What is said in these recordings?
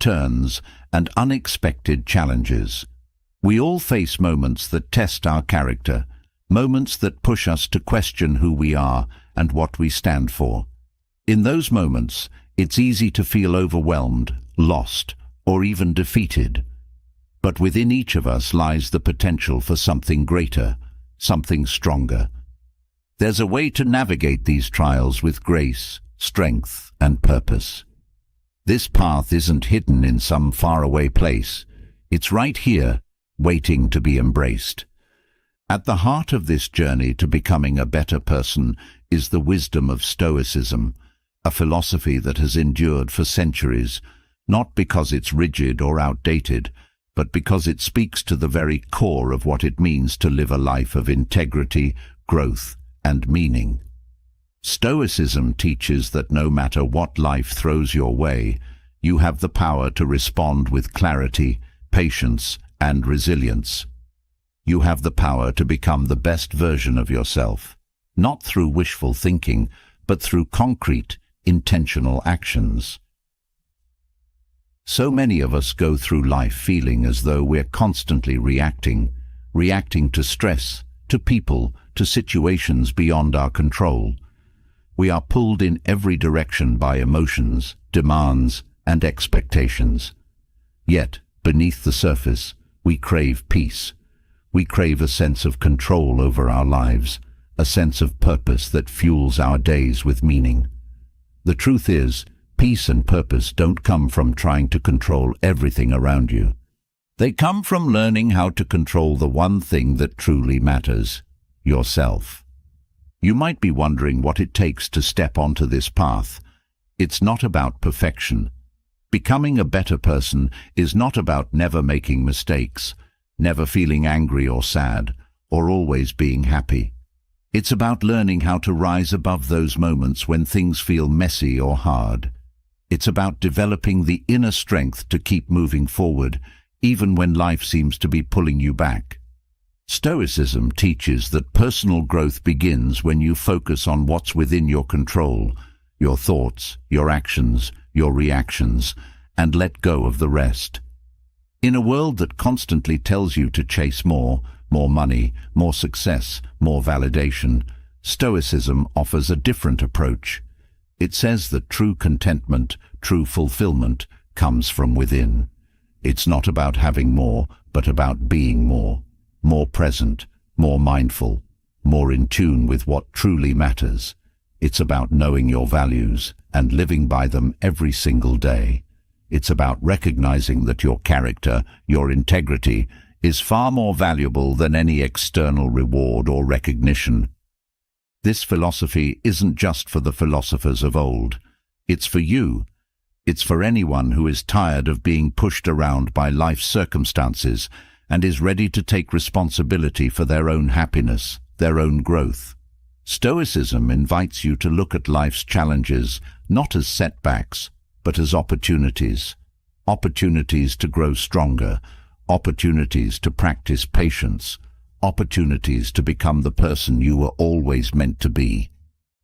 turns, and unexpected challenges. We all face moments that test our character, moments that push us to question who we are and what we stand for. In those moments, it's easy to feel overwhelmed, lost, or even defeated. But within each of us lies the potential for something greater, something stronger. There's a way to navigate these trials with grace, strength, and purpose. This path isn't hidden in some faraway place. It's right here, waiting to be embraced. At the heart of this journey to becoming a better person is the wisdom of Stoicism, a philosophy that has endured for centuries, not because it's rigid or outdated, but because it speaks to the very core of what it means to live a life of integrity, growth, and meaning. Stoicism teaches that no matter what life throws your way, you have the power to respond with clarity, patience, and resilience. You have the power to become the best version of yourself, not through wishful thinking, but through concrete, intentional actions. So many of us go through life feeling as though we're constantly reacting to stress, to people, to situations beyond our control. We are pulled in every direction by emotions, demands, and expectations. Yet, beneath the surface, we crave peace. We crave a sense of control over our lives, a sense of purpose that fuels our days with meaning. The truth is, peace and purpose don't come from trying to control everything around you. They come from learning how to control the one thing that truly matters, yourself. You might be wondering what it takes to step onto this path. It's not about perfection. Becoming a better person is not about never making mistakes, never feeling angry or sad, or always being happy. It's about learning how to rise above those moments when things feel messy or hard. It's about developing the inner strength to keep moving forward, even when life seems to be pulling you back. Stoicism teaches that personal growth begins when you focus on what's within your control, your thoughts, your actions, your reactions, and let go of the rest. In a world that constantly tells you to chase more money, more success, more validation, Stoicism offers a different approach. It says that true contentment, true fulfillment, comes from within. It's not about having more, but about being more present, more mindful, more in tune with what truly matters. It's about knowing your values and living by them every single day. It's about recognizing that your character, your integrity, is far more valuable than any external reward or recognition. This philosophy isn't just for the philosophers of old. It's for you. It's for anyone who is tired of being pushed around by life's circumstances and is ready to take responsibility for their own happiness, their own growth. Stoicism invites you to look at life's challenges not as setbacks, but as opportunities. Opportunities to grow stronger, opportunities to practice patience, opportunities to become the person you were always meant to be.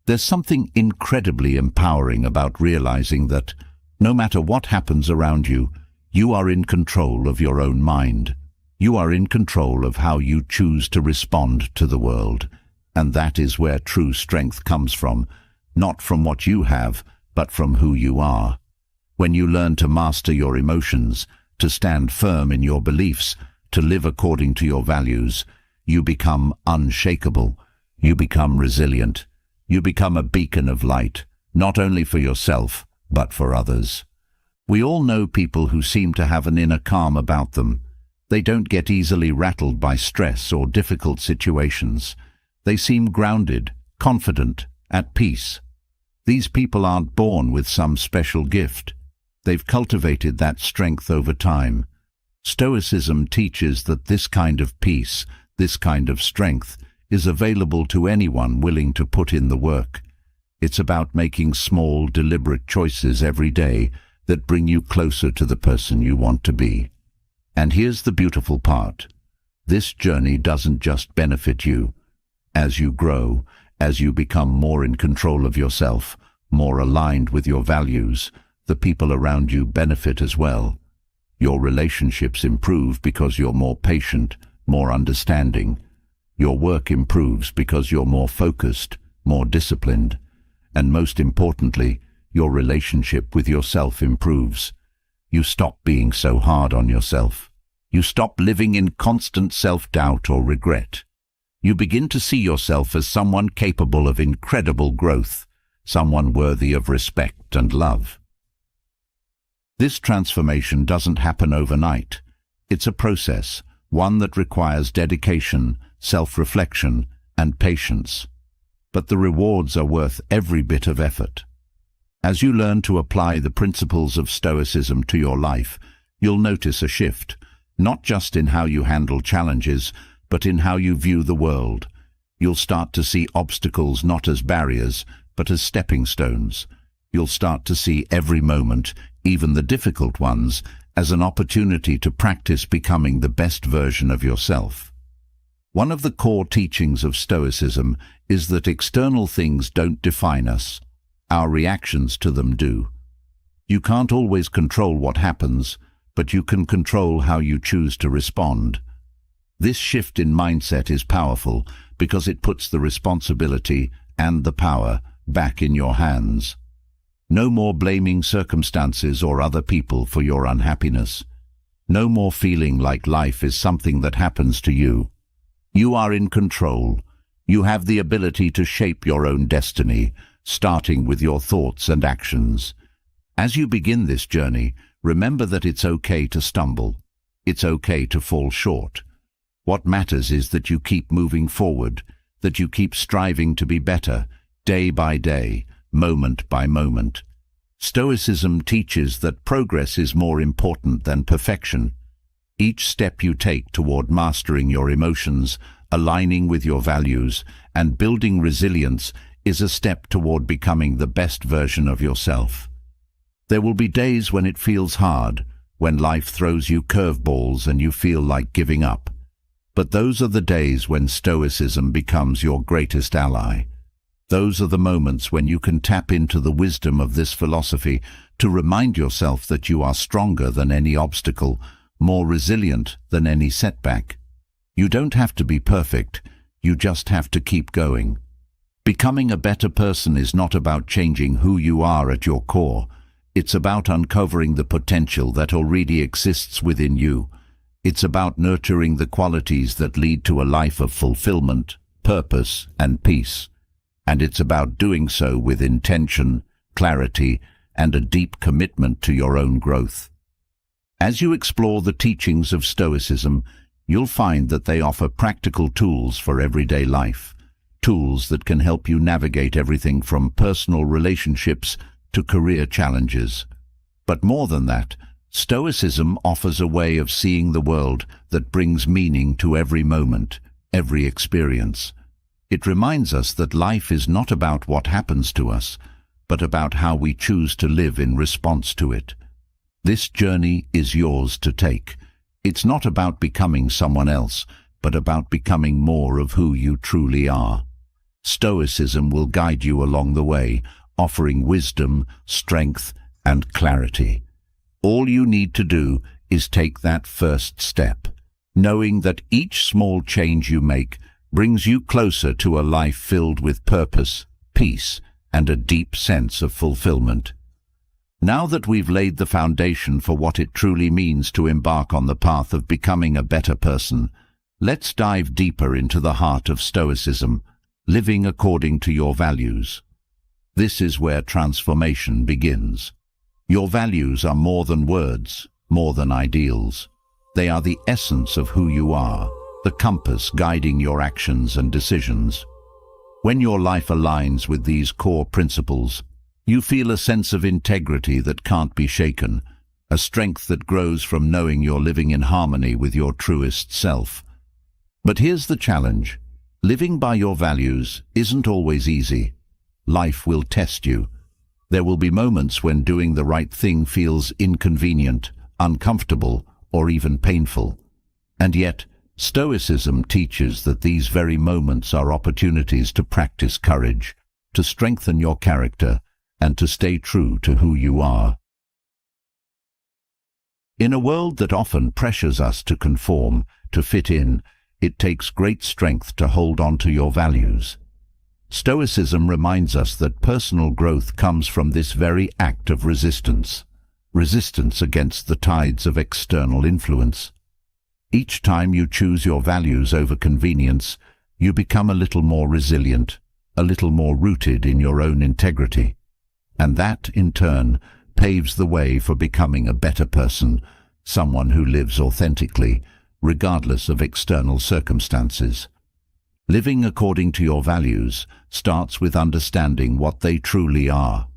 There's something incredibly empowering about realizing that, no matter what happens around you, you are in control of your own mind. You are in control of how you choose to respond to the world. And that is where true strength comes from, not from what you have, but from who you are. When you learn to master your emotions, to stand firm in your beliefs, to live according to your values, you become unshakable. You become resilient. You become a beacon of light, not only for yourself, but for others. We all know people who seem to have an inner calm about them. They don't get easily rattled by stress or difficult situations. They seem grounded, confident, at peace. These people aren't born with some special gift. They've cultivated that strength over time. Stoicism teaches that this kind of peace, this kind of strength, is available to anyone willing to put in the work. It's about making small, deliberate choices every day that bring you closer to the person you want to be. And here's the beautiful part. This journey doesn't just benefit you. As you grow, as you become more in control of yourself, more aligned with your values, the people around you benefit as well. Your relationships improve because you're more patient, more understanding. Your work improves because you're more focused, more disciplined. And most importantly, your relationship with yourself improves. You stop being so hard on yourself. You stop living in constant self-doubt or regret. You begin to see yourself as someone capable of incredible growth, someone worthy of respect and love. This transformation doesn't happen overnight. It's a process, one that requires dedication, self-reflection, and patience. But the rewards are worth every bit of effort. As you learn to apply the principles of Stoicism to your life, you'll notice a shift, not just in how you handle challenges, but in how you view the world. You'll start to see obstacles not as barriers, but as stepping stones. You'll start to see every moment, even the difficult ones, as an opportunity to practice becoming the best version of yourself. One of the core teachings of Stoicism is that external things don't define us. Our reactions to them do. You can't always control what happens, but you can control how you choose to respond. This shift in mindset is powerful because it puts the responsibility and the power back in your hands. No more blaming circumstances or other people for your unhappiness. No more feeling like life is something that happens to you. You are in control. You have the ability to shape your own destiny, starting with your thoughts and actions. As you begin this journey, remember that it's okay to stumble. It's okay to fall short. What matters is that you keep moving forward, that you keep striving to be better, day by day, moment by moment. Stoicism teaches that progress is more important than perfection. Each step you take toward mastering your emotions, aligning with your values, and building resilience is a step toward becoming the best version of yourself. There will be days when it feels hard, when life throws you curveballs and you feel like giving up. But those are the days when Stoicism becomes your greatest ally. Those are the moments when you can tap into the wisdom of this philosophy to remind yourself that you are stronger than any obstacle, more resilient than any setback. You don't have to be perfect, you just have to keep going. Becoming a better person is not about changing who you are at your core. It's about uncovering the potential that already exists within you. It's about nurturing the qualities that lead to a life of fulfillment, purpose, and peace. And it's about doing so with intention, clarity, and a deep commitment to your own growth. As you explore the teachings of Stoicism, you'll find that they offer practical tools for everyday life, tools that can help you navigate everything from personal relationships to career challenges. But more than that, Stoicism offers a way of seeing the world that brings meaning to every moment, every experience. It reminds us that life is not about what happens to us, but about how we choose to live in response to it. This journey is yours to take. It's not about becoming someone else, but about becoming more of who you truly are. Stoicism will guide you along the way, offering wisdom, strength, and clarity. All you need to do is take that first step, knowing that each small change you make brings you closer to a life filled with purpose, peace, and a deep sense of fulfillment. Now that we've laid the foundation for what it truly means to embark on the path of becoming a better person, let's dive deeper into the heart of Stoicism, living according to your values. This is where transformation begins. Your values are more than words, more than ideals. They are the essence of who you are, the compass guiding your actions and decisions. When your life aligns with these core principles, you feel a sense of integrity that can't be shaken, a strength that grows from knowing you're living in harmony with your truest self. But here's the challenge. Living by your values isn't always easy. Life will test you. There will be moments when doing the right thing feels inconvenient, uncomfortable, or even painful. And yet, Stoicism teaches that these very moments are opportunities to practice courage, to strengthen your character, and to stay true to who you are. In a world that often pressures us to conform, to fit in, it takes great strength to hold on to your values. Stoicism reminds us that personal growth comes from this very act of resistance against the tides of external influence. Each time you choose your values over convenience, you become a little more resilient, a little more rooted in your own integrity. And that, in turn, paves the way for becoming a better person, someone who lives authentically, regardless of external circumstances. Living according to your values starts with understanding what they truly are.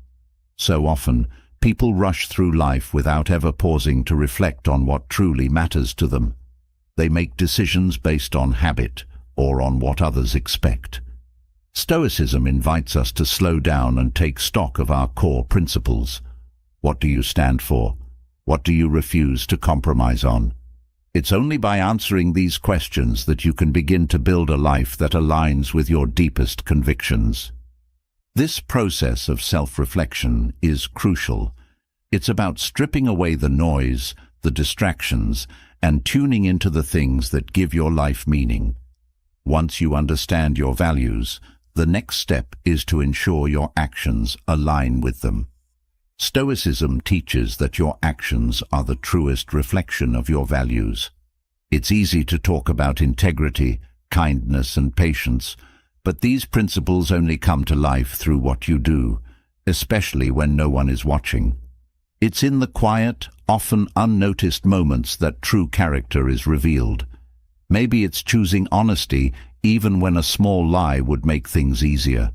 So often, people rush through life without ever pausing to reflect on what truly matters to them. They make decisions based on habit or on what others expect. Stoicism invites us to slow down and take stock of our core principles. What do you stand for? What do you refuse to compromise on? It's only by answering these questions that you can begin to build a life that aligns with your deepest convictions. This process of self-reflection is crucial. It's about stripping away the noise, the distractions, and tuning into the things that give your life meaning. Once you understand your values, the next step is to ensure your actions align with them. Stoicism teaches that your actions are the truest reflection of your values. It's easy to talk about integrity, kindness, and patience, but these principles only come to life through what you do, especially when no one is watching. It's in the quiet, often unnoticed moments that true character is revealed. Maybe it's choosing honesty even when a small lie would make things easier.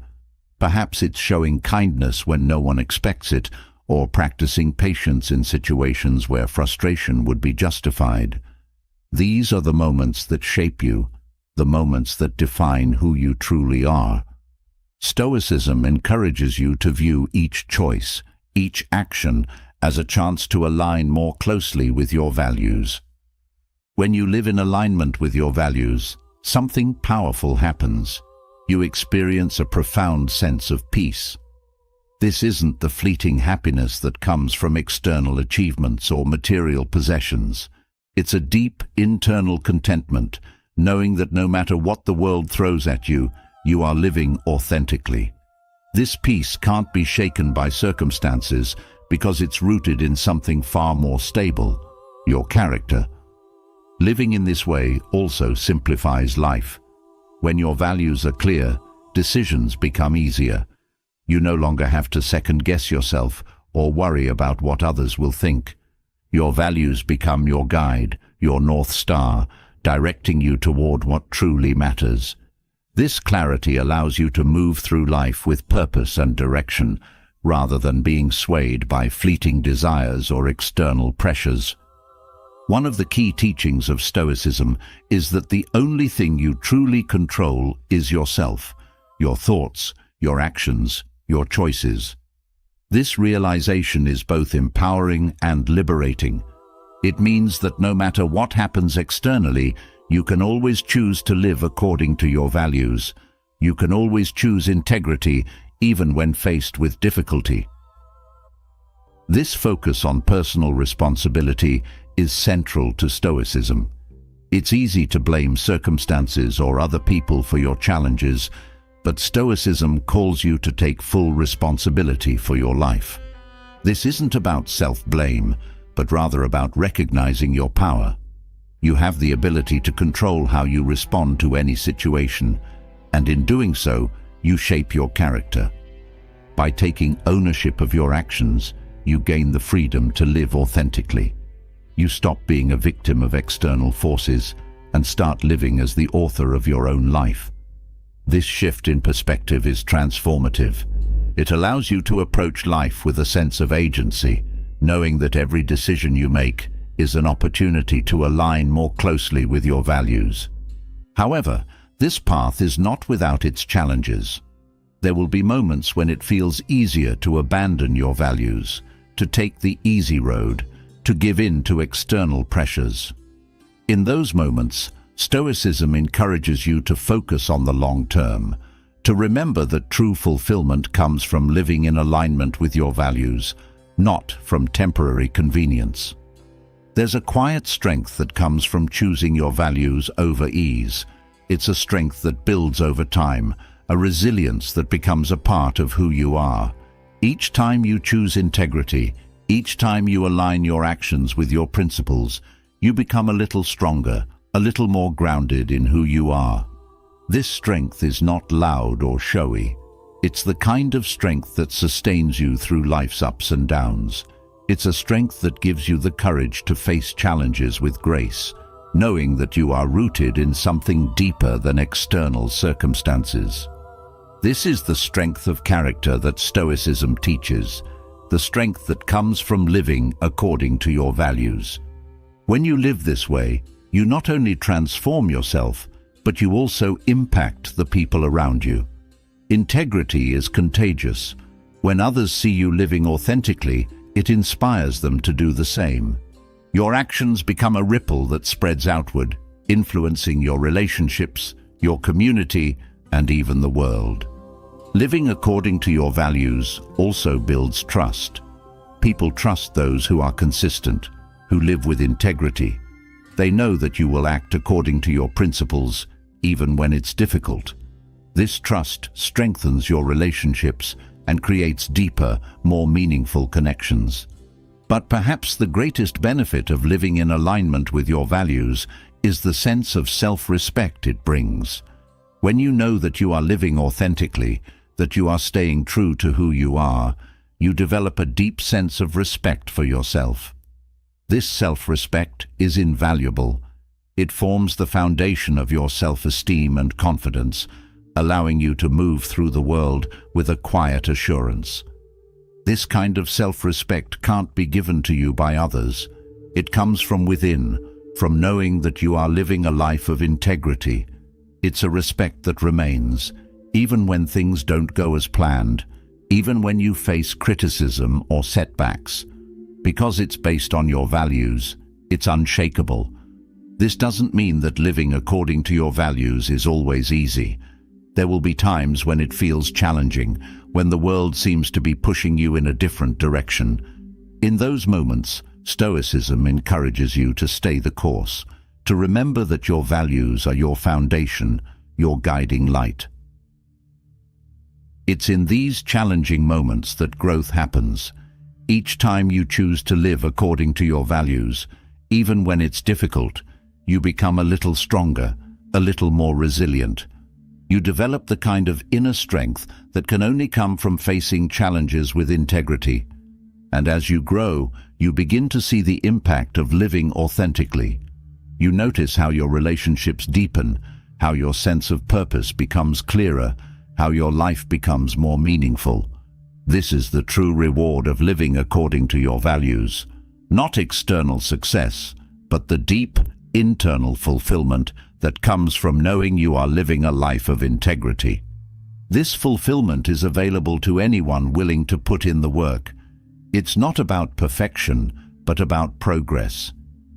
Perhaps it's showing kindness when no one expects it, or practicing patience in situations where frustration would be justified. These are the moments that shape you, the moments that define who you truly are. Stoicism encourages you to view each choice, each action, as a chance to align more closely with your values. When you live in alignment with your values, something powerful happens. You experience a profound sense of peace. This isn't the fleeting happiness that comes from external achievements or material possessions. It's a deep internal contentment, knowing that no matter what the world throws at you, you are living authentically. This peace can't be shaken by circumstances because it's rooted in something far more stable, your character. Living in this way also simplifies life. When your values are clear, decisions become easier. You no longer have to second-guess yourself or worry about what others will think. Your values become your guide, your North Star, directing you toward what truly matters. This clarity allows you to move through life with purpose and direction, rather than being swayed by fleeting desires or external pressures. One of the key teachings of Stoicism is that the only thing you truly control is yourself, your thoughts, your actions, your choices. This realization is both empowering and liberating. It means that no matter what happens externally, you can always choose to live according to your values. You can always choose integrity, even when faced with difficulty. This focus on personal responsibility is central to Stoicism. It's easy to blame circumstances or other people for your challenges, but Stoicism calls you to take full responsibility for your life. This isn't about self-blame, but rather about recognizing your power. You have the ability to control how you respond to any situation, and in doing so, you shape your character. By taking ownership of your actions, you gain the freedom to live authentically. You stop being a victim of external forces and start living as the author of your own life. This shift in perspective is transformative. It allows you to approach life with a sense of agency, knowing that every decision you make is an opportunity to align more closely with your values. However, this path is not without its challenges. There will be moments when it feels easier to abandon your values, to take the easy road, to give in to external pressures. In those moments, Stoicism encourages you to focus on the long term, to remember that true fulfillment comes from living in alignment with your values, not from temporary convenience. There's a quiet strength that comes from choosing your values over ease. It's a strength that builds over time, a resilience that becomes a part of who you are. Each time you choose integrity, each time you align your actions with your principles, you become a little stronger, a little more grounded in who you are. This strength is not loud or showy. It's the kind of strength that sustains you through life's ups and downs. It's a strength that gives you the courage to face challenges with grace, knowing that you are rooted in something deeper than external circumstances. This is the strength of character that Stoicism teaches, the strength that comes from living according to your values. When you live this way, you not only transform yourself, but you also impact the people around you. Integrity is contagious. When others see you living authentically, it inspires them to do the same. Your actions become a ripple that spreads outward, influencing your relationships, your community, and even the world. Living according to your values also builds trust. People trust those who are consistent, who live with integrity. They know that you will act according to your principles, even when it's difficult. This trust strengthens your relationships and creates deeper, more meaningful connections. But perhaps the greatest benefit of living in alignment with your values is the sense of self-respect it brings. When you know that you are living authentically, that you are staying true to who you are, you develop a deep sense of respect for yourself. This self-respect is invaluable. It forms the foundation of your self-esteem and confidence, allowing you to move through the world with a quiet assurance. This kind of self-respect can't be given to you by others. It comes from within, from knowing that you are living a life of integrity. It's a respect that remains, even when things don't go as planned, even when you face criticism or setbacks. Because it's based on your values, it's unshakable. This doesn't mean that living according to your values is always easy. There will be times when it feels challenging, when the world seems to be pushing you in a different direction. In those moments, Stoicism encourages you to stay the course, to remember that your values are your foundation, your guiding light. It's in these challenging moments that growth happens. Each time you choose to live according to your values, even when it's difficult, you become a little stronger, a little more resilient. You develop the kind of inner strength that can only come from facing challenges with integrity. And as you grow, you begin to see the impact of living authentically. You notice how your relationships deepen, how your sense of purpose becomes clearer, how your life becomes more meaningful. This is the true reward of living according to your values. Not external success, but the deep, internal fulfillment that comes from knowing you are living a life of integrity. This fulfillment is available to anyone willing to put in the work. It's not about perfection, but about progress.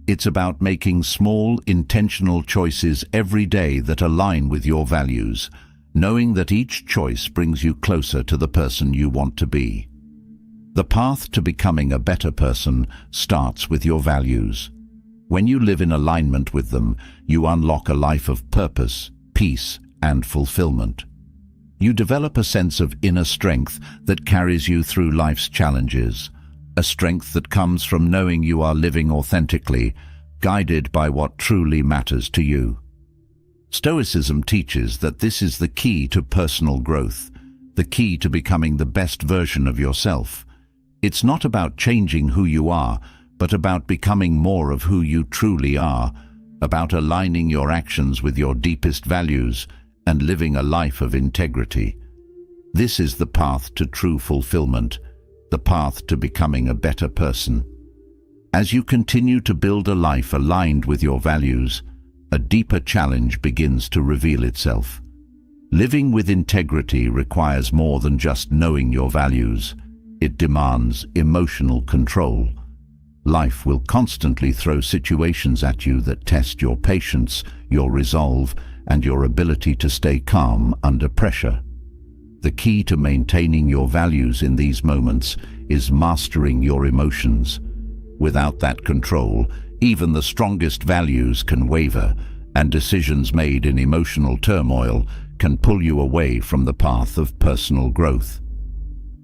It's about making small, intentional choices every day that align with your values, knowing that each choice brings you closer to the person you want to be. The path to becoming a better person starts with your values. When you live in alignment with them, you unlock a life of purpose, peace, and fulfillment. You develop a sense of inner strength that carries you through life's challenges, a strength that comes from knowing you are living authentically, guided by what truly matters to you. Stoicism teaches that this is the key to personal growth, the key to becoming the best version of yourself. It's not about changing who you are, but about becoming more of who you truly are, about aligning your actions with your deepest values and living a life of integrity. This is the path to true fulfillment, the path to becoming a better person. As you continue to build a life aligned with your values, a deeper challenge begins to reveal itself. Living with integrity requires more than just knowing your values. It demands emotional control. Life will constantly throw situations at you that test your patience, your resolve, and your ability to stay calm under pressure. The key to maintaining your values in these moments is mastering your emotions. Without that control, Even the strongest values can waver, and decisions made in emotional turmoil can pull you away from the path of personal growth.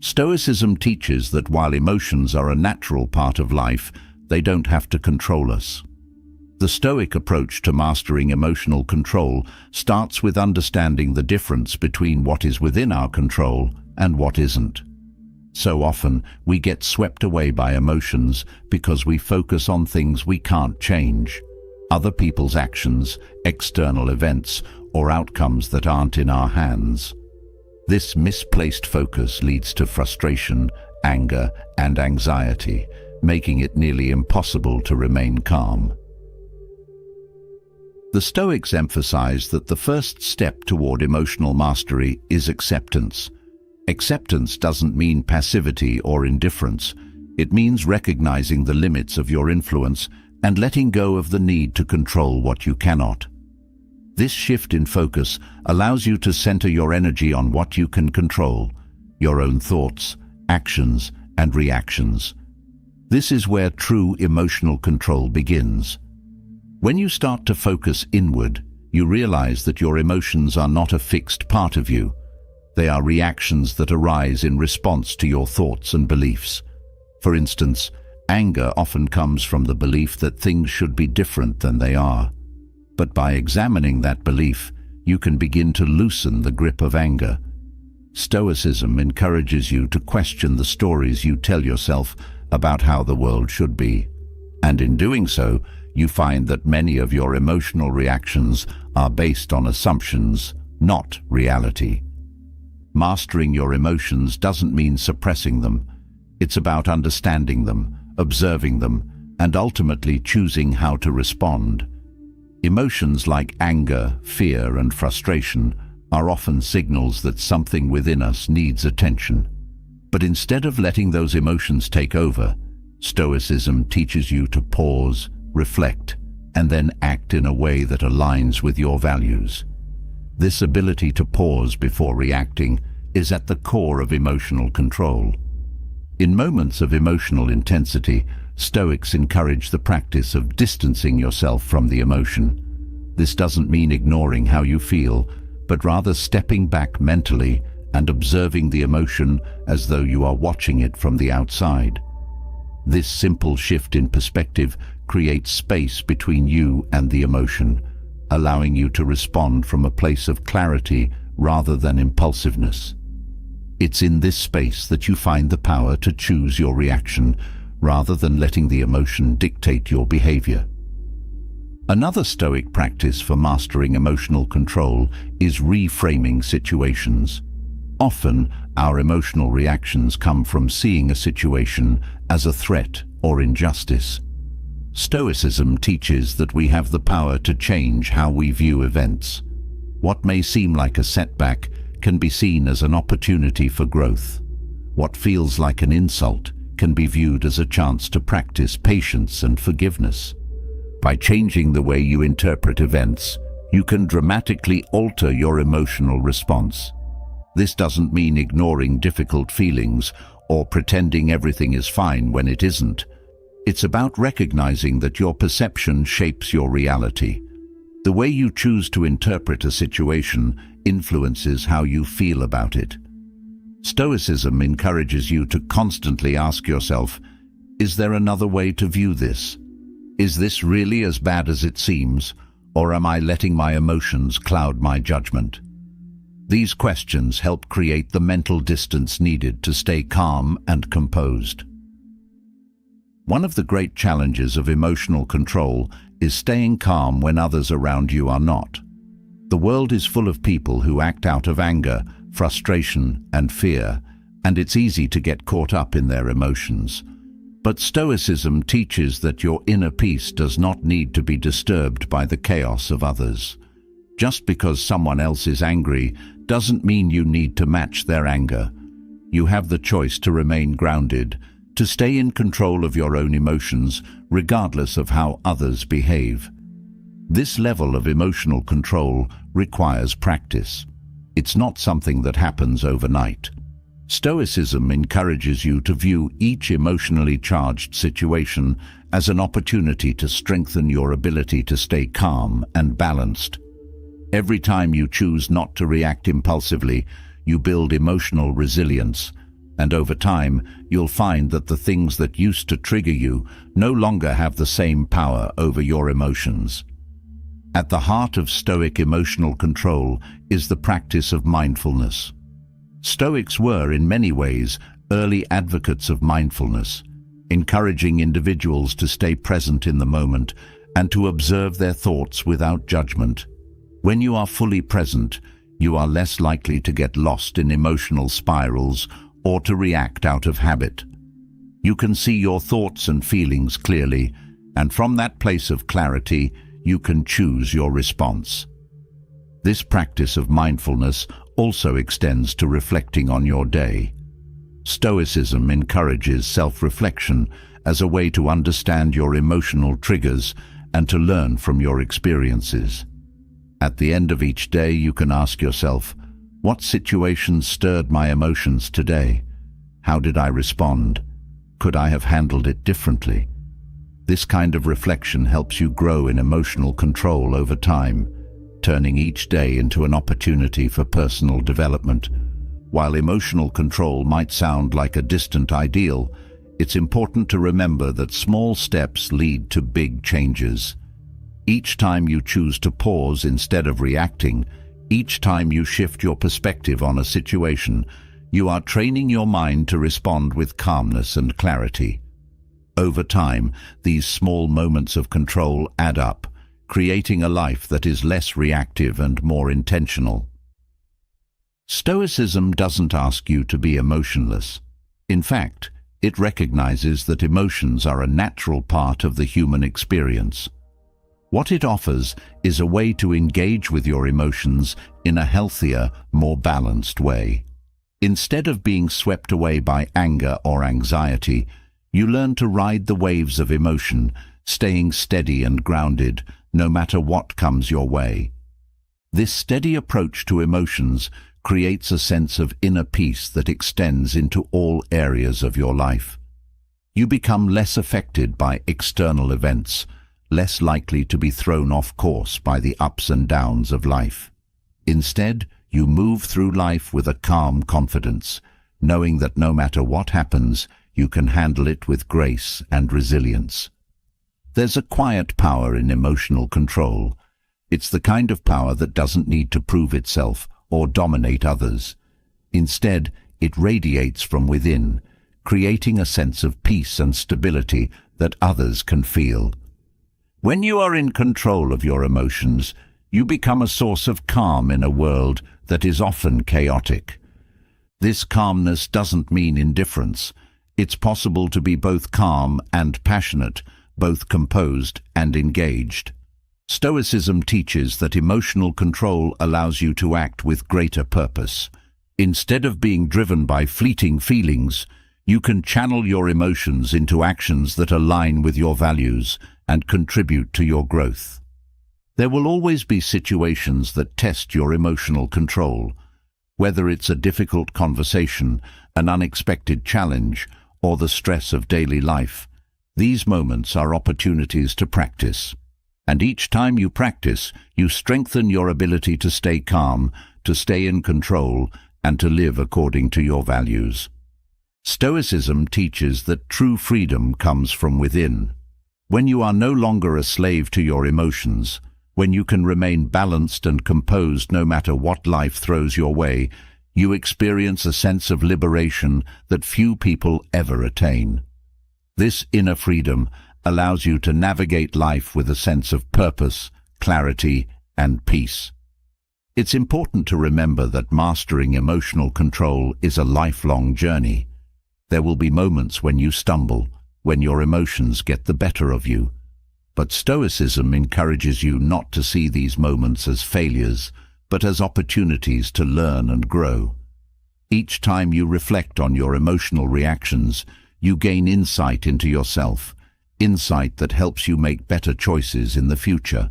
Stoicism teaches that while emotions are a natural part of life, they don't have to control us. The Stoic approach to mastering emotional control starts with understanding the difference between what is within our control and what isn't. So often, we get swept away by emotions because we focus on things we can't change, other people's actions, external events, or outcomes that aren't in our hands. This misplaced focus leads to frustration, anger, and anxiety, making it nearly impossible to remain calm. The Stoics emphasize that the first step toward emotional mastery is acceptance. Acceptance doesn't mean passivity or indifference. It means recognizing the limits of your influence and letting go of the need to control what you cannot. This shift in focus allows you to center your energy on what you can control, your own thoughts, actions, and reactions. This is where true emotional control begins. When you start to focus inward, you realize that your emotions are not a fixed part of you. They are reactions that arise in response to your thoughts and beliefs. For instance, anger often comes from the belief that things should be different than they are. But by examining that belief, you can begin to loosen the grip of anger. Stoicism encourages you to question the stories you tell yourself about how the world should be. And in doing so, you find that many of your emotional reactions are based on assumptions, not reality. Mastering your emotions doesn't mean suppressing them. It's about understanding them, observing them, and ultimately choosing how to respond. Emotions like anger, fear, and frustration are often signals that something within us needs attention. But instead of letting those emotions take over, Stoicism teaches you to pause, reflect, and then act in a way that aligns with your values. This ability to pause before reacting is at the core of emotional control. In moments of emotional intensity, Stoics encourage the practice of distancing yourself from the emotion. This doesn't mean ignoring how you feel, but rather stepping back mentally and observing the emotion as though you are watching it from the outside. This simple shift in perspective creates space between you and the emotion, allowing you to respond from a place of clarity rather than impulsiveness. It's in this space that you find the power to choose your reaction, rather than letting the emotion dictate your behavior. Another Stoic practice for mastering emotional control is reframing situations. Often, our emotional reactions come from seeing a situation as a threat or injustice. Stoicism teaches that we have the power to change how we view events. What may seem like a setback can be seen as an opportunity for growth. What feels like an insult can be viewed as a chance to practice patience and forgiveness. By changing the way you interpret events, you can dramatically alter your emotional response. This doesn't mean ignoring difficult feelings or pretending everything is fine when it isn't. It's about recognizing that your perception shapes your reality. The way you choose to interpret a situation influences how you feel about it. Stoicism encourages you to constantly ask yourself, is there another way to view this? Is this really as bad as it seems, or am I letting my emotions cloud my judgment? These questions help create the mental distance needed to stay calm and composed. One of the great challenges of emotional control is staying calm when others around you are not. The world is full of people who act out of anger, frustration, and fear, and it's easy to get caught up in their emotions. But Stoicism teaches that your inner peace does not need to be disturbed by the chaos of others. Just because someone else is angry doesn't mean you need to match their anger. You have the choice to remain grounded, to stay in control of your own emotions, regardless of how others behave. This level of emotional control requires practice. It's not something that happens overnight. Stoicism encourages you to view each emotionally charged situation as an opportunity to strengthen your ability to stay calm and balanced. Every time you choose not to react impulsively, you build emotional resilience, and over time, you'll find that the things that used to trigger you no longer have the same power over your emotions. At the heart of Stoic emotional control is the practice of mindfulness. Stoics were, in many ways, early advocates of mindfulness, encouraging individuals to stay present in the moment and to observe their thoughts without judgment. When you are fully present, you are less likely to get lost in emotional spirals or to react out of habit. You can see your thoughts and feelings clearly, and from that place of clarity, you can choose your response. This practice of mindfulness also extends to reflecting on your day. Stoicism encourages self-reflection as a way to understand your emotional triggers and to learn from your experiences. At the end of each day, you can ask yourself, what situations stirred my emotions today? How did I respond? Could I have handled it differently? This kind of reflection helps you grow in emotional control over time, turning each day into an opportunity for personal development. While emotional control might sound like a distant ideal, it's important to remember that small steps lead to big changes. Each time you choose to pause instead of reacting, each time you shift your perspective on a situation, you are training your mind to respond with calmness and clarity. Over time, these small moments of control add up, creating a life that is less reactive and more intentional. Stoicism doesn't ask you to be emotionless. In fact, it recognizes that emotions are a natural part of the human experience. What it offers is a way to engage with your emotions in a healthier, more balanced way. Instead of being swept away by anger or anxiety, you learn to ride the waves of emotion, staying steady and grounded no matter what comes your way. This steady approach to emotions creates a sense of inner peace that extends into all areas of your life. You become less affected by external events, less likely to be thrown off course by the ups and downs of life. Instead, you move through life with a calm confidence, knowing that no matter what happens, you can handle it with grace and resilience. There's a quiet power in emotional control. It's the kind of power that doesn't need to prove itself or dominate others. Instead, it radiates from within, creating a sense of peace and stability that others can feel. When you are in control of your emotions, you become a source of calm in a world that is often chaotic. This calmness doesn't mean indifference. It's possible to be both calm and passionate, both composed and engaged. Stoicism teaches that emotional control allows you to act with greater purpose. Instead of being driven by fleeting feelings, you can channel your emotions into actions that align with your values and contribute to your growth. There will always be situations that test your emotional control, whether it's a difficult conversation, an unexpected challenge, or the stress of daily life. These moments are opportunities to practice. And each time you practice, you strengthen your ability to stay calm, to stay in control, and to live according to your values. Stoicism teaches that true freedom comes from within. When you are no longer a slave to your emotions, when you can remain balanced and composed no matter what life throws your way, you experience a sense of liberation that few people ever attain. This inner freedom allows you to navigate life with a sense of purpose, clarity, and peace. It's important to remember that mastering emotional control is a lifelong journey. There will be moments when you stumble, when your emotions get the better of you. But Stoicism encourages you not to see these moments as failures, but as opportunities to learn and grow. Each time you reflect on your emotional reactions, you gain insight into yourself, insight that helps you make better choices in the future.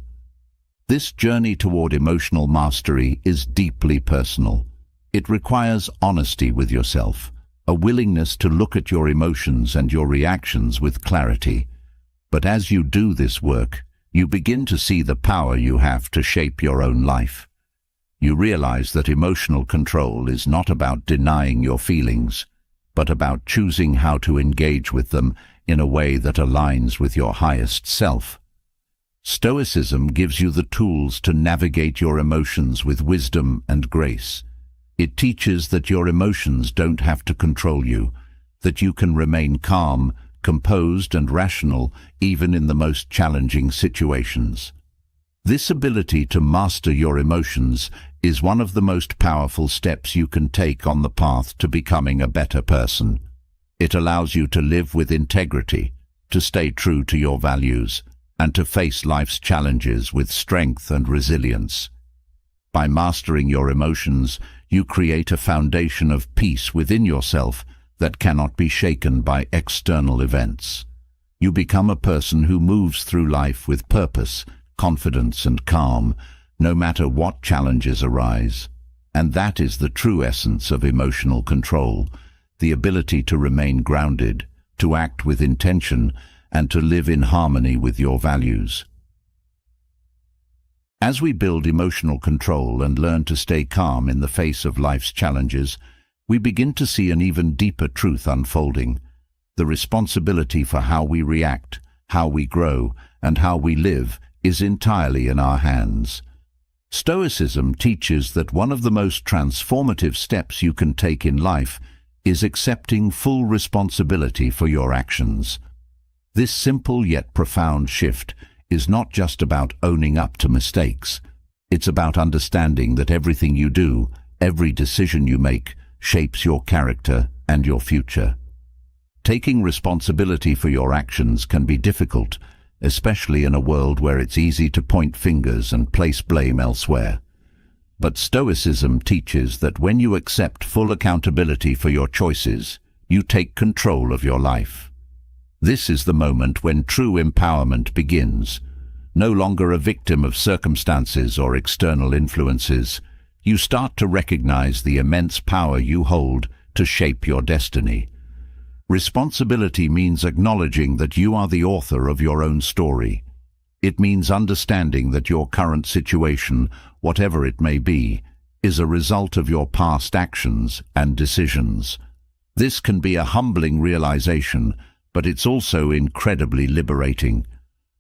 This journey toward emotional mastery is deeply personal. It requires honesty with yourself, a willingness to look at your emotions and your reactions with clarity. But as you do this work, you begin to see the power you have to shape your own life. You realize that emotional control is not about denying your feelings, but about choosing how to engage with them in a way that aligns with your highest self. Stoicism gives you the tools to navigate your emotions with wisdom and grace. It teaches that your emotions don't have to control you, that you can remain calm, composed and rational even in the most challenging situations. This ability to master your emotions is one of the most powerful steps you can take on the path to becoming a better person. It allows you to live with integrity, to stay true to your values, and to face life's challenges with strength and resilience. By mastering your emotions, you create a foundation of peace within yourself that cannot be shaken by external events. You become a person who moves through life with purpose, confidence and calm, no matter what challenges arise. And that is the true essence of emotional control, the ability to remain grounded, to act with intention, and to live in harmony with your values. As we build emotional control and learn to stay calm in the face of life's challenges, we begin to see an even deeper truth unfolding. The responsibility for how we react, how we grow, and how we live is entirely in our hands. Stoicism teaches that one of the most transformative steps you can take in life is accepting full responsibility for your actions. This simple yet profound shift is not just about owning up to mistakes. It's about understanding that everything you do, every decision you make, shapes your character and your future. Taking responsibility for your actions can be difficult, especially in a world where it's easy to point fingers and place blame elsewhere. But Stoicism teaches that when you accept full accountability for your choices, you take control of your life. This is the moment when true empowerment begins. No longer a victim of circumstances or external influences, you start to recognize the immense power you hold to shape your destiny. Responsibility means acknowledging that you are the author of your own story. It means understanding that your current situation, whatever it may be, is a result of your past actions and decisions. This can be a humbling realization, but it's also incredibly liberating.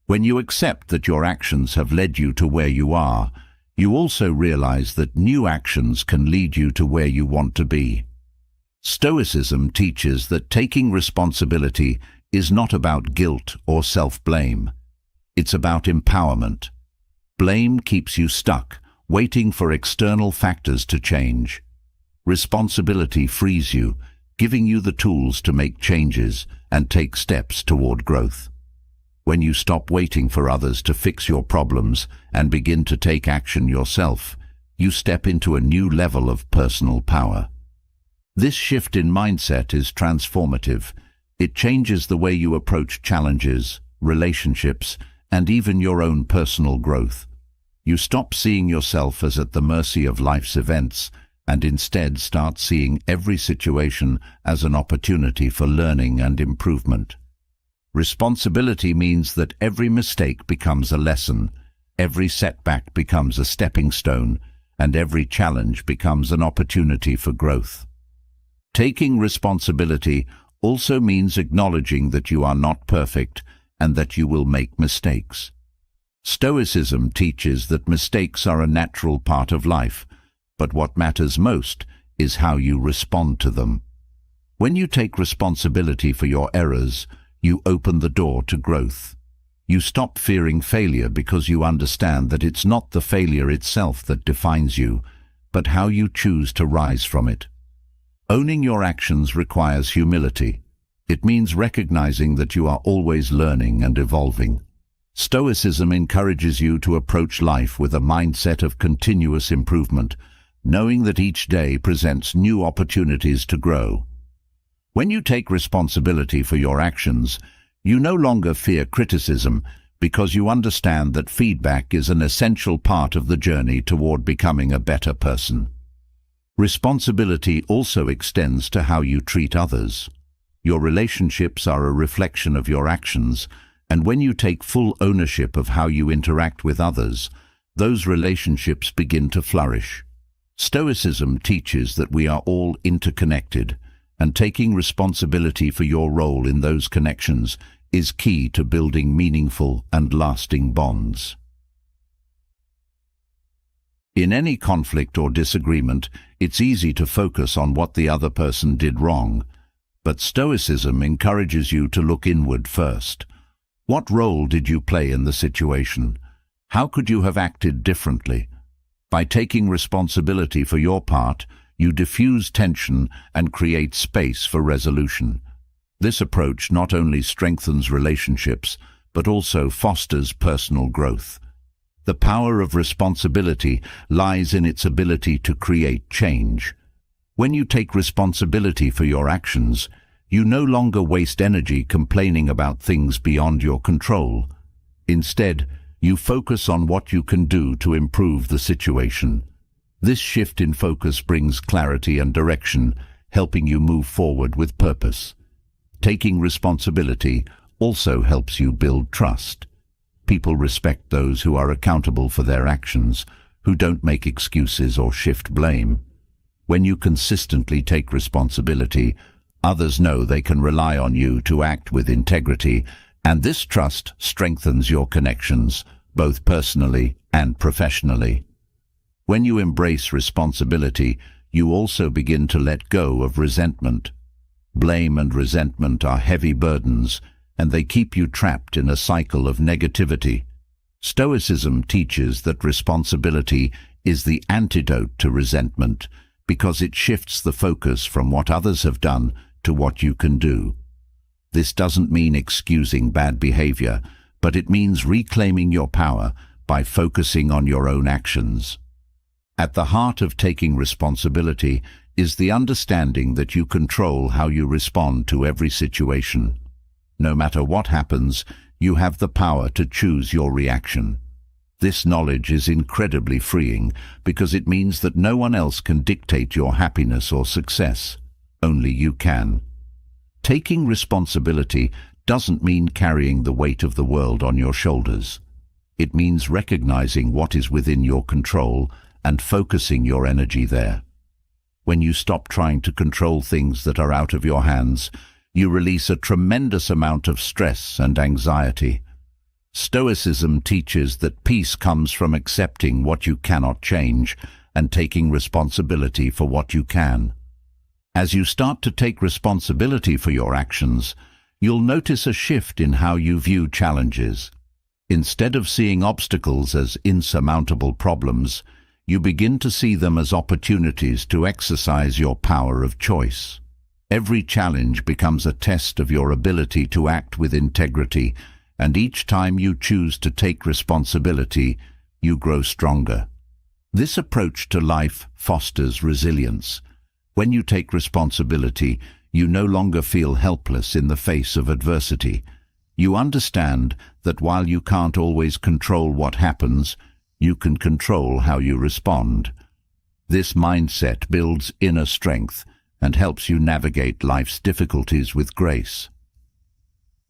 When you accept that your actions have led you to where you are, you also realize that new actions can lead you to where you want to be. Stoicism teaches that taking responsibility is not about guilt or self-blame. It's about empowerment. Blame keeps you stuck, waiting for external factors to change. Responsibility frees you, giving you the tools to make changes and take steps toward growth. When you stop waiting for others to fix your problems and begin to take action yourself, you step into a new level of personal power. This shift in mindset is transformative. It changes the way you approach challenges, relationships, and even your own personal growth. You stop seeing yourself as at the mercy of life's events and instead start seeing every situation as an opportunity for learning and improvement. Responsibility means that every mistake becomes a lesson, every setback becomes a stepping stone, and every challenge becomes an opportunity for growth. Taking responsibility also means acknowledging that you are not perfect and that you will make mistakes. Stoicism teaches that mistakes are a natural part of life, but what matters most is how you respond to them. When you take responsibility for your errors, you open the door to growth. You stop fearing failure because you understand that it's not the failure itself that defines you, but how you choose to rise from it. Owning your actions requires humility. It means recognizing that you are always learning and evolving. Stoicism encourages you to approach life with a mindset of continuous improvement, knowing that each day presents new opportunities to grow. When you take responsibility for your actions, you no longer fear criticism because you understand that feedback is an essential part of the journey toward becoming a better person. Responsibility also extends to how you treat others. Your relationships are a reflection of your actions, And when you take full ownership of how you interact with others, those relationships begin to flourish. Stoicism teaches that we are all interconnected, and taking responsibility for your role in those connections is key to building meaningful and lasting bonds. In any conflict or disagreement, it's easy to focus on what the other person did wrong, but Stoicism encourages you to look inward first. What role did you play in the situation? How could you have acted differently? By taking responsibility for your part, you diffuse tension and create space for resolution. This approach not only strengthens relationships, but also fosters personal growth. The power of responsibility lies in its ability to create change. When you take responsibility for your actions, you no longer waste energy complaining about things beyond your control. Instead, you focus on what you can do to improve the situation. This shift in focus brings clarity and direction, helping you move forward with purpose. Taking responsibility also helps you build trust. People respect those who are accountable for their actions, who don't make excuses or shift blame. When you consistently take responsibility, others know they can rely on you to act with integrity, and this trust strengthens your connections, both personally and professionally. When you embrace responsibility, you also begin to let go of resentment. Blame and resentment are heavy burdens, and they keep you trapped in a cycle of negativity. Stoicism teaches that responsibility is the antidote to resentment because it shifts the focus from what others have done to what you can do. This doesn't mean excusing bad behavior, but it means reclaiming your power by focusing on your own actions. At the heart of taking responsibility is the understanding that you control how you respond to every situation. No matter what happens, you have the power to choose your reaction. This knowledge is incredibly freeing because it means that no one else can dictate your happiness or success. Only you can. Taking responsibility doesn't mean carrying the weight of the world on your shoulders. It means recognizing what is within your control and focusing your energy there. When you stop trying to control things that are out of your hands, you release a tremendous amount of stress and anxiety. Stoicism teaches that peace comes from accepting what you cannot change and taking responsibility for what you can. As you start to take responsibility for your actions, you'll notice a shift in how you view challenges. Instead of seeing obstacles as insurmountable problems, you begin to see them as opportunities to exercise your power of choice. Every challenge becomes a test of your ability to act with integrity, and each time you choose to take responsibility, you grow stronger. This approach to life fosters resilience. When you take responsibility, you no longer feel helpless in the face of adversity. You understand that while you can't always control what happens, you can control how you respond. This mindset builds inner strength and helps you navigate life's difficulties with grace.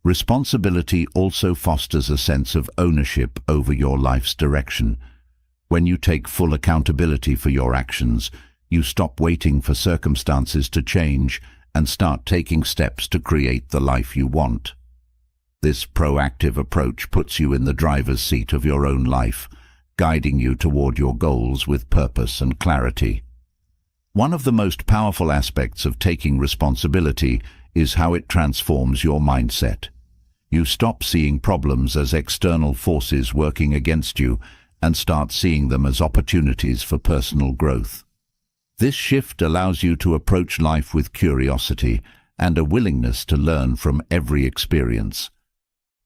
Responsibility also fosters a sense of ownership over your life's direction. When you take full accountability for your actions, you stop waiting for circumstances to change and start taking steps to create the life you want. This proactive approach puts you in the driver's seat of your own life, guiding you toward your goals with purpose and clarity. One of the most powerful aspects of taking responsibility is how it transforms your mindset. You stop seeing problems as external forces working against you and start seeing them as opportunities for personal growth. This shift allows you to approach life with curiosity and a willingness to learn from every experience.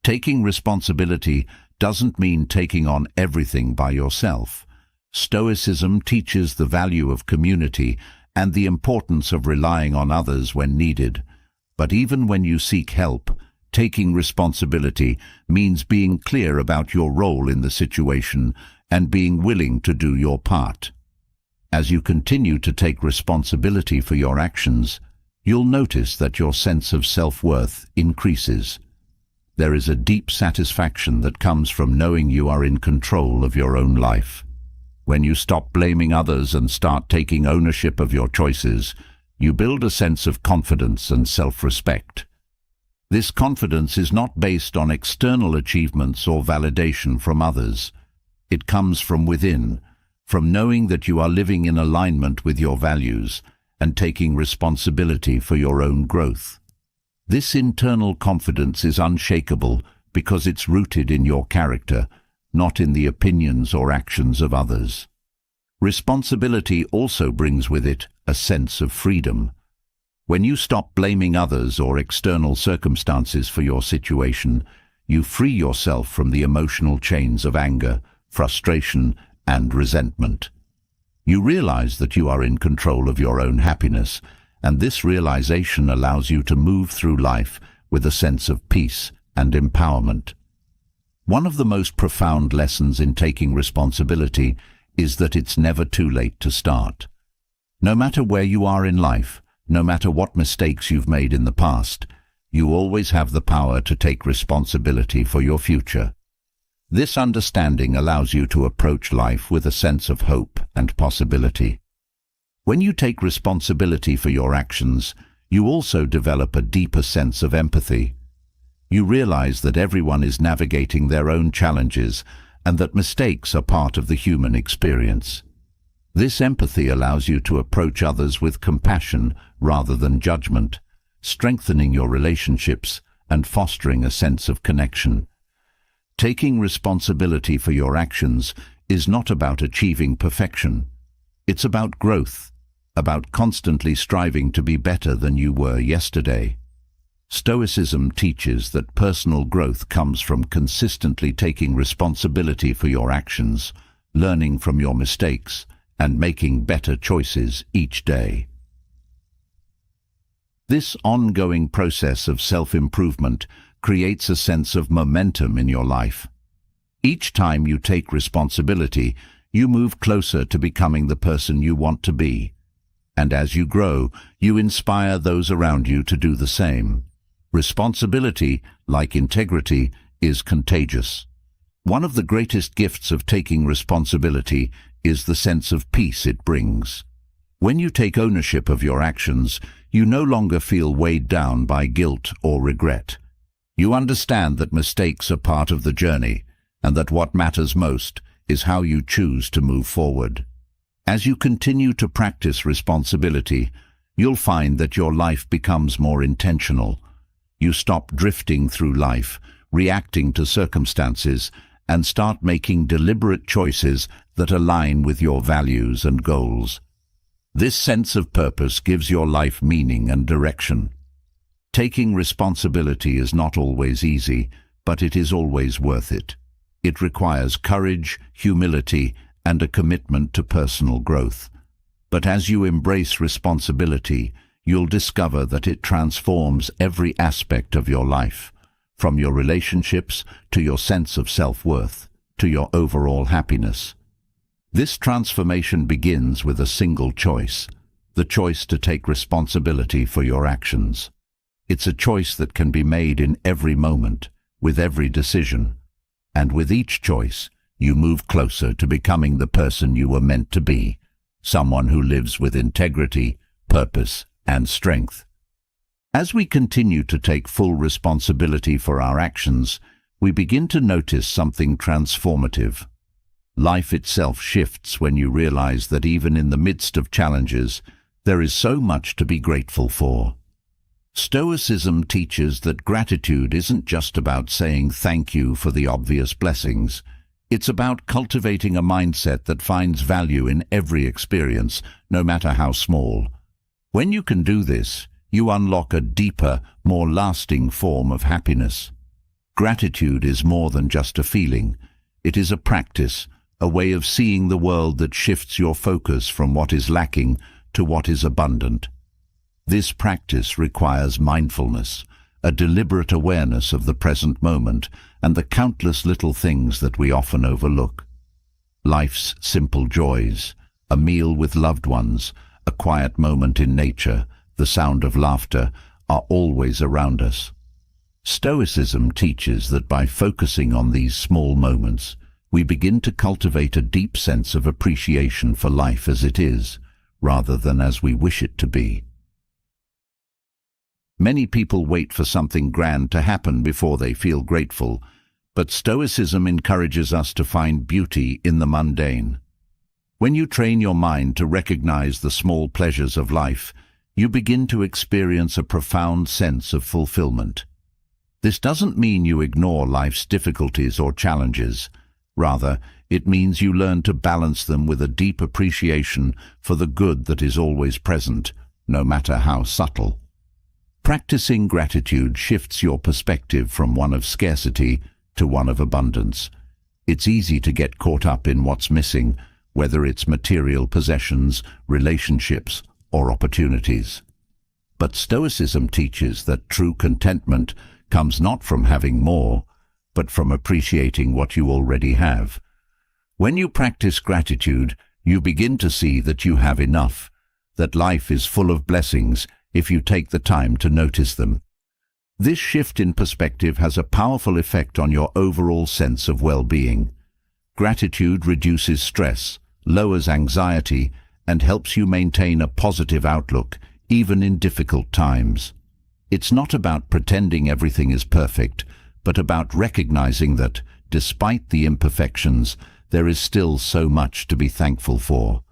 Taking responsibility doesn't mean taking on everything by yourself. Stoicism teaches the value of community and the importance of relying on others when needed. But even when you seek help, taking responsibility means being clear about your role in the situation and being willing to do your part. As you continue to take responsibility for your actions, you'll notice that your sense of self-worth increases. There is a deep satisfaction that comes from knowing you are in control of your own life. When you stop blaming others and start taking ownership of your choices, you build a sense of confidence and self-respect. This confidence is not based on external achievements or validation from others. It comes from within, from knowing that you are living in alignment with your values and taking responsibility for your own growth. This internal confidence is unshakable because it's rooted in your character, not in the opinions or actions of others. Responsibility also brings with it a sense of freedom. When you stop blaming others or external circumstances for your situation, you free yourself from the emotional chains of anger, frustration, and resentment. You realize that you are in control of your own happiness, and this realization allows you to move through life with a sense of peace and empowerment. One of the most profound lessons in taking responsibility is that it's never too late to start. No matter where you are in life, no matter what mistakes you've made in the past, you always have the power to take responsibility for your future. This understanding allows you to approach life with a sense of hope and possibility. When you take responsibility for your actions, you also develop a deeper sense of empathy. You realize that everyone is navigating their own challenges and that mistakes are part of the human experience. This empathy allows you to approach others with compassion rather than judgment, strengthening your relationships and fostering a sense of connection. Taking responsibility for your actions is not about achieving perfection. It's about growth, about constantly striving to be better than you were yesterday. Stoicism teaches that personal growth comes from consistently taking responsibility for your actions, learning from your mistakes, and making better choices each day. This ongoing process of self-improvement creates a sense of momentum in your life. Each time you take responsibility, you move closer to becoming the person you want to be. And as you grow, you inspire those around you to do the same. Responsibility, like integrity, is contagious. One of the greatest gifts of taking responsibility is the sense of peace it brings. When you take ownership of your actions, you no longer feel weighed down by guilt or regret. You understand that mistakes are part of the journey, and that what matters most is how you choose to move forward. As you continue to practice responsibility, you'll find that your life becomes more intentional. You stop drifting through life, reacting to circumstances, and start making deliberate choices that align with your values and goals. This sense of purpose gives your life meaning and direction. Taking responsibility is not always easy, but it is always worth it. It requires courage, humility, and a commitment to personal growth. But as you embrace responsibility, you'll discover that it transforms every aspect of your life, from your relationships to your sense of self-worth, to your overall happiness. This transformation begins with a single choice, the choice to take responsibility for your actions. It's a choice that can be made in every moment, with every decision. And with each choice, you move closer to becoming the person you were meant to be, someone who lives with integrity, purpose, and strength. As we continue to take full responsibility for our actions, we begin to notice something transformative. Life itself shifts when you realize that even in the midst of challenges, there is so much to be grateful for. Stoicism teaches that gratitude isn't just about saying thank you for the obvious blessings. It's about cultivating a mindset that finds value in every experience, no matter how small. When you can do this, you unlock a deeper, more lasting form of happiness. Gratitude is more than just a feeling. It is a practice, a way of seeing the world that shifts your focus from what is lacking to what is abundant. This practice requires mindfulness, a deliberate awareness of the present moment and the countless little things that we often overlook. Life's simple joys, a meal with loved ones, a quiet moment in nature, the sound of laughter, are always around us. Stoicism teaches that by focusing on these small moments, we begin to cultivate a deep sense of appreciation for life as it is, rather than as we wish it to be. Many people wait for something grand to happen before they feel grateful, but Stoicism encourages us to find beauty in the mundane. When you train your mind to recognize the small pleasures of life, you begin to experience a profound sense of fulfillment. This doesn't mean you ignore life's difficulties or challenges. Rather, it means you learn to balance them with a deep appreciation for the good that is always present, no matter how subtle. Practicing gratitude shifts your perspective from one of scarcity to one of abundance. It's easy to get caught up in what's missing, whether it's material possessions, relationships, or opportunities. But Stoicism teaches that true contentment comes not from having more, but from appreciating what you already have. When you practice gratitude, you begin to see that you have enough, that life is full of blessings if you take the time to notice them. This shift in perspective has a powerful effect on your overall sense of well-being. Gratitude reduces stress, lowers anxiety, and helps you maintain a positive outlook, even in difficult times. It's not about pretending everything is perfect, but about recognizing that, despite the imperfections, there is still so much to be thankful for.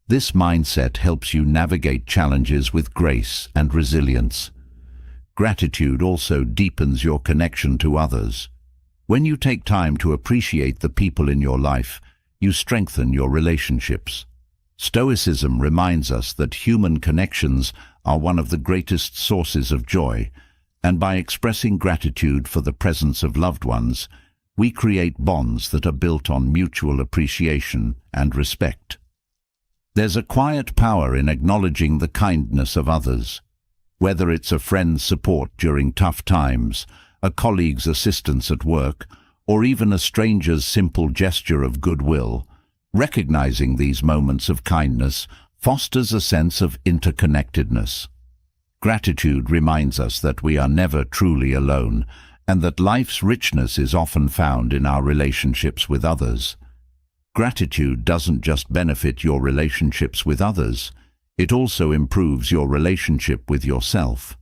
This mindset helps you navigate challenges with grace and resilience. Gratitude also deepens your connection to others. When you take time to appreciate the people in your life, you strengthen your relationships. Stoicism reminds us that human connections are one of the greatest sources of joy, and by expressing gratitude for the presence of loved ones, we create bonds that are built on mutual appreciation and respect. There's a quiet power in acknowledging the kindness of others. Whether it's a friend's support during tough times, a colleague's assistance at work, or even a stranger's simple gesture of goodwill, recognizing these moments of kindness fosters a sense of interconnectedness. Gratitude reminds us that we are never truly alone, and that life's richness is often found in our relationships with others. Gratitude doesn't just benefit your relationships with others, it also improves your relationship with yourself.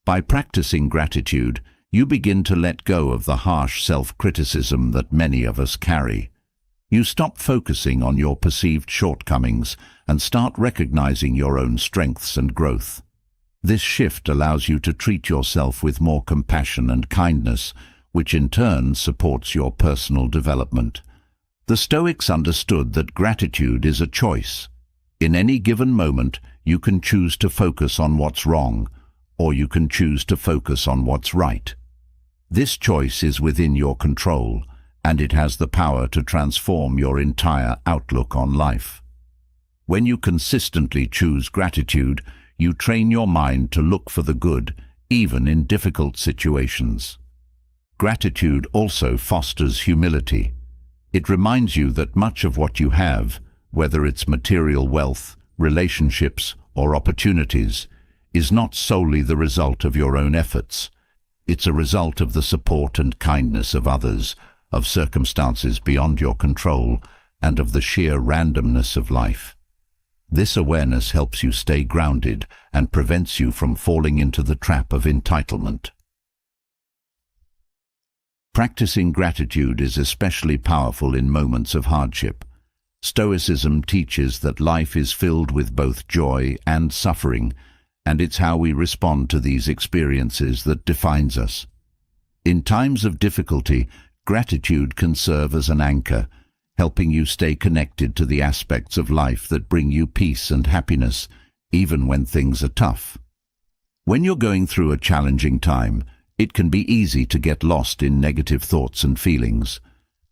By practicing gratitude, you begin to let go of the harsh self-criticism that many of us carry. You stop focusing on your perceived shortcomings and start recognizing your own strengths and growth. This shift allows you to treat yourself with more compassion and kindness, which in turn supports your personal development. The Stoics understood that gratitude is a choice. In any given moment, you can choose to focus on what's wrong, or you can choose to focus on what's right. This choice is within your control, and it has the power to transform your entire outlook on life. When you consistently choose gratitude, you train your mind to look for the good, even in difficult situations. Gratitude also fosters humility. It reminds you that much of what you have, whether it's material wealth, relationships, or opportunities, is not solely the result of your own efforts. It's a result of the support and kindness of others, of circumstances beyond your control, and of the sheer randomness of life. This awareness helps you stay grounded and prevents you from falling into the trap of entitlement. Practicing gratitude is especially powerful in moments of hardship. Stoicism teaches that life is filled with both joy and suffering, and it's how we respond to these experiences that defines us. In times of difficulty, gratitude can serve as an anchor, helping you stay connected to the aspects of life that bring you peace and happiness, even when things are tough. When you're going through a challenging time, it can be easy to get lost in negative thoughts and feelings.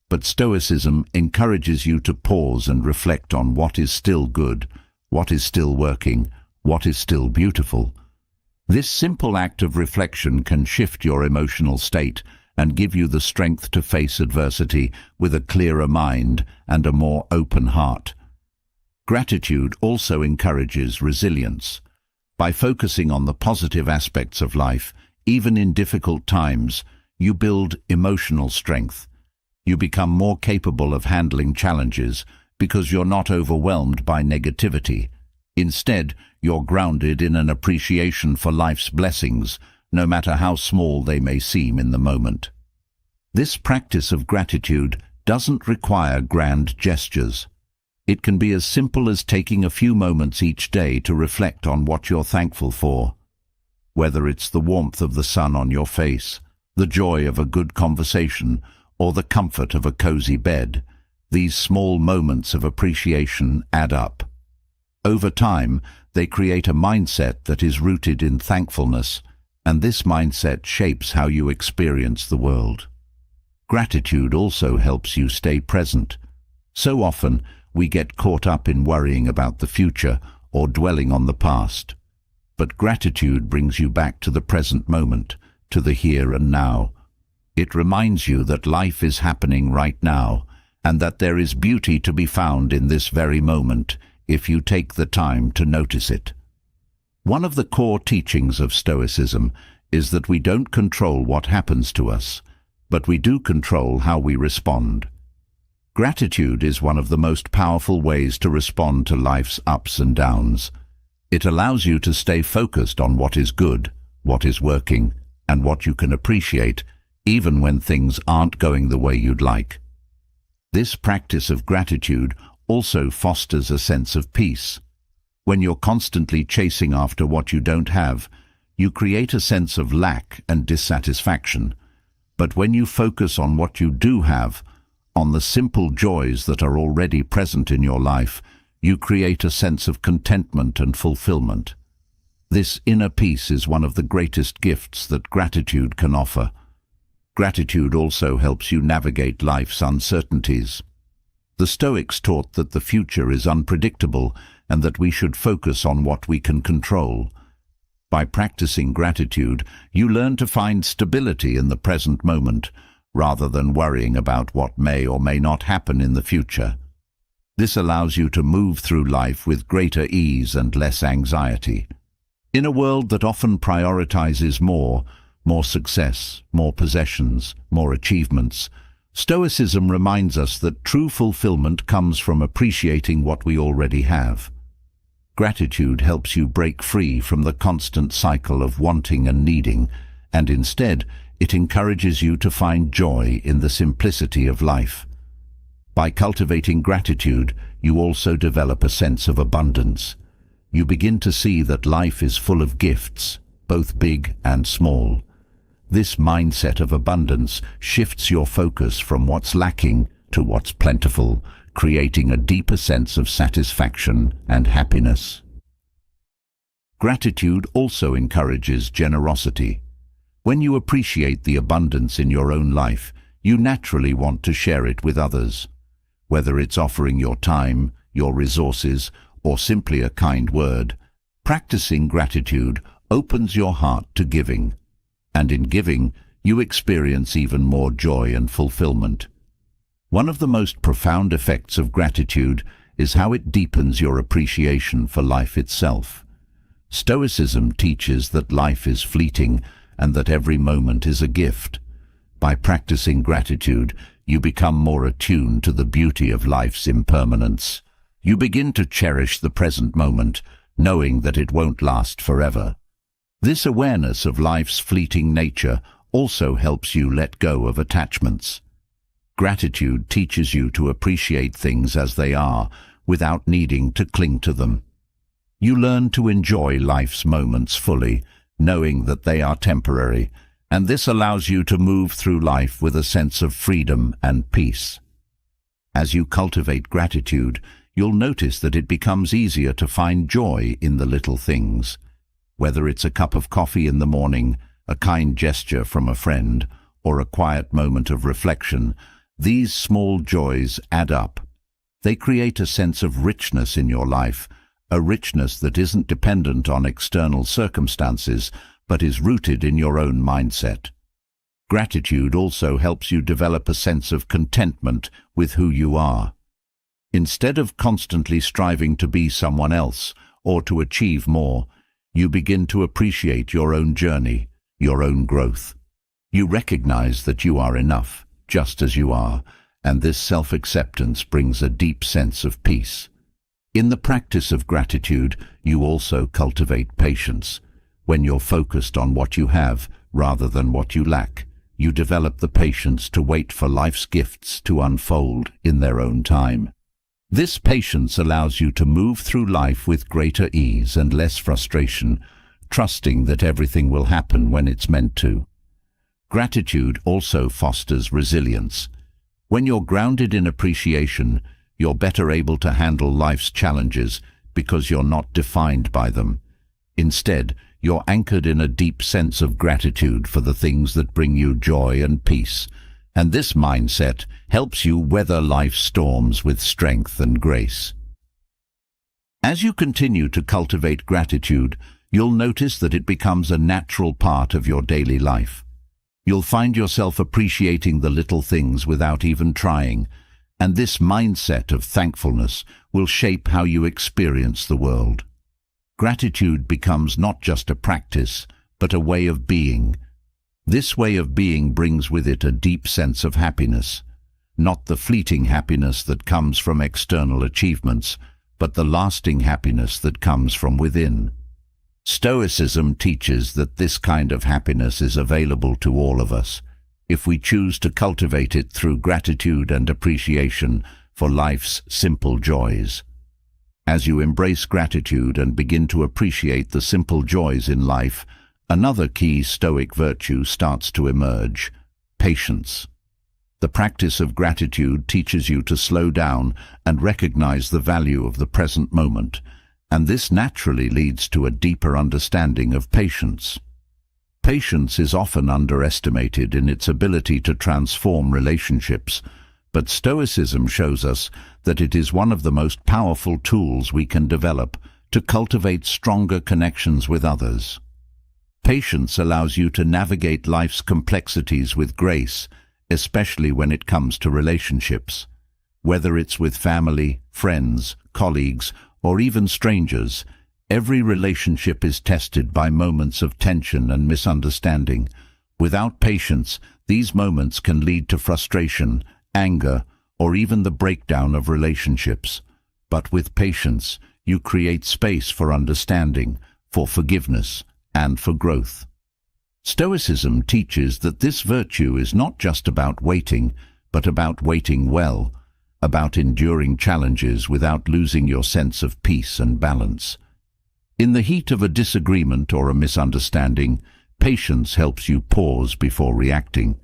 But Stoicism encourages you to pause and reflect on what is still good, what is still working, what is still beautiful. This simple act of reflection can shift your emotional state and give you the strength to face adversity with a clearer mind and a more open heart. Gratitude also encourages resilience. By focusing on the positive aspects of life, even in difficult times, you build emotional strength. You become more capable of handling challenges because you're not overwhelmed by negativity. Instead, you're grounded in an appreciation for life's blessings, no matter how small they may seem in the moment. This practice of gratitude doesn't require grand gestures. It can be as simple as taking a few moments each day to reflect on what you're thankful for. Whether it's the warmth of the sun on your face, the joy of a good conversation, or the comfort of a cozy bed, these small moments of appreciation add up. Over time, they create a mindset that is rooted in thankfulness, and this mindset shapes how you experience the world. Gratitude also helps you stay present. So often, we get caught up in worrying about the future or dwelling on the past. But gratitude brings you back to the present moment, to the here and now. It reminds you that life is happening right now, and that there is beauty to be found in this very moment if you take the time to notice it. One of the core teachings of Stoicism is that we don't control what happens to us, but we do control how we respond. Gratitude is one of the most powerful ways to respond to life's ups and downs. It allows you to stay focused on what is good, what is working, and what you can appreciate, even when things aren't going the way you'd like. This practice of gratitude also fosters a sense of peace. When you're constantly chasing after what you don't have, you create a sense of lack and dissatisfaction. But when you focus on what you do have, on the simple joys that are already present in your life, you create a sense of contentment and fulfillment. This inner peace is one of the greatest gifts that gratitude can offer. Gratitude also helps you navigate life's uncertainties. The Stoics taught that the future is unpredictable and that we should focus on what we can control. By practicing gratitude, you learn to find stability in the present moment, rather than worrying about what may or may not happen in the future. This allows you to move through life with greater ease and less anxiety. In a world that often prioritizes more success, more possessions, more achievements, Stoicism reminds us that true fulfillment comes from appreciating what we already have. Gratitude helps you break free from the constant cycle of wanting and needing, and instead, it encourages you to find joy in the simplicity of life. By cultivating gratitude, you also develop a sense of abundance. You begin to see that life is full of gifts, both big and small. This mindset of abundance shifts your focus from what's lacking to what's plentiful, creating a deeper sense of satisfaction and happiness. Gratitude also encourages generosity. When you appreciate the abundance in your own life, you naturally want to share it with others. Whether it's offering your time, your resources, or simply a kind word, practicing gratitude opens your heart to giving. And in giving, you experience even more joy and fulfillment. One of the most profound effects of gratitude is how it deepens your appreciation for life itself. Stoicism teaches that life is fleeting and that every moment is a gift. By practicing gratitude, you become more attuned to the beauty of life's impermanence. You begin to cherish the present moment, knowing that it won't last forever. This awareness of life's fleeting nature also helps you let go of attachments. Gratitude teaches you to appreciate things as they are, without needing to cling to them. You learn to enjoy life's moments fully, knowing that they are temporary, and this allows you to move through life with a sense of freedom and peace. As you cultivate gratitude, you'll notice that it becomes easier to find joy in the little things. Whether it's a cup of coffee in the morning, a kind gesture from a friend, or a quiet moment of reflection, these small joys add up. They create a sense of richness in your life, a richness that isn't dependent on external circumstances, but is rooted in your own mindset. Gratitude also helps you develop a sense of contentment with who you are. Instead of constantly striving to be someone else or to achieve more, you begin to appreciate your own journey, your own growth. You recognize that you are enough, just as you are, and this self-acceptance brings a deep sense of peace. In the practice of gratitude, you also cultivate patience. When you're focused on what you have rather than what you lack, you develop the patience to wait for life's gifts to unfold in their own time. This patience allows you to move through life with greater ease and less frustration, trusting that everything will happen when it's meant to. Gratitude also fosters resilience. When you're grounded in appreciation, you're better able to handle life's challenges because you're not defined by them. Instead, you're anchored in a deep sense of gratitude for the things that bring you joy and peace, and this mindset helps you weather life's storms with strength and grace. As you continue to cultivate gratitude, you'll notice that it becomes a natural part of your daily life. You'll find yourself appreciating the little things without even trying, and this mindset of thankfulness will shape how you experience the world. Gratitude becomes not just a practice, but a way of being. This way of being brings with it a deep sense of happiness, not the fleeting happiness that comes from external achievements, but the lasting happiness that comes from within. Stoicism teaches that this kind of happiness is available to all of us, if we choose to cultivate it through gratitude and appreciation for life's simple joys. As you embrace gratitude and begin to appreciate the simple joys in life, another key Stoic virtue starts to emerge: patience. The practice of gratitude teaches you to slow down and recognize the value of the present moment, and this naturally leads to a deeper understanding of patience. Patience is often underestimated in its ability to transform relationships, but Stoicism shows us that it is one of the most powerful tools we can develop to cultivate stronger connections with others. Patience allows you to navigate life's complexities with grace, especially when it comes to relationships. Whether it's with family, friends, colleagues, or even strangers, every relationship is tested by moments of tension and misunderstanding. Without patience, these moments can lead to frustration, anger, or even the breakdown of relationships. But with patience, you create space for understanding, for forgiveness, and for growth. Stoicism teaches that this virtue is not just about waiting, but about waiting well, about enduring challenges without losing your sense of peace and balance. In the heat of a disagreement or a misunderstanding, patience helps you pause before reacting.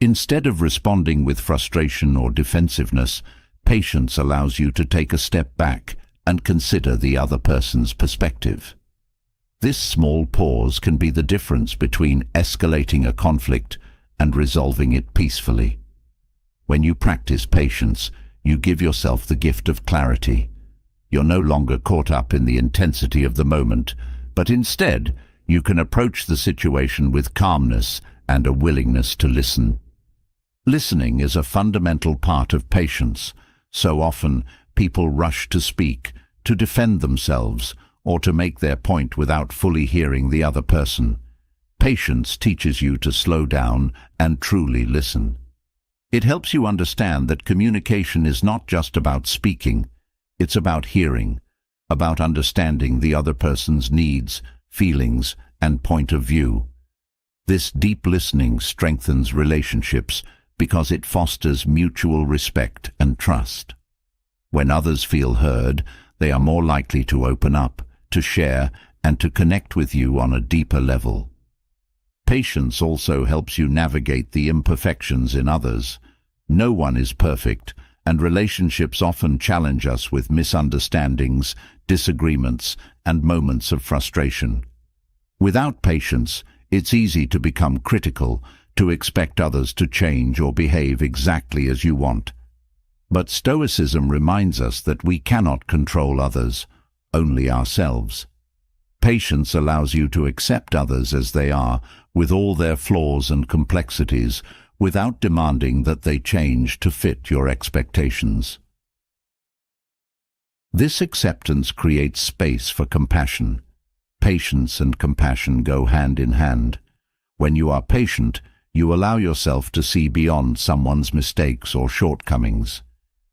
Instead of responding with frustration or defensiveness, patience allows you to take a step back and consider the other person's perspective. This small pause can be the difference between escalating a conflict and resolving it peacefully. When you practice patience, you give yourself the gift of clarity. You're no longer caught up in the intensity of the moment, but instead, you can approach the situation with calmness and a willingness to listen. Listening is a fundamental part of patience. So often, people rush to speak, to defend themselves, or to make their point without fully hearing the other person. Patience teaches you to slow down and truly listen. It helps you understand that communication is not just about speaking, it's about hearing, about understanding the other person's needs, feelings, and point of view. This deep listening strengthens relationships because it fosters mutual respect and trust. When others feel heard, they are more likely to open up, to share, and to connect with you on a deeper level. Patience also helps you navigate the imperfections in others. No one is perfect, and relationships often challenge us with misunderstandings, disagreements, and moments of frustration. Without patience, it's easy to become critical, to expect others to change or behave exactly as you want. But Stoicism reminds us that we cannot control others, only ourselves. Patience allows you to accept others as they are, with all their flaws and complexities, without demanding that they change to fit your expectations. This acceptance creates space for compassion. Patience and compassion go hand in hand. When you are patient, you allow yourself to see beyond someone's mistakes or shortcomings.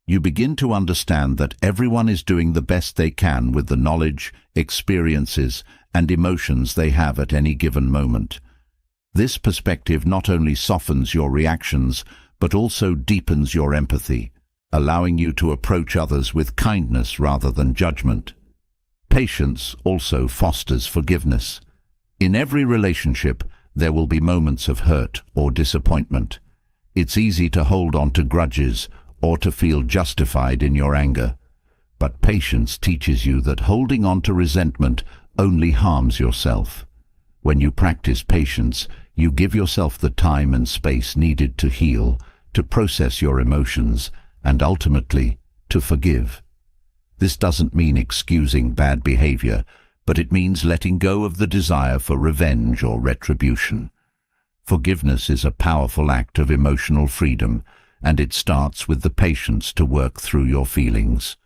You begin to understand that everyone is doing the best they can with the knowledge, experiences, and emotions they have at any given moment. This perspective not only softens your reactions, but also deepens your empathy, allowing you to approach others with kindness rather than judgment. Patience also fosters forgiveness. In every relationship, there will be moments of hurt or disappointment. It's easy to hold on to grudges or to feel justified in your anger. But patience teaches you that holding on to resentment only harms yourself. When you practice patience, you give yourself the time and space needed to heal, to process your emotions, and ultimately, to forgive. This doesn't mean excusing bad behavior, but it means letting go of the desire for revenge or retribution. Forgiveness is a powerful act of emotional freedom, and it starts with the patience to work through your feelings.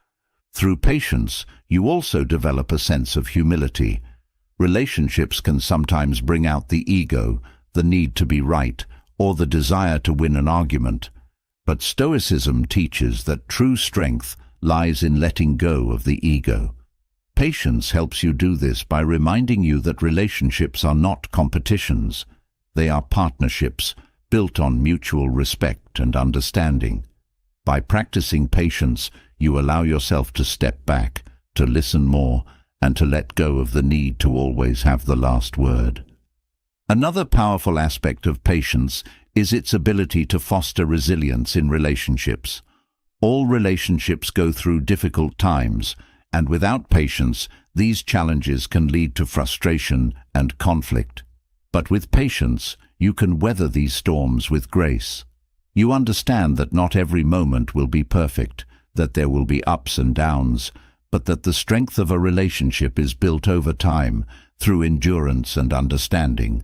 Through patience, you also develop a sense of humility. Relationships can sometimes bring out the ego, the need to be right, or the desire to win an argument. But Stoicism teaches that true strength lies in letting go of the ego. Patience helps you do this by reminding you that relationships are not competitions. They are partnerships built on mutual respect and understanding. By practicing patience, you allow yourself to step back, to listen more, and to let go of the need to always have the last word. Another powerful aspect of patience is its ability to foster resilience in relationships. All relationships go through difficult times, and without patience, these challenges can lead to frustration and conflict. But with patience, you can weather these storms with grace. You understand that not every moment will be perfect, that there will be ups and downs, but that the strength of a relationship is built over time through endurance and understanding.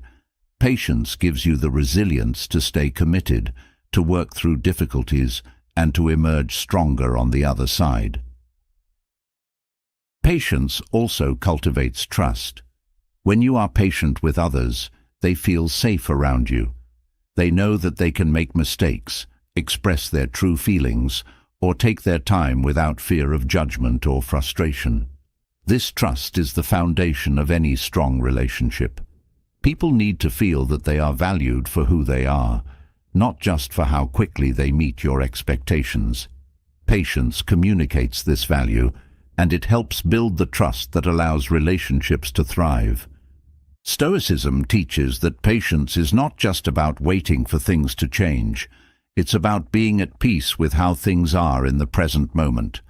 Patience gives you the resilience to stay committed, to work through difficulties, and to emerge stronger on the other side. Patience also cultivates trust. When you are patient with others, they feel safe around you. They know that they can make mistakes, express their true feelings, or take their time without fear of judgment or frustration. This trust is the foundation of any strong relationship. People need to feel that they are valued for who they are, not just for how quickly they meet your expectations. Patience communicates this value, and it helps build the trust that allows relationships to thrive. Stoicism teaches that patience is not just about waiting for things to change. It's about being at peace with how things are in the present moment.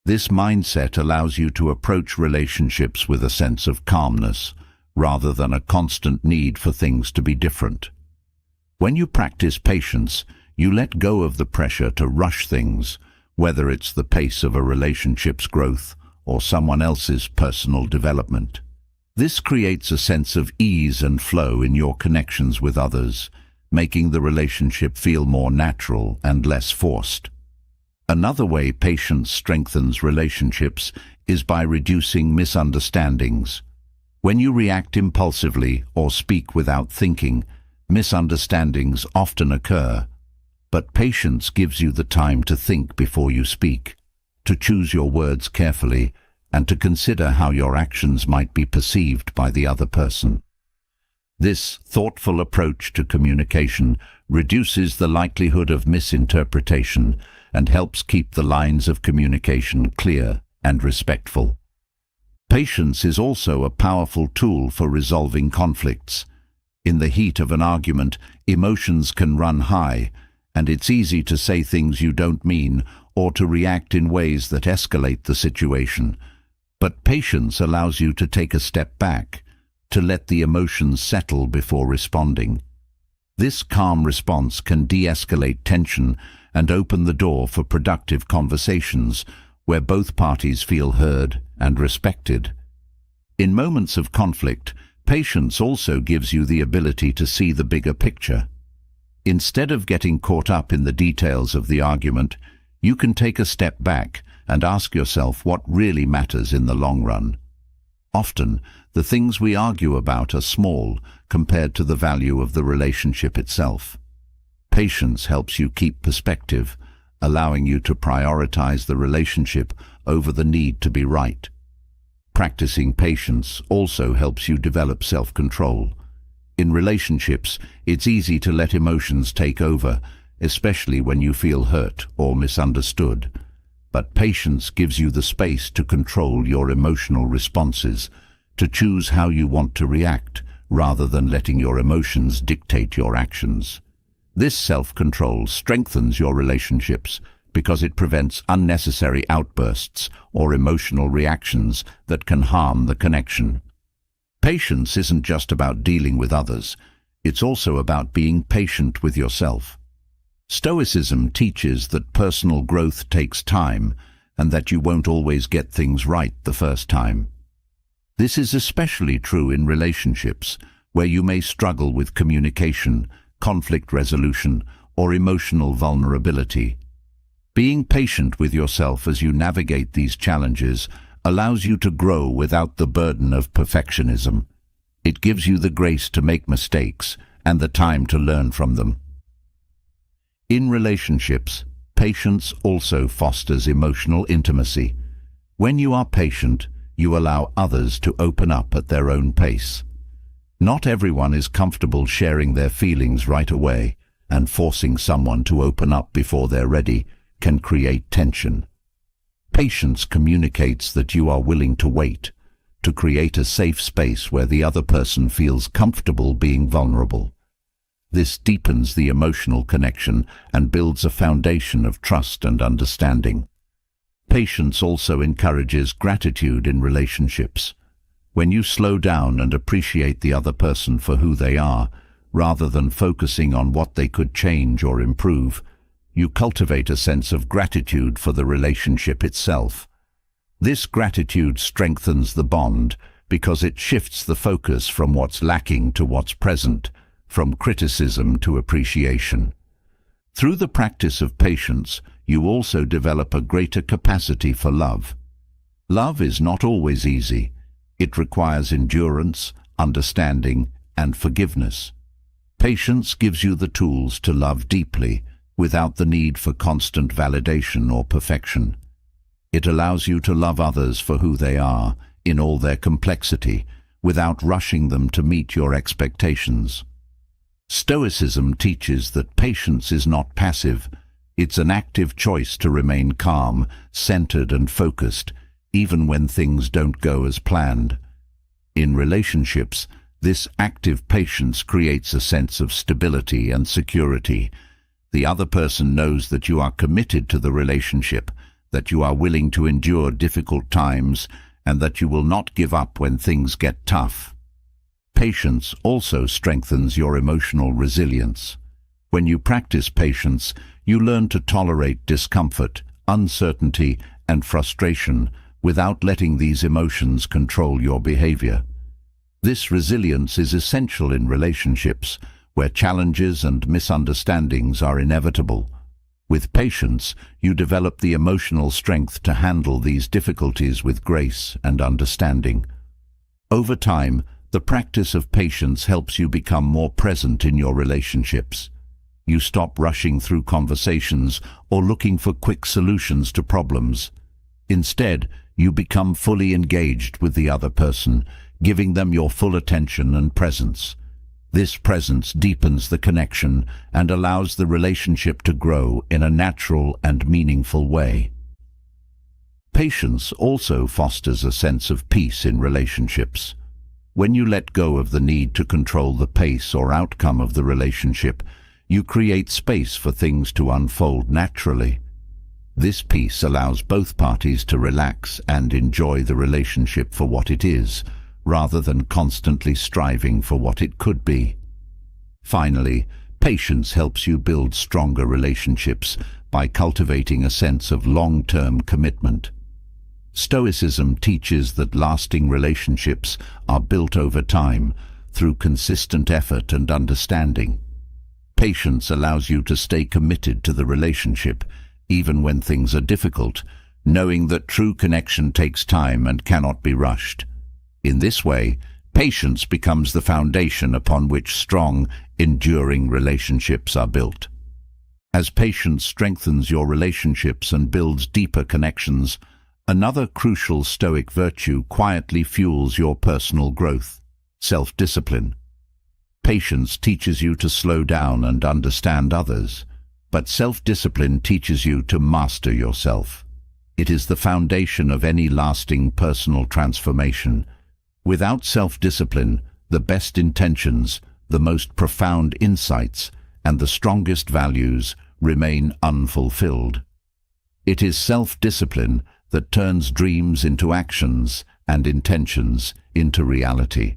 This mindset allows you to approach relationships with a sense of calmness, rather than a constant need for things to be different. When you practice patience, you let go of the pressure to rush things, whether it's the pace of a relationship's growth or someone else's personal development. This creates a sense of ease and flow in your connections with others, making the relationship feel more natural and less forced. Another way patience strengthens relationships is by reducing misunderstandings. When you react impulsively or speak without thinking, misunderstandings often occur. But patience gives you the time to think before you speak, to choose your words carefully, and to consider how your actions might be perceived by the other person. This thoughtful approach to communication reduces the likelihood of misinterpretation and helps keep the lines of communication clear and respectful. Patience is also a powerful tool for resolving conflicts. In the heat of an argument, emotions can run high, and it's easy to say things you don't mean or to react in ways that escalate the situation. But patience allows you to take a step back, to let the emotions settle before responding. This calm response can de-escalate tension and open the door for productive conversations where both parties feel heard and respected. In moments of conflict, patience also gives you the ability to see the bigger picture. Instead of getting caught up in the details of the argument, you can take a step back and ask yourself what really matters in the long run. Often, The things we argue about are small compared to the value of the relationship itself. Patience helps you keep perspective, allowing you to prioritize the relationship over the need to be right. Practicing patience also helps you develop self-control. In relationships, it's easy to let emotions take over, especially when you feel hurt or misunderstood. But patience gives you the space to control your emotional responses, to choose how you want to react, rather than letting your emotions dictate your actions. This self-control strengthens your relationships because it prevents unnecessary outbursts or emotional reactions that can harm the connection. Patience isn't just about dealing with others, it's also about being patient with yourself. Stoicism teaches that personal growth takes time and that you won't always get things right the first time. This is especially true in relationships, where you may struggle with communication, conflict resolution, or emotional vulnerability. Being patient with yourself as you navigate these challenges allows you to grow without the burden of perfectionism. It gives you the grace to make mistakes and the time to learn from them. In relationships, patience also fosters emotional intimacy. When you are patient, you allow others to open up at their own pace. Not everyone is comfortable sharing their feelings right away, and forcing someone to open up before they're ready can create tension. Patience communicates that you are willing to wait, to create a safe space where the other person feels comfortable being vulnerable. This deepens the emotional connection and builds a foundation of trust and understanding. Patience also encourages gratitude in relationships. When you slow down and appreciate the other person for who they are, rather than focusing on what they could change or improve, you cultivate a sense of gratitude for the relationship itself. This gratitude strengthens the bond because it shifts the focus from what's lacking to what's present, from criticism to appreciation. Through the practice of patience, you also develop a greater capacity for love. Love is not always easy. It requires endurance, understanding, and forgiveness. Patience gives you the tools to love deeply, without the need for constant validation or perfection. It allows you to love others for who they are, in all their complexity, without rushing them to meet your expectations. Stoicism teaches that patience is not passive. It's an active choice to remain calm, centered and focused, even when things don't go as planned. In relationships, this active patience creates a sense of stability and security. The other person knows that you are committed to the relationship, that you are willing to endure difficult times, and that you will not give up when things get tough. Patience also strengthens your emotional resilience. When you practice patience, you learn to tolerate discomfort, uncertainty, and frustration without letting these emotions control your behavior. This resilience is essential in relationships, where challenges and misunderstandings are inevitable. With patience, you develop the emotional strength to handle these difficulties with grace and understanding. Over time, the practice of patience helps you become more present in your relationships. You stop rushing through conversations or looking for quick solutions to problems. Instead, you become fully engaged with the other person, giving them your full attention and presence. This presence deepens the connection and allows the relationship to grow in a natural and meaningful way. Patience also fosters a sense of peace in relationships. When you let go of the need to control the pace or outcome of the relationship, you create space for things to unfold naturally. This peace allows both parties to relax and enjoy the relationship for what it is, rather than constantly striving for what it could be. Finally, patience helps you build stronger relationships by cultivating a sense of long-term commitment. Stoicism teaches that lasting relationships are built over time through consistent effort and understanding. Patience allows you to stay committed to the relationship, even when things are difficult, knowing that true connection takes time and cannot be rushed. In this way, patience becomes the foundation upon which strong, enduring relationships are built. As patience strengthens your relationships and builds deeper connections, another crucial Stoic virtue quietly fuels your personal growth: self-discipline. Patience teaches you to slow down and understand others, but self-discipline teaches you to master yourself. It is the foundation of any lasting personal transformation. Without self-discipline, the best intentions, the most profound insights, and the strongest values remain unfulfilled. It is self-discipline that turns dreams into actions and intentions into reality.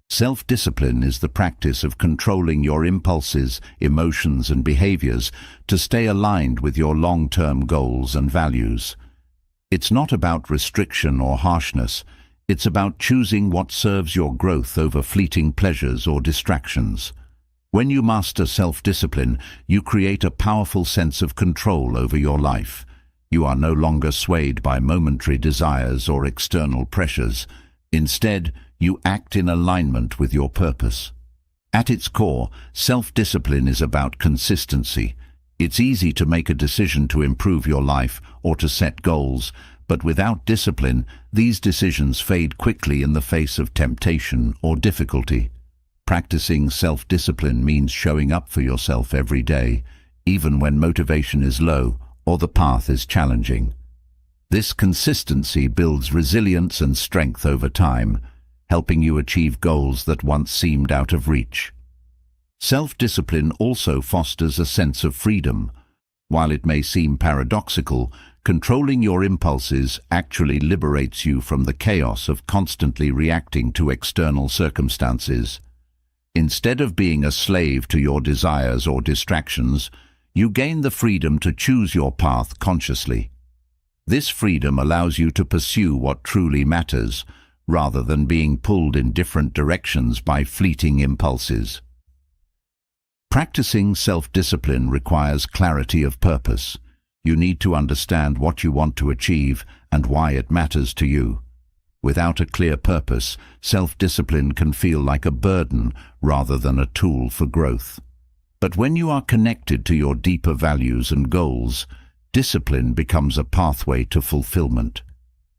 Self-discipline is the practice of controlling your impulses, emotions, and behaviors to stay aligned with your long-term goals and values. It's not about restriction or harshness. It's about choosing what serves your growth over fleeting pleasures or distractions. When you master self-discipline, you create a powerful sense of control over your life. You are no longer swayed by momentary desires or external pressures. Instead, you act in alignment with your purpose. At its core, self-discipline is about consistency. It's easy to make a decision to improve your life or to set goals, but without discipline, these decisions fade quickly in the face of temptation or difficulty. Practicing self-discipline means showing up for yourself every day, even when motivation is low or the path is challenging. This consistency builds resilience and strength over time, helping you achieve goals that once seemed out of reach. Self-discipline also fosters a sense of freedom. While it may seem paradoxical, controlling your impulses actually liberates you from the chaos of constantly reacting to external circumstances. Instead of being a slave to your desires or distractions, you gain the freedom to choose your path consciously. This freedom allows you to pursue what truly matters, rather than being pulled in different directions by fleeting impulses. Practicing self-discipline requires clarity of purpose. You need to understand what you want to achieve and why it matters to you. Without a clear purpose, self-discipline can feel like a burden rather than a tool for growth. But when you are connected to your deeper values and goals, discipline becomes a pathway to fulfillment.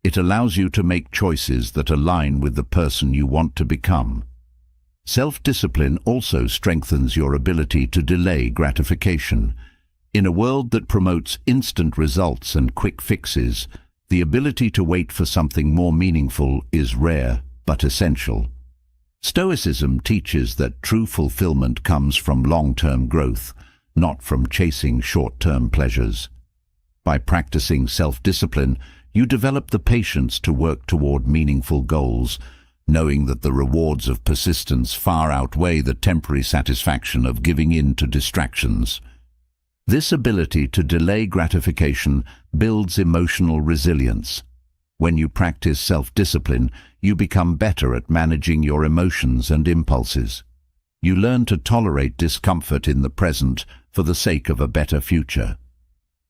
It allows you to make choices that align with the person you want to become. Self-discipline also strengthens your ability to delay gratification. In a world that promotes instant results and quick fixes, the ability to wait for something more meaningful is rare but essential. Stoicism teaches that true fulfillment comes from long-term growth, not from chasing short-term pleasures. By practicing self-discipline, you develop the patience to work toward meaningful goals, knowing that the rewards of persistence far outweigh the temporary satisfaction of giving in to distractions. This ability to delay gratification builds emotional resilience. When you practice self-discipline, you become better at managing your emotions and impulses. You learn to tolerate discomfort in the present for the sake of a better future.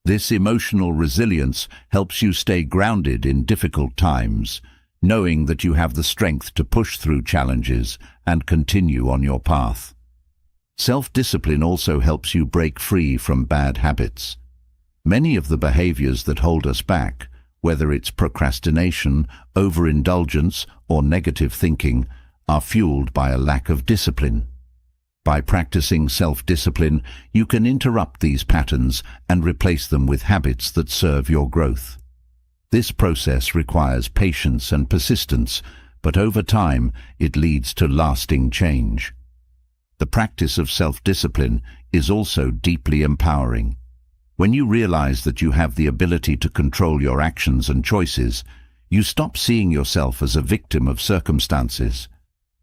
This emotional resilience helps you stay grounded in difficult times, knowing that you have the strength to push through challenges and continue on your path. Self-discipline also helps you break free from bad habits. Many of the behaviors that hold us back, whether it's procrastination, overindulgence, or negative thinking, are fueled by a lack of discipline. By practicing self-discipline, you can interrupt these patterns and replace them with habits that serve your growth. This process requires patience and persistence, but over time it leads to lasting change. The practice of self-discipline is also deeply empowering. When you realize that you have the ability to control your actions and choices, you stop seeing yourself as a victim of circumstances.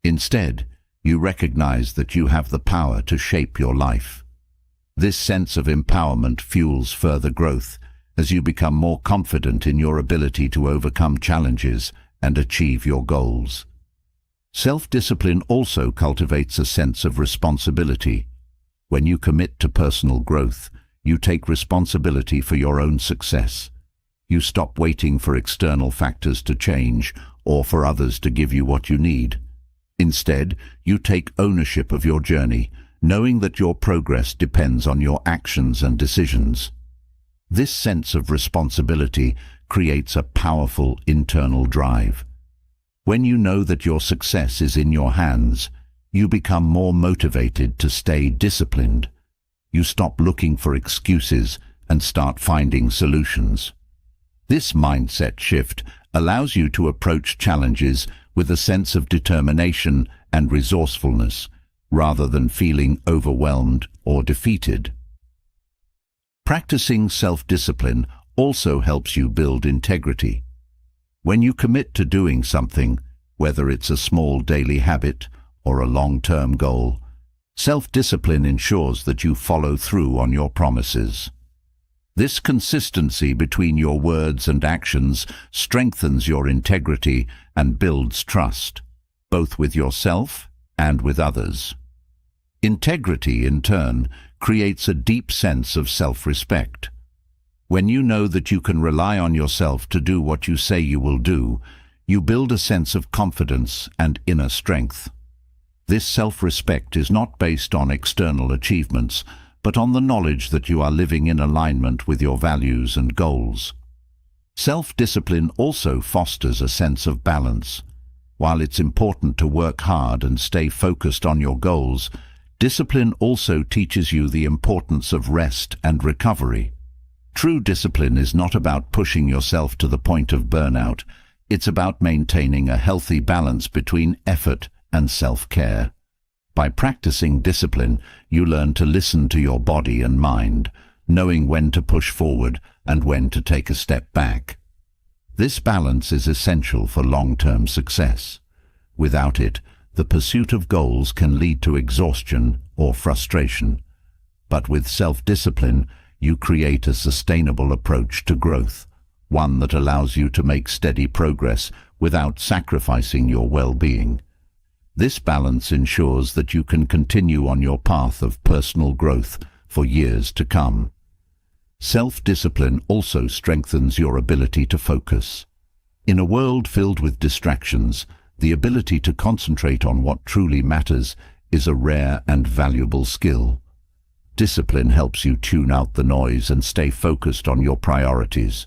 Instead, you recognize that you have the power to shape your life. This sense of empowerment fuels further growth as you become more confident in your ability to overcome challenges and achieve your goals. Self-discipline also cultivates a sense of responsibility. When you commit to personal growth, you take responsibility for your own success. You stop waiting for external factors to change or for others to give you what you need. Instead, you take ownership of your journey, knowing that your progress depends on your actions and decisions. This sense of responsibility creates a powerful internal drive. When you know that your success is in your hands, you become more motivated to stay disciplined. You stop looking for excuses and start finding solutions. This mindset shift allows you to approach challenges with a sense of determination and resourcefulness, rather than feeling overwhelmed or defeated. Practicing self-discipline also helps you build integrity. When you commit to doing something, whether it's a small daily habit or a long-term goal, self-discipline ensures that you follow through on your promises. This consistency between your words and actions strengthens your integrity and builds trust, both with yourself and with others. Integrity, in turn, creates a deep sense of self-respect. When you know that you can rely on yourself to do what you say you will do, you build a sense of confidence and inner strength. This self-respect is not based on external achievements, but on the knowledge that you are living in alignment with your values and goals. Self-discipline also fosters a sense of balance. While it's important to work hard and stay focused on your goals, discipline also teaches you the importance of rest and recovery. True discipline is not about pushing yourself to the point of burnout. It's about maintaining a healthy balance between effort and self-care. By practicing discipline, you learn to listen to your body and mind, knowing when to push forward and when to take a step back. This balance is essential for long-term success. Without it, the pursuit of goals can lead to exhaustion or frustration. But with self-discipline, you create a sustainable approach to growth, one that allows you to make steady progress without sacrificing your well-being. This balance ensures that you can continue on your path of personal growth for years to come. Self-discipline also strengthens your ability to focus. In a world filled with distractions, the ability to concentrate on what truly matters is a rare and valuable skill. Discipline helps you tune out the noise and stay focused on your priorities.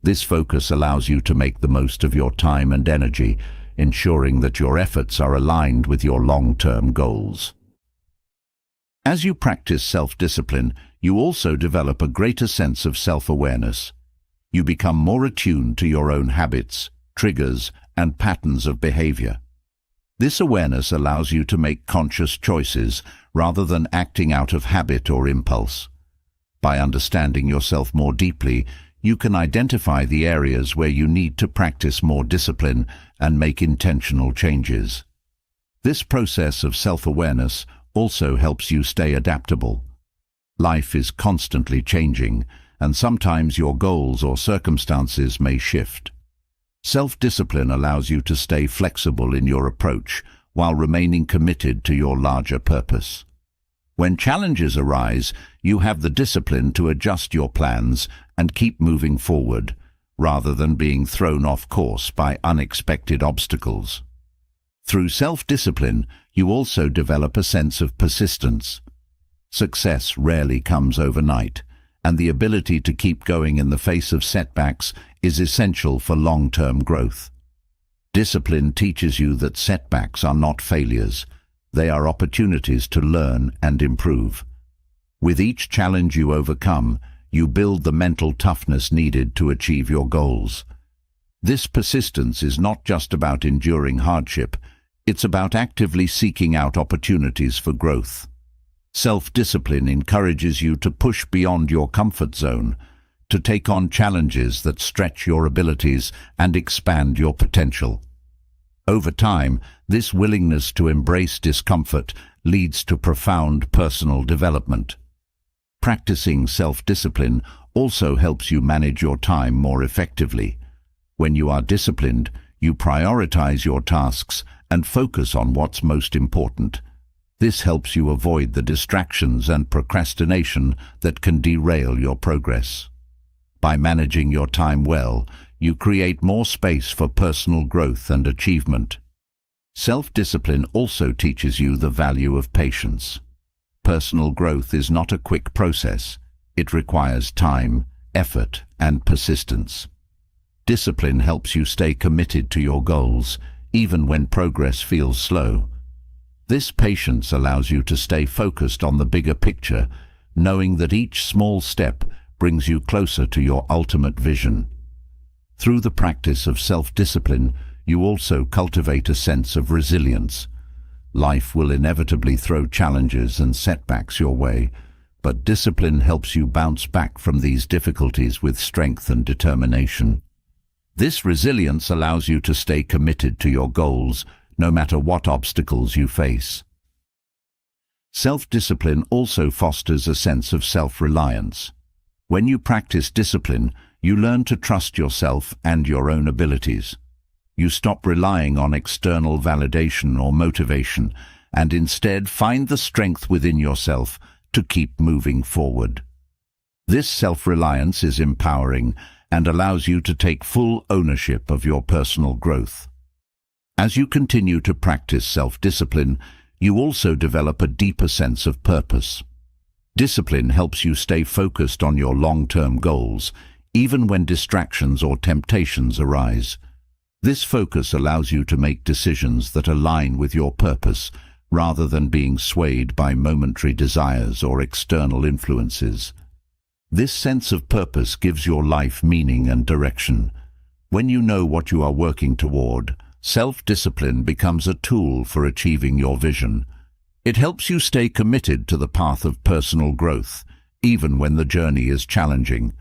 This focus allows you to make the most of your time and energy, ensuring that your efforts are aligned with your long-term goals. As you practice self-discipline, you also develop a greater sense of self-awareness. You become more attuned to your own habits, triggers, and patterns of behavior. This awareness allows you to make conscious choices rather than acting out of habit or impulse. By understanding yourself more deeply, you can identify the areas where you need to practice more discipline and make intentional changes. This process of self-awareness also helps you stay adaptable. Life is constantly changing, and sometimes your goals or circumstances may shift. Self-discipline allows you to stay flexible in your approach while remaining committed to your larger purpose. When challenges arise, you have the discipline to adjust your plans and keep moving forward, rather than being thrown off course by unexpected obstacles. Through self-discipline, you also develop a sense of persistence. Success rarely comes overnight, and the ability to keep going in the face of setbacks is essential for long-term growth. Discipline teaches you that setbacks are not failures. They are opportunities to learn and improve. With each challenge you overcome, you build the mental toughness needed to achieve your goals. This persistence is not just about enduring hardship, it's about actively seeking out opportunities for growth. Self-discipline encourages you to push beyond your comfort zone, to take on challenges that stretch your abilities and expand your potential. Over time, this willingness to embrace discomfort leads to profound personal development. Practicing self-discipline also helps you manage your time more effectively. When you are disciplined, you prioritize your tasks and focus on what's most important. This helps you avoid the distractions and procrastination that can derail your progress. By managing your time well, you create more space for personal growth and achievement. Self-discipline also teaches you the value of patience. Personal growth is not a quick process. It requires time, effort, and persistence. Discipline helps you stay committed to your goals, even when progress feels slow. This patience allows you to stay focused on the bigger picture, knowing that each small step brings you closer to your ultimate vision. Through the practice of self-discipline, you also cultivate a sense of resilience. Life will inevitably throw challenges and setbacks your way, but discipline helps you bounce back from these difficulties with strength and determination. This resilience allows you to stay committed to your goals, no matter what obstacles you face. Self-discipline also fosters a sense of self-reliance. When you practice discipline, you learn to trust yourself and your own abilities. You stop relying on external validation or motivation, and instead find the strength within yourself to keep moving forward. This self-reliance is empowering and allows you to take full ownership of your personal growth. As you continue to practice self-discipline, you also develop a deeper sense of purpose. Discipline helps you stay focused on your long-term goals, even when distractions or temptations arise. This focus allows you to make decisions that align with your purpose, rather than being swayed by momentary desires or external influences. This sense of purpose gives your life meaning and direction. When you know what you are working toward, self-discipline becomes a tool for achieving your vision. It helps you stay committed to the path of personal growth, even when the journey is challenging.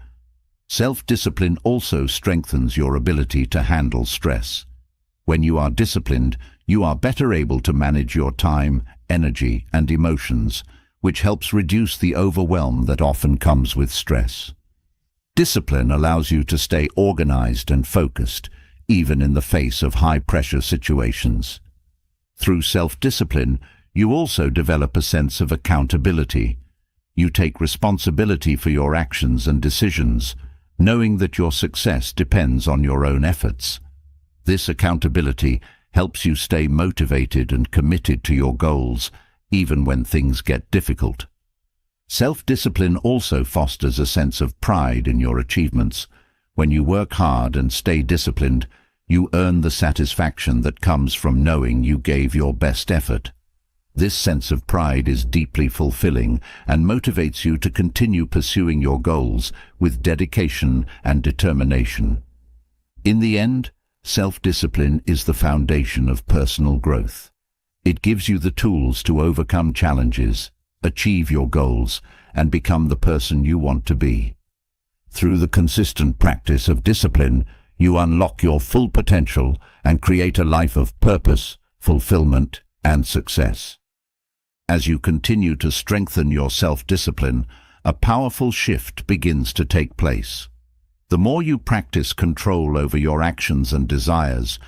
Self-discipline also strengthens your ability to handle stress. When you are disciplined, you are better able to manage your time, energy, and emotions, which helps reduce the overwhelm that often comes with stress. Discipline allows you to stay organized and focused, even in the face of high-pressure situations. Through self-discipline, you also develop a sense of accountability. You take responsibility for your actions and decisions, knowing that your success depends on your own efforts. This accountability helps you stay motivated and committed to your goals, even when things get difficult. Self-discipline also fosters a sense of pride in your achievements. When you work hard and stay disciplined, you earn the satisfaction that comes from knowing you gave your best effort. This sense of pride is deeply fulfilling and motivates you to continue pursuing your goals with dedication and determination. In the end, self-discipline is the foundation of personal growth. It gives you the tools to overcome challenges, achieve your goals, and become the person you want to be. Through the consistent practice of discipline, you unlock your full potential and create a life of purpose, fulfillment, and success. As you continue to strengthen your self-discipline, a powerful shift begins to take place. The more you practice control over your actions and desires,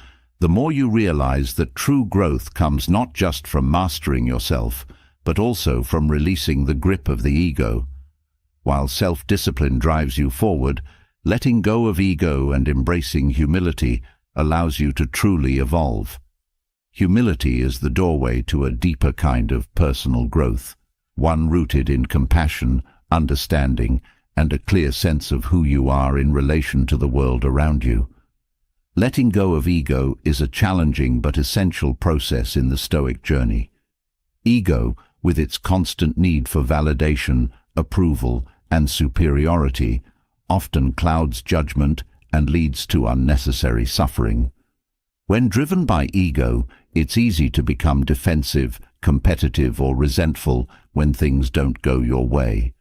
the more you realize that true growth comes not just from mastering yourself, but also from releasing the grip of the ego. While self-discipline drives you forward, letting go of ego and embracing humility allows you to truly evolve. Humility is the doorway to a deeper kind of personal growth, one rooted in compassion, understanding, and a clear sense of who you are in relation to the world around you. Letting go of ego is a challenging but essential process in the Stoic journey. Ego, with its constant need for validation, approval, and superiority, often clouds judgment and leads to unnecessary suffering. When driven by ego, it's easy to become defensive, competitive, or resentful when things don't go your way.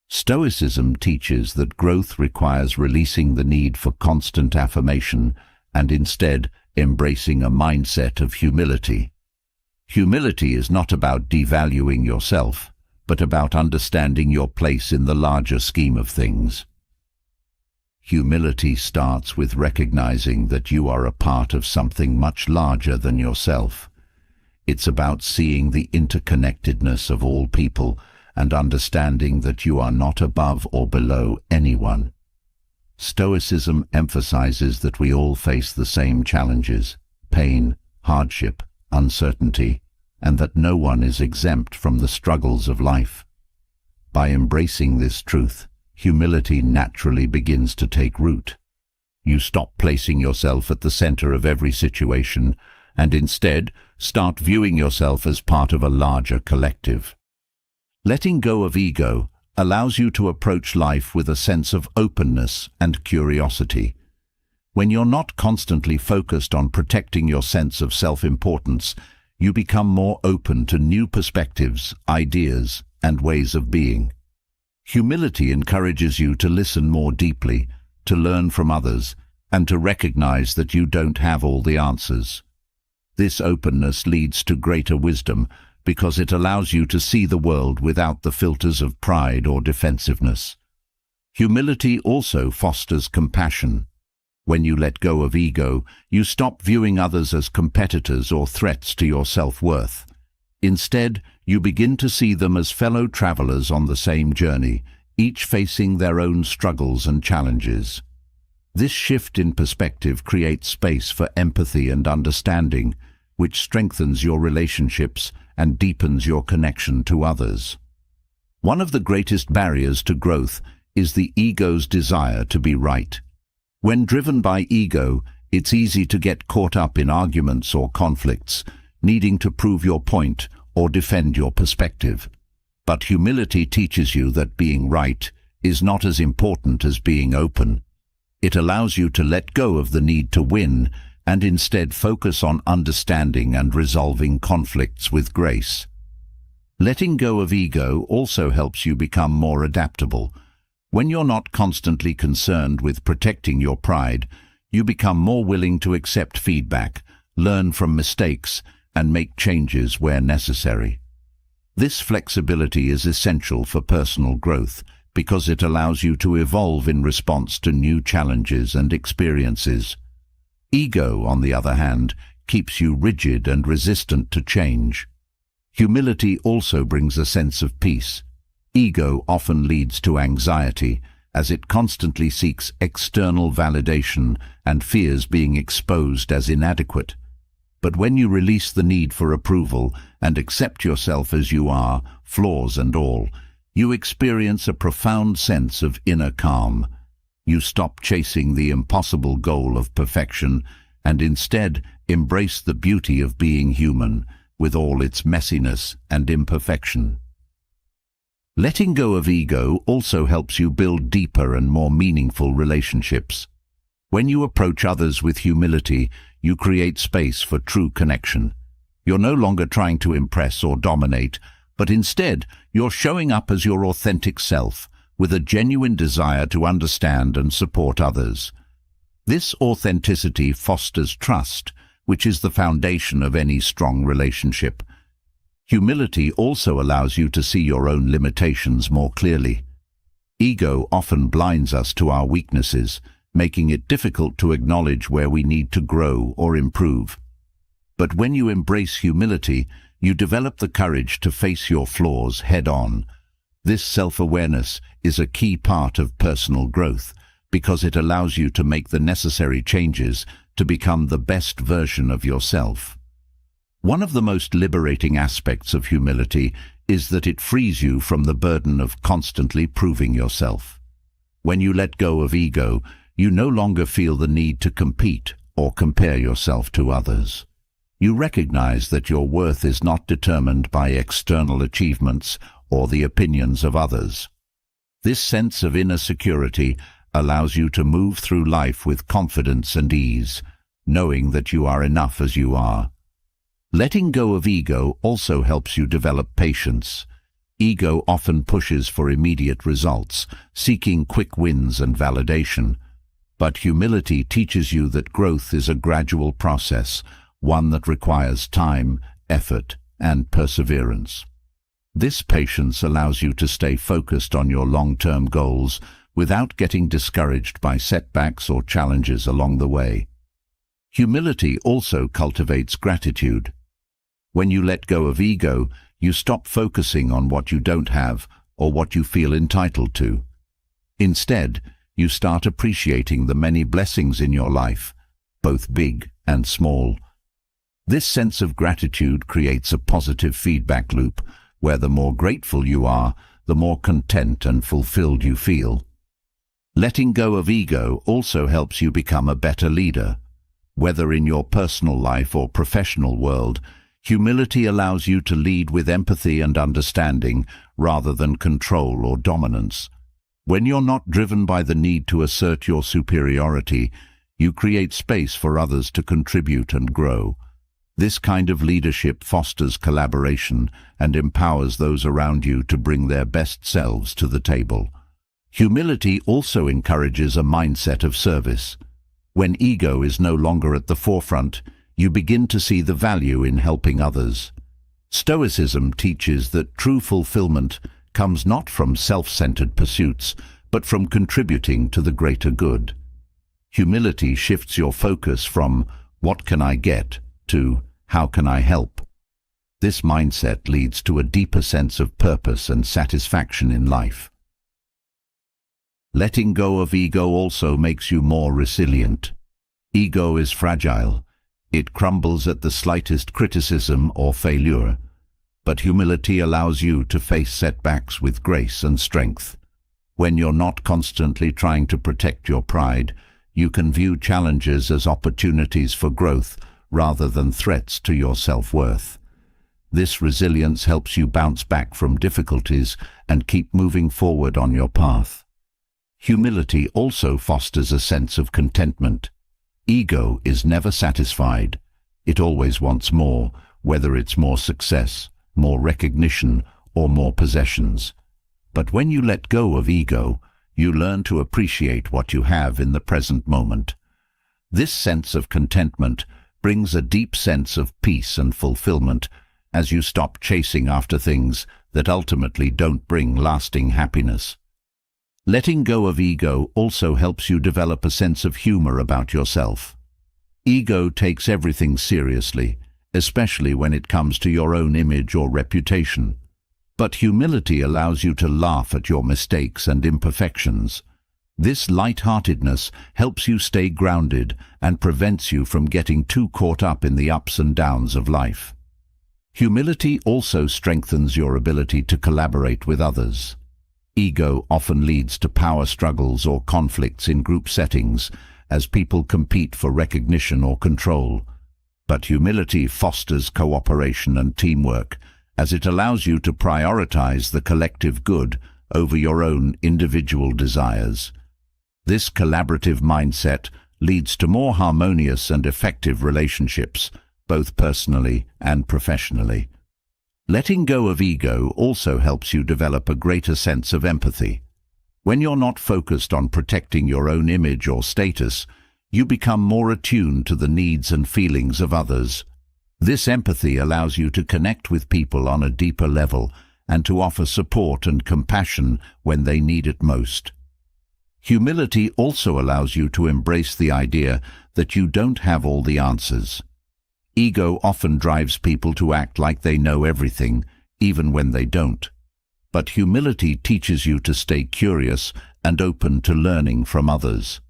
Stoicism teaches that growth requires releasing the need for constant affirmation and instead embracing a mindset of humility. Humility is not about devaluing yourself, but about understanding your place in the larger scheme of things. Humility starts with recognizing that you are a part of something much larger than yourself. It's about seeing the interconnectedness of all people and understanding that you are not above or below anyone. Stoicism emphasizes that we all face the same challenges: pain, hardship, uncertainty, and that no one is exempt from the struggles of life. By embracing this truth, humility naturally begins to take root. You stop placing yourself at the center of every situation and instead start viewing yourself as part of a larger collective. Letting go of ego allows you to approach life with a sense of openness and curiosity. When you're not constantly focused on protecting your sense of self-importance, you become more open to new perspectives, ideas, and ways of being. Humility encourages you to listen more deeply, to learn from others, and to recognize that you don't have all the answers. This openness leads to greater wisdom because it allows you to see the world without the filters of pride or defensiveness. Humility also fosters compassion. When you let go of ego, you stop viewing others as competitors or threats to your self-worth. Instead, you begin to see them as fellow travelers on the same journey, each facing their own struggles and challenges. This shift in perspective creates space for empathy and understanding, which strengthens your relationships and deepens your connection to others. One of the greatest barriers to growth is the ego's desire to be right. When driven by ego, it's easy to get caught up in arguments or conflicts, needing to prove your point or defend your perspective. But humility teaches you that being right is not as important as being open. It allows you to let go of the need to win and instead focus on understanding and resolving conflicts with grace. Letting go of ego also helps you become more adaptable. When you're not constantly concerned with protecting your pride, you become more willing to accept feedback, learn from mistakes, and make changes where necessary. This flexibility is essential for personal growth because it allows you to evolve in response to new challenges and experiences. Ego, on the other hand, keeps you rigid and resistant to change. Humility also brings a sense of peace. Ego often leads to anxiety, as it constantly seeks external validation and fears being exposed as inadequate. But when you release the need for approval and accept yourself as you are, flaws and all, you experience a profound sense of inner calm. You stop chasing the impossible goal of perfection and instead embrace the beauty of being human, with all its messiness and imperfection. Letting go of ego also helps you build deeper and more meaningful relationships. When you approach others with humility, you create space for true connection. You're no longer trying to impress or dominate, but instead you're showing up as your authentic self, with a genuine desire to understand and support others. This authenticity fosters trust, which is the foundation of any strong relationship. Humility also allows you to see your own limitations more clearly. Ego often blinds us to our weaknesses, making it difficult to acknowledge where we need to grow or improve. But when you embrace humility, you develop the courage to face your flaws head-on. This self-awareness is a key part of personal growth because it allows you to make the necessary changes to become the best version of yourself. One of the most liberating aspects of humility is that it frees you from the burden of constantly proving yourself. When you let go of ego, you no longer feel the need to compete or compare yourself to others. You recognize that your worth is not determined by external achievements or the opinions of others. This sense of inner security allows you to move through life with confidence and ease, knowing that you are enough as you are. Letting go of ego also helps you develop patience. Ego often pushes for immediate results, seeking quick wins and validation. But humility teaches you that growth is a gradual process, one that requires time, effort, and perseverance. This patience allows you to stay focused on your long-term goals without getting discouraged by setbacks or challenges along the way. Humility also cultivates gratitude. When you let go of ego, you stop focusing on what you don't have or what you feel entitled to. Instead, you start appreciating the many blessings in your life, both big and small. This sense of gratitude creates a positive feedback loop, where the more grateful you are, the more content and fulfilled you feel. Letting go of ego also helps you become a better leader. Whether in your personal life or professional world, humility allows you to lead with empathy and understanding rather than control or dominance. When you're not driven by the need to assert your superiority, you create space for others to contribute and grow. This kind of leadership fosters collaboration and empowers those around you to bring their best selves to the table. Humility also encourages a mindset of service. When ego is no longer at the forefront, you begin to see the value in helping others. Stoicism teaches that true fulfillment comes not from self-centered pursuits, but from contributing to the greater good. Humility shifts your focus from "what can I get" to "how can I help?" This mindset leads to a deeper sense of purpose and satisfaction in life. Letting go of ego also makes you more resilient. Ego is fragile. It crumbles at the slightest criticism or failure. But humility allows you to face setbacks with grace and strength. When you're not constantly trying to protect your pride, you can view challenges as opportunities for growth rather than threats to your self-worth. This resilience helps you bounce back from difficulties and keep moving forward on your path. Humility also fosters a sense of contentment. Ego is never satisfied. It always wants more, whether it's more success, more recognition, or more possessions. But when you let go of ego, you learn to appreciate what you have in the present moment. This sense of contentment brings a deep sense of peace and fulfillment as you stop chasing after things that ultimately don't bring lasting happiness. Letting go of ego also helps you develop a sense of humor about yourself. Ego takes everything seriously, especially when it comes to your own image or reputation. But humility allows you to laugh at your mistakes and imperfections. This light-heartedness helps you stay grounded and prevents you from getting too caught up in the ups and downs of life. Humility also strengthens your ability to collaborate with others. Ego often leads to power struggles or conflicts in group settings as people compete for recognition or control. But humility fosters cooperation and teamwork, as it allows you to prioritize the collective good over your own individual desires. This collaborative mindset leads to more harmonious and effective relationships, both personally and professionally. Letting go of ego also helps you develop a greater sense of empathy. When you're not focused on protecting your own image or status, you become more attuned to the needs and feelings of others. This empathy allows you to connect with people on a deeper level and to offer support and compassion when they need it most. Humility also allows you to embrace the idea that you don't have all the answers. Ego often drives people to act like they know everything, even when they don't. But humility teaches you to stay curious and open to learning from others.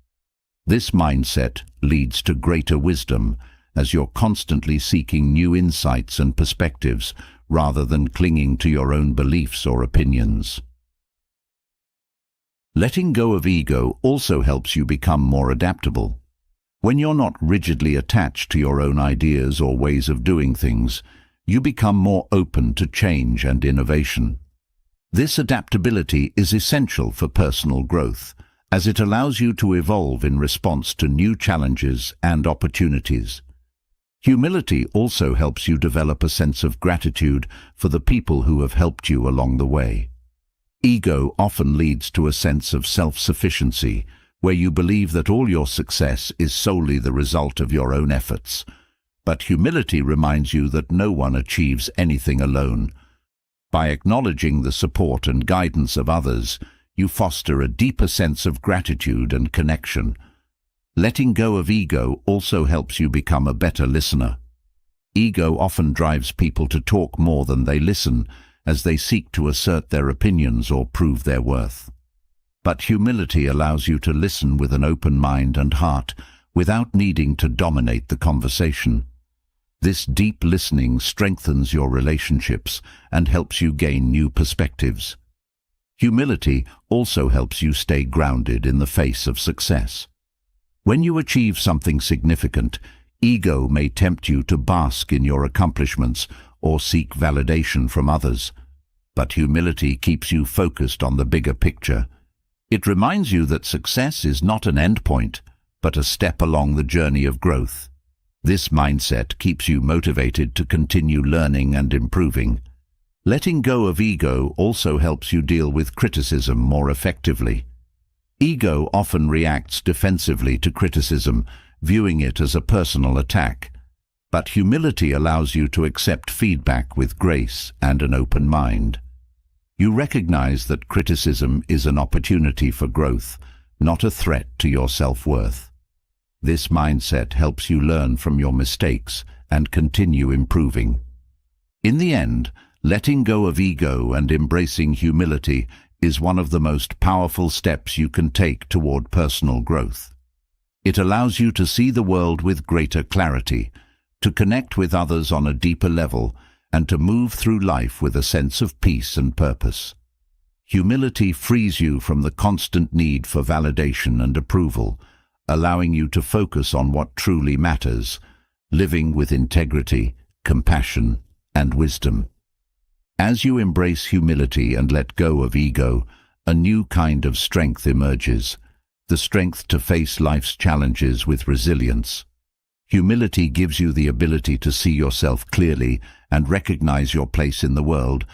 This mindset leads to greater wisdom, as you're constantly seeking new insights and perspectives rather than clinging to your own beliefs or opinions. Letting go of ego also helps you become more adaptable. When you're not rigidly attached to your own ideas or ways of doing things, you become more open to change and innovation. This adaptability is essential for personal growth, as it allows you to evolve in response to new challenges and opportunities. Humility also helps you develop a sense of gratitude for the people who have helped you along the way. Ego often leads to a sense of self-sufficiency, where you believe that all your success is solely the result of your own efforts. But humility reminds you that no one achieves anything alone. By acknowledging the support and guidance of others, you foster a deeper sense of gratitude and connection. Letting go of ego also helps you become a better listener. Ego often drives people to talk more than they listen, as they seek to assert their opinions or prove their worth. But humility allows you to listen with an open mind and heart without needing to dominate the conversation. This deep listening strengthens your relationships and helps you gain new perspectives. Humility also helps you stay grounded in the face of success. When you achieve something significant, ego may tempt you to bask in your accomplishments or seek validation from others. But humility keeps you focused on the bigger picture. It reminds you that success is not an endpoint, but a step along the journey of growth. This mindset keeps you motivated to continue learning and improving. Letting go of ego also helps you deal with criticism more effectively. Ego often reacts defensively to criticism, viewing it as a personal attack. But humility allows you to accept feedback with grace and an open mind. You recognize that criticism is an opportunity for growth, not a threat to your self-worth. This mindset helps you learn from your mistakes and continue improving. In the end, letting go of ego and embracing humility is one of the most powerful steps you can take toward personal growth. It allows you to see the world with greater clarity, to connect with others on a deeper level, and to move through life with a sense of peace and purpose. Humility frees you from the constant need for validation and approval, allowing you to focus on what truly matters, living with integrity, compassion, and wisdom. As you embrace humility and let go of ego, a new kind of strength emerges, the strength to face life's challenges with resilience. Humility gives you the ability to see yourself clearly and recognize your place in the world,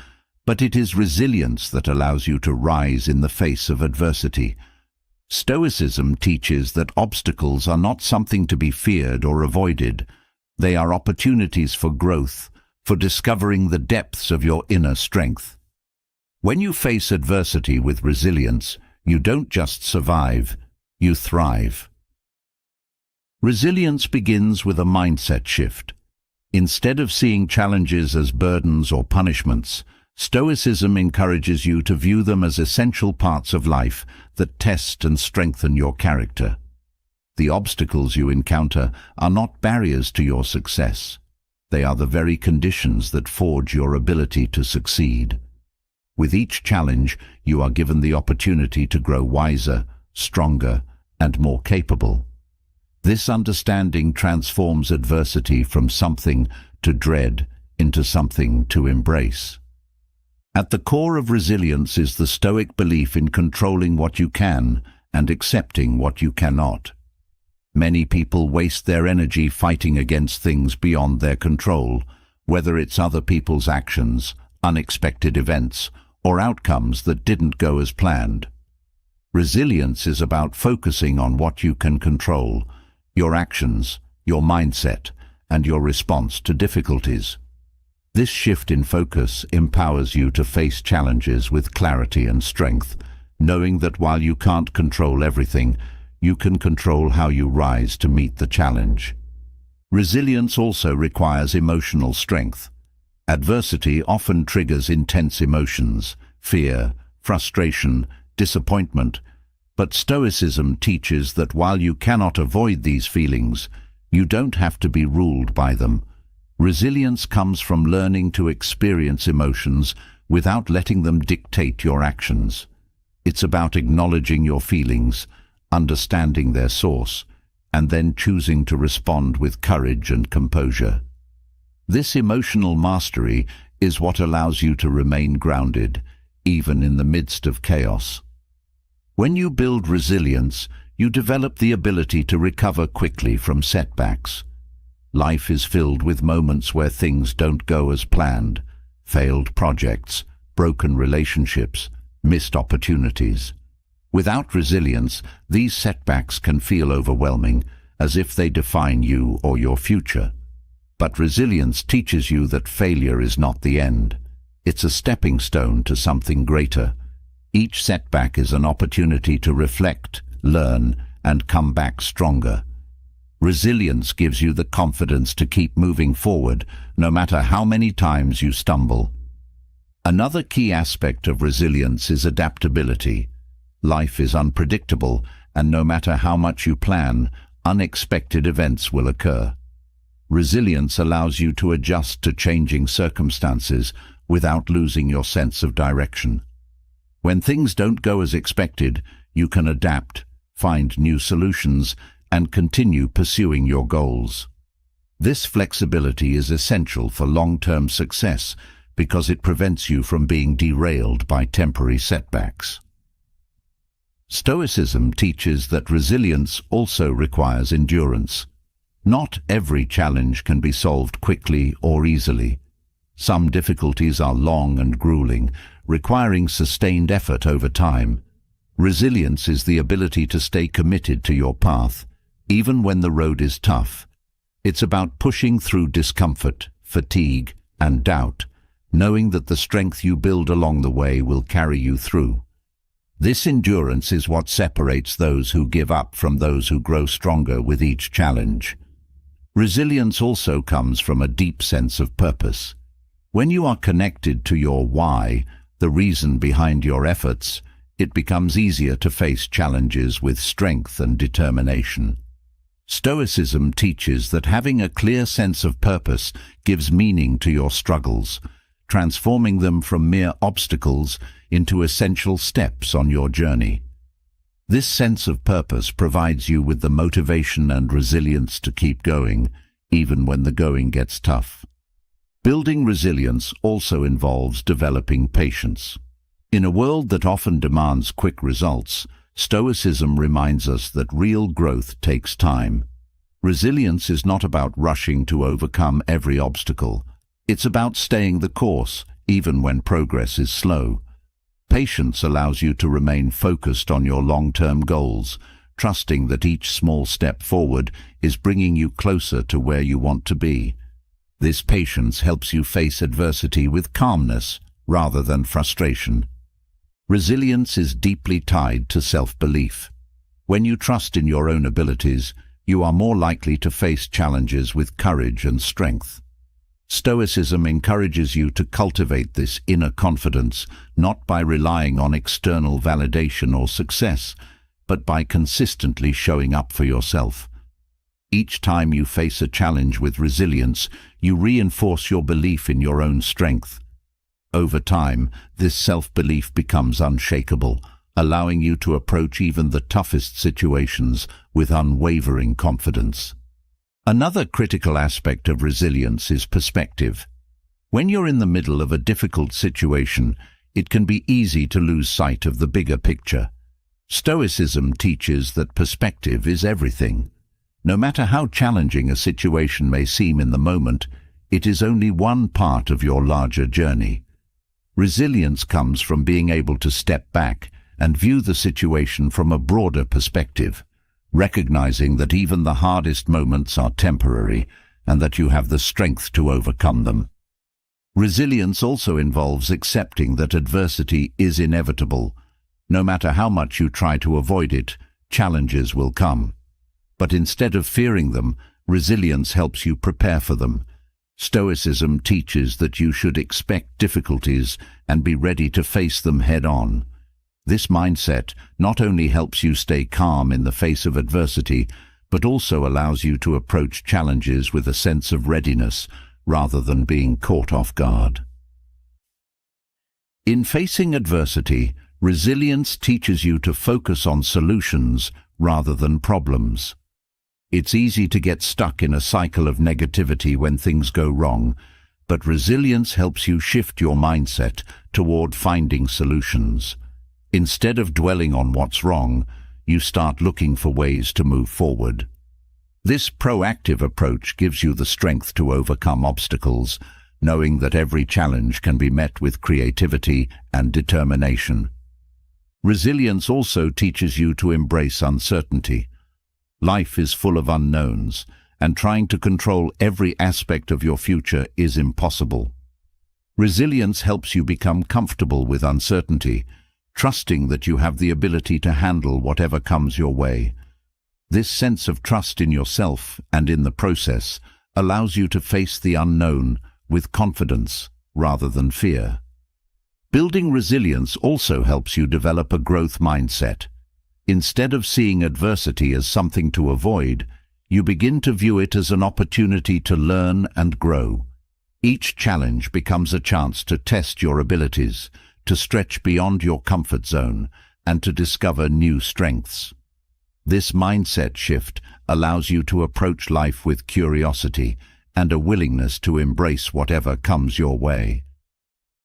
but it is resilience that allows you to rise in the face of adversity. Stoicism teaches that obstacles are not something to be feared or avoided. They are opportunities for growth, for discovering the depths of your inner strength. When you face adversity with resilience, you don't just survive, you thrive. Resilience begins with a mindset shift. Instead of seeing challenges as burdens or punishments, Stoicism encourages you to view them as essential parts of life that test and strengthen your character. The obstacles you encounter are not barriers to your success. They are the very conditions that forge your ability to succeed. With each challenge, you are given the opportunity to grow wiser, stronger, and more capable. This understanding transforms adversity from something to dread into something to embrace. At the core of resilience is the Stoic belief in controlling what you can and accepting what you cannot. Many people waste their energy fighting against things beyond their control, whether it's other people's actions, unexpected events, or outcomes that didn't go as planned. Resilience is about focusing on what you can control, your actions, your mindset, and your response to difficulties. This shift in focus empowers you to face challenges with clarity and strength, knowing that while you can't control everything, you can control how you rise to meet the challenge. Resilience also requires emotional strength. Adversity often triggers intense emotions, fear, frustration, disappointment, but Stoicism teaches that while you cannot avoid these feelings, you don't have to be ruled by them. Resilience comes from learning to experience emotions without letting them dictate your actions. It's about acknowledging your feelings, understanding their source, and then choosing to respond with courage and composure. This emotional mastery is what allows you to remain grounded, even in the midst of chaos. When you build resilience, you develop the ability to recover quickly from setbacks. Life is filled with moments where things don't go as planned, failed projects, broken relationships, missed opportunities. Without resilience, these setbacks can feel overwhelming, as if they define you or your future. But resilience teaches you that failure is not the end. It's a stepping stone to something greater. Each setback is an opportunity to reflect, learn, and come back stronger. Resilience gives you the confidence to keep moving forward, no matter how many times you stumble. Another key aspect of resilience is adaptability. Life is unpredictable, and no matter how much you plan, unexpected events will occur. Resilience allows you to adjust to changing circumstances without losing your sense of direction. When things don't go as expected, you can adapt, find new solutions, and continue pursuing your goals. This flexibility is essential for long-term success because it prevents you from being derailed by temporary setbacks. Stoicism teaches that resilience also requires endurance. Not every challenge can be solved quickly or easily. Some difficulties are long and grueling, requiring sustained effort over time. Resilience is the ability to stay committed to your path, even when the road is tough. It's about pushing through discomfort, fatigue, and doubt, knowing that the strength you build along the way will carry you through. This endurance is what separates those who give up from those who grow stronger with each challenge. Resilience also comes from a deep sense of purpose. When you are connected to your why, the reason behind your efforts, it becomes easier to face challenges with strength and determination. Stoicism teaches that having a clear sense of purpose gives meaning to your struggles, transforming them from mere obstacles into essential steps on your journey. This sense of purpose provides you with the motivation and resilience to keep going, even when the going gets tough. Building resilience also involves developing patience. In a world that often demands quick results, Stoicism reminds us that real growth takes time. Resilience is not about rushing to overcome every obstacle. It's about staying the course, even when progress is slow. Patience allows you to remain focused on your long-term goals, trusting that each small step forward is bringing you closer to where you want to be. This patience helps you face adversity with calmness rather than frustration. Resilience is deeply tied to self-belief. When you trust in your own abilities, you are more likely to face challenges with courage and strength. Stoicism encourages you to cultivate this inner confidence, not by relying on external validation or success, but by consistently showing up for yourself. Each time you face a challenge with resilience, you reinforce your belief in your own strength. Over time, this self-belief becomes unshakable, allowing you to approach even the toughest situations with unwavering confidence. Another critical aspect of resilience is perspective. When you're in the middle of a difficult situation, it can be easy to lose sight of the bigger picture. Stoicism teaches that perspective is everything. No matter how challenging a situation may seem in the moment, it is only one part of your larger journey. Resilience comes from being able to step back and view the situation from a broader perspective, recognizing that even the hardest moments are temporary and that you have the strength to overcome them. Resilience also involves accepting that adversity is inevitable. No matter how much you try to avoid it, challenges will come. But instead of fearing them, resilience helps you prepare for them. Stoicism teaches that you should expect difficulties and be ready to face them head-on. This mindset not only helps you stay calm in the face of adversity, but also allows you to approach challenges with a sense of readiness rather than being caught off guard. In facing adversity, resilience teaches you to focus on solutions rather than problems. It's easy to get stuck in a cycle of negativity when things go wrong, but resilience helps you shift your mindset toward finding solutions. Instead of dwelling on what's wrong, you start looking for ways to move forward. This proactive approach gives you the strength to overcome obstacles, knowing that every challenge can be met with creativity and determination. Resilience also teaches you to embrace uncertainty. Life is full of unknowns, and trying to control every aspect of your future is impossible. Resilience helps you become comfortable with uncertainty, trusting that you have the ability to handle whatever comes your way. This sense of trust in yourself and in the process allows you to face the unknown with confidence rather than fear. Building resilience also helps you develop a growth mindset. Instead of seeing adversity as something to avoid, you begin to view it as an opportunity to learn and grow. Each challenge becomes a chance to test your abilities, to stretch beyond your comfort zone, and to discover new strengths. This mindset shift allows you to approach life with curiosity and a willingness to embrace whatever comes your way.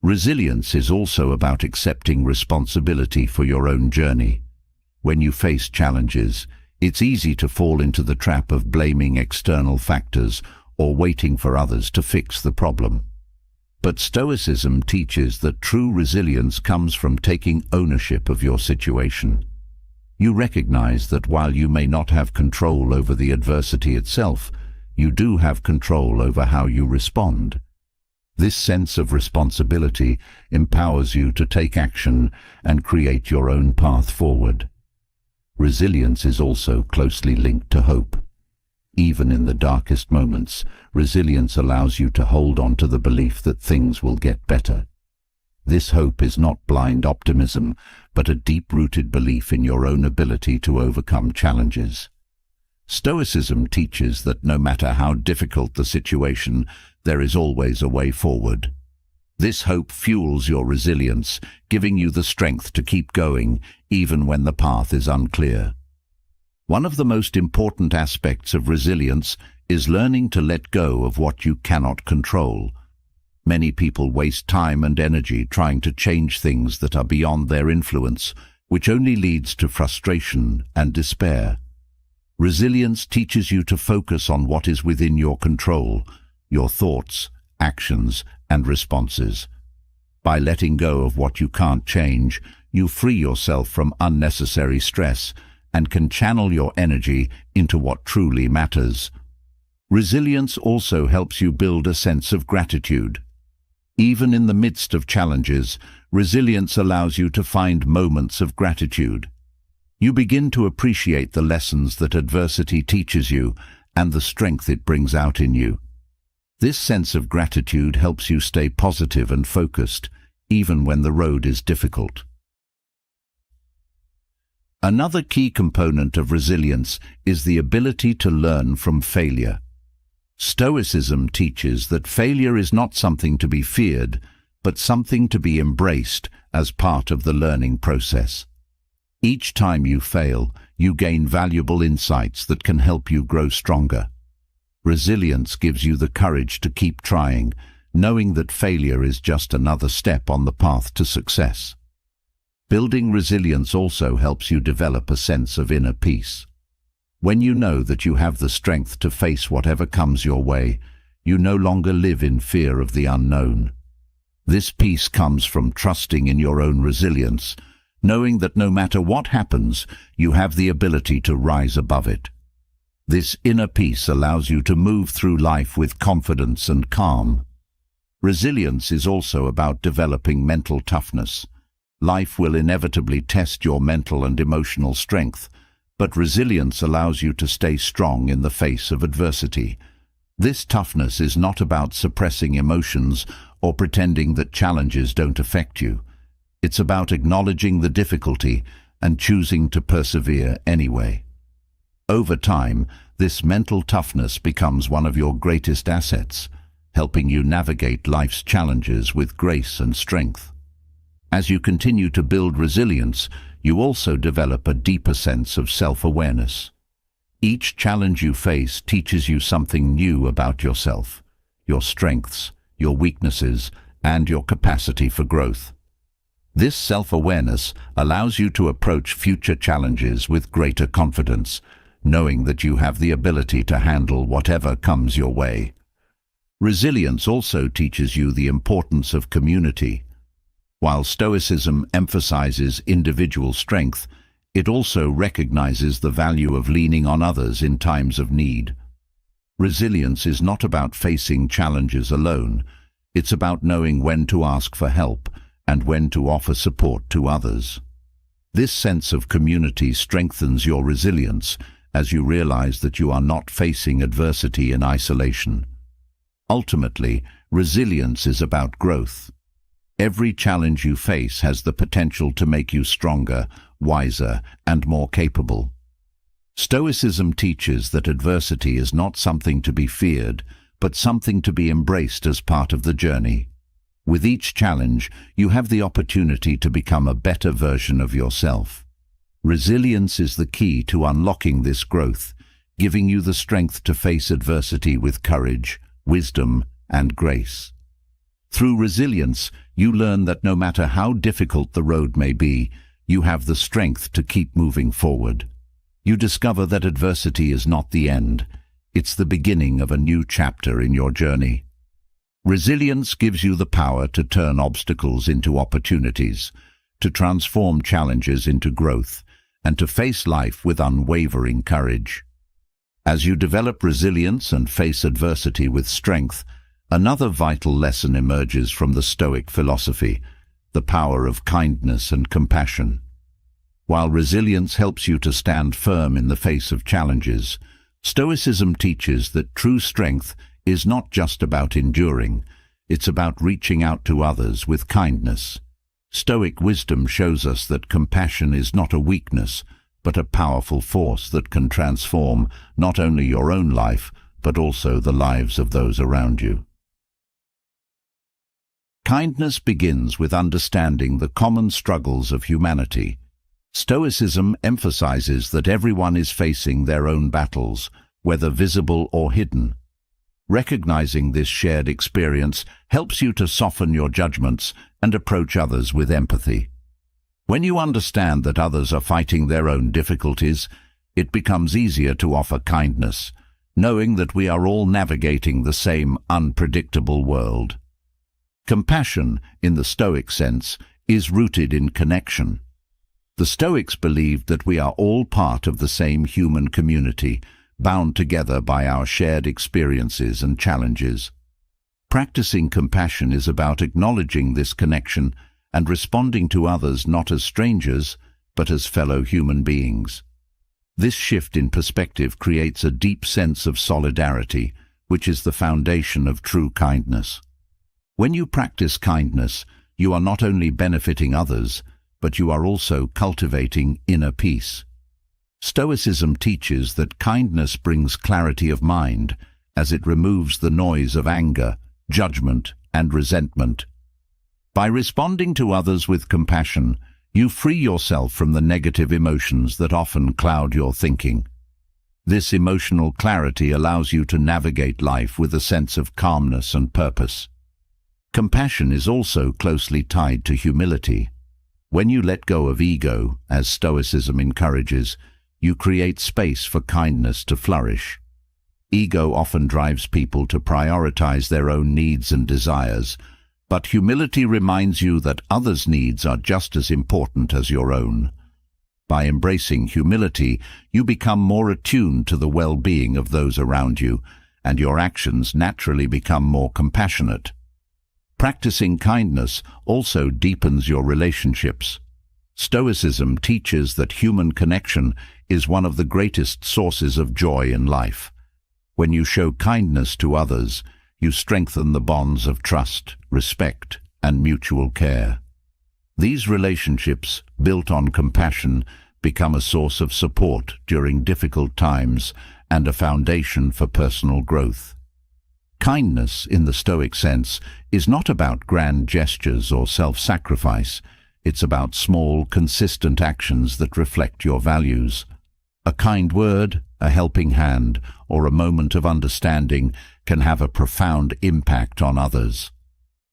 Resilience is also about accepting responsibility for your own journey. When you face challenges, it's easy to fall into the trap of blaming external factors or waiting for others to fix the problem. But Stoicism teaches that true resilience comes from taking ownership of your situation. You recognize that while you may not have control over the adversity itself, you do have control over how you respond. This sense of responsibility empowers you to take action and create your own path forward. Resilience is also closely linked to hope. Even in the darkest moments, resilience allows you to hold on to the belief that things will get better. This hope is not blind optimism, but a deep-rooted belief in your own ability to overcome challenges. Stoicism teaches that no matter how difficult the situation, there is always a way forward. This hope fuels your resilience, giving you the strength to keep going, even when the path is unclear. One of the most important aspects of resilience is learning to let go of what you cannot control. Many people waste time and energy trying to change things that are beyond their influence, which only leads to frustration and despair. Resilience teaches you to focus on what is within your control, your thoughts, actions, and responses. By letting go of what you can't change, you free yourself from unnecessary stress and can channel your energy into what truly matters. Resilience also helps you build a sense of gratitude. Even in the midst of challenges, resilience allows you to find moments of gratitude. You begin to appreciate the lessons that adversity teaches you and the strength it brings out in you. This sense of gratitude helps you stay positive and focused, even when the road is difficult. Another key component of resilience is the ability to learn from failure. Stoicism teaches that failure is not something to be feared, but something to be embraced as part of the learning process. Each time you fail, you gain valuable insights that can help you grow stronger. Resilience gives you the courage to keep trying, knowing that failure is just another step on the path to success. Building resilience also helps you develop a sense of inner peace. When you know that you have the strength to face whatever comes your way, you no longer live in fear of the unknown. This peace comes from trusting in your own resilience, knowing that no matter what happens, you have the ability to rise above it. This inner peace allows you to move through life with confidence and calm. Resilience is also about developing mental toughness. Life will inevitably test your mental and emotional strength, but resilience allows you to stay strong in the face of adversity. This toughness is not about suppressing emotions or pretending that challenges don't affect you. It's about acknowledging the difficulty and choosing to persevere anyway. Over time, this mental toughness becomes one of your greatest assets, helping you navigate life's challenges with grace and strength. As you continue to build resilience, you also develop a deeper sense of self-awareness. Each challenge you face teaches you something new about yourself, your strengths, your weaknesses, and your capacity for growth. This self-awareness allows you to approach future challenges with greater confidence, knowing that you have the ability to handle whatever comes your way. Resilience also teaches you the importance of community. While Stoicism emphasizes individual strength, it also recognizes the value of leaning on others in times of need. Resilience is not about facing challenges alone. It's about knowing when to ask for help and when to offer support to others. This sense of community strengthens your resilience as you realize that you are not facing adversity in isolation. Ultimately, resilience is about growth. Every challenge you face has the potential to make you stronger, wiser, and more capable. Stoicism teaches that adversity is not something to be feared, but something to be embraced as part of the journey. With each challenge, you have the opportunity to become a better version of yourself. Resilience is the key to unlocking this growth, giving you the strength to face adversity with courage, wisdom, and grace. Through resilience, you learn that no matter how difficult the road may be, you have the strength to keep moving forward. You discover that adversity is not the end. It's the beginning of a new chapter in your journey. Resilience gives you the power to turn obstacles into opportunities, to transform challenges into growth, and to face life with unwavering courage. As you develop resilience and face adversity with strength, another vital lesson emerges from the Stoic philosophy, the power of kindness and compassion. While resilience helps you to stand firm in the face of challenges, Stoicism teaches that true strength is not just about enduring, it's about reaching out to others with kindness. Stoic wisdom shows us that compassion is not a weakness, but a powerful force that can transform not only your own life, but also the lives of those around you. Kindness begins with understanding the common struggles of humanity. Stoicism emphasizes that everyone is facing their own battles, whether visible or hidden. Recognizing this shared experience helps you to soften your judgments and approach others with empathy. When you understand that others are fighting their own difficulties, it becomes easier to offer kindness, knowing that we are all navigating the same unpredictable world. Compassion, in the Stoic sense, is rooted in connection. The Stoics believed that we are all part of the same human community, bound together by our shared experiences and challenges. Practicing compassion is about acknowledging this connection and responding to others not as strangers, but as fellow human beings. This shift in perspective creates a deep sense of solidarity, which is the foundation of true kindness. When you practice kindness, you are not only benefiting others, but you are also cultivating inner peace. Stoicism teaches that kindness brings clarity of mind, as it removes the noise of anger, judgment, and resentment. By responding to others with compassion, you free yourself from the negative emotions that often cloud your thinking. This emotional clarity allows you to navigate life with a sense of calmness and purpose. Compassion is also closely tied to humility. When you let go of ego, as Stoicism encourages, you create space for kindness to flourish. Ego often drives people to prioritize their own needs and desires, but humility reminds you that others' needs are just as important as your own. By embracing humility, you become more attuned to the well-being of those around you, and your actions naturally become more compassionate. Practicing kindness also deepens your relationships. Stoicism teaches that human connection is one of the greatest sources of joy in life. When you show kindness to others, you strengthen the bonds of trust, respect, and mutual care. These relationships, built on compassion, become a source of support during difficult times and a foundation for personal growth. Kindness, in the Stoic sense, is not about grand gestures or self-sacrifice. It's about small, consistent actions that reflect your values. A kind word, a helping hand, or a moment of understanding can have a profound impact on others.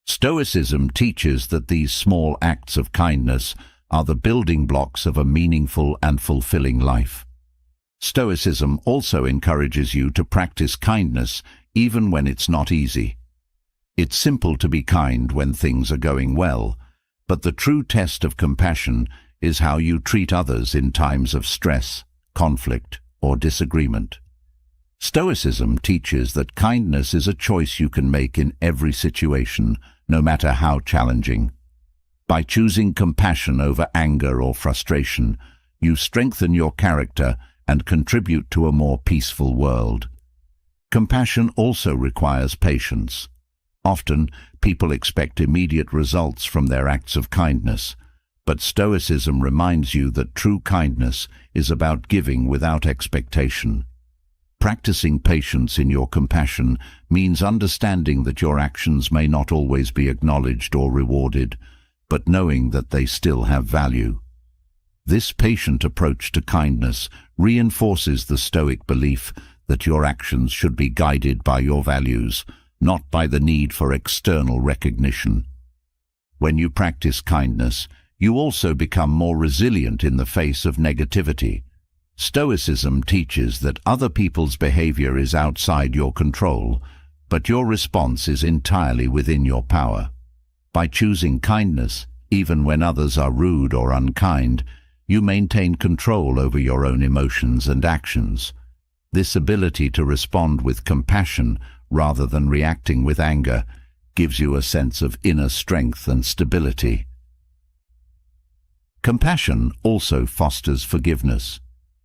Stoicism teaches that these small acts of kindness are the building blocks of a meaningful and fulfilling life. Stoicism also encourages you to practice kindness even when it's not easy. It's simple to be kind when things are going well, but the true test of compassion is how you treat others in times of stress, conflict, or disagreement. Stoicism teaches that kindness is a choice you can make in every situation, no matter how challenging. By choosing compassion over anger or frustration, you strengthen your character and contribute to a more peaceful world. Compassion also requires patience. Often, people expect immediate results from their acts of kindness, but Stoicism reminds you that true kindness is about giving without expectation. Practicing patience in your compassion means understanding that your actions may not always be acknowledged or rewarded, but knowing that they still have value. This patient approach to kindness reinforces the Stoic belief that your actions should be guided by your values, not by the need for external recognition. When you practice kindness, you also become more resilient in the face of negativity. Stoicism teaches that other people's behavior is outside your control, but your response is entirely within your power. By choosing kindness, even when others are rude or unkind, you maintain control over your own emotions and actions. This ability to respond with compassion rather than reacting with anger gives you a sense of inner strength and stability. Compassion also fosters forgiveness.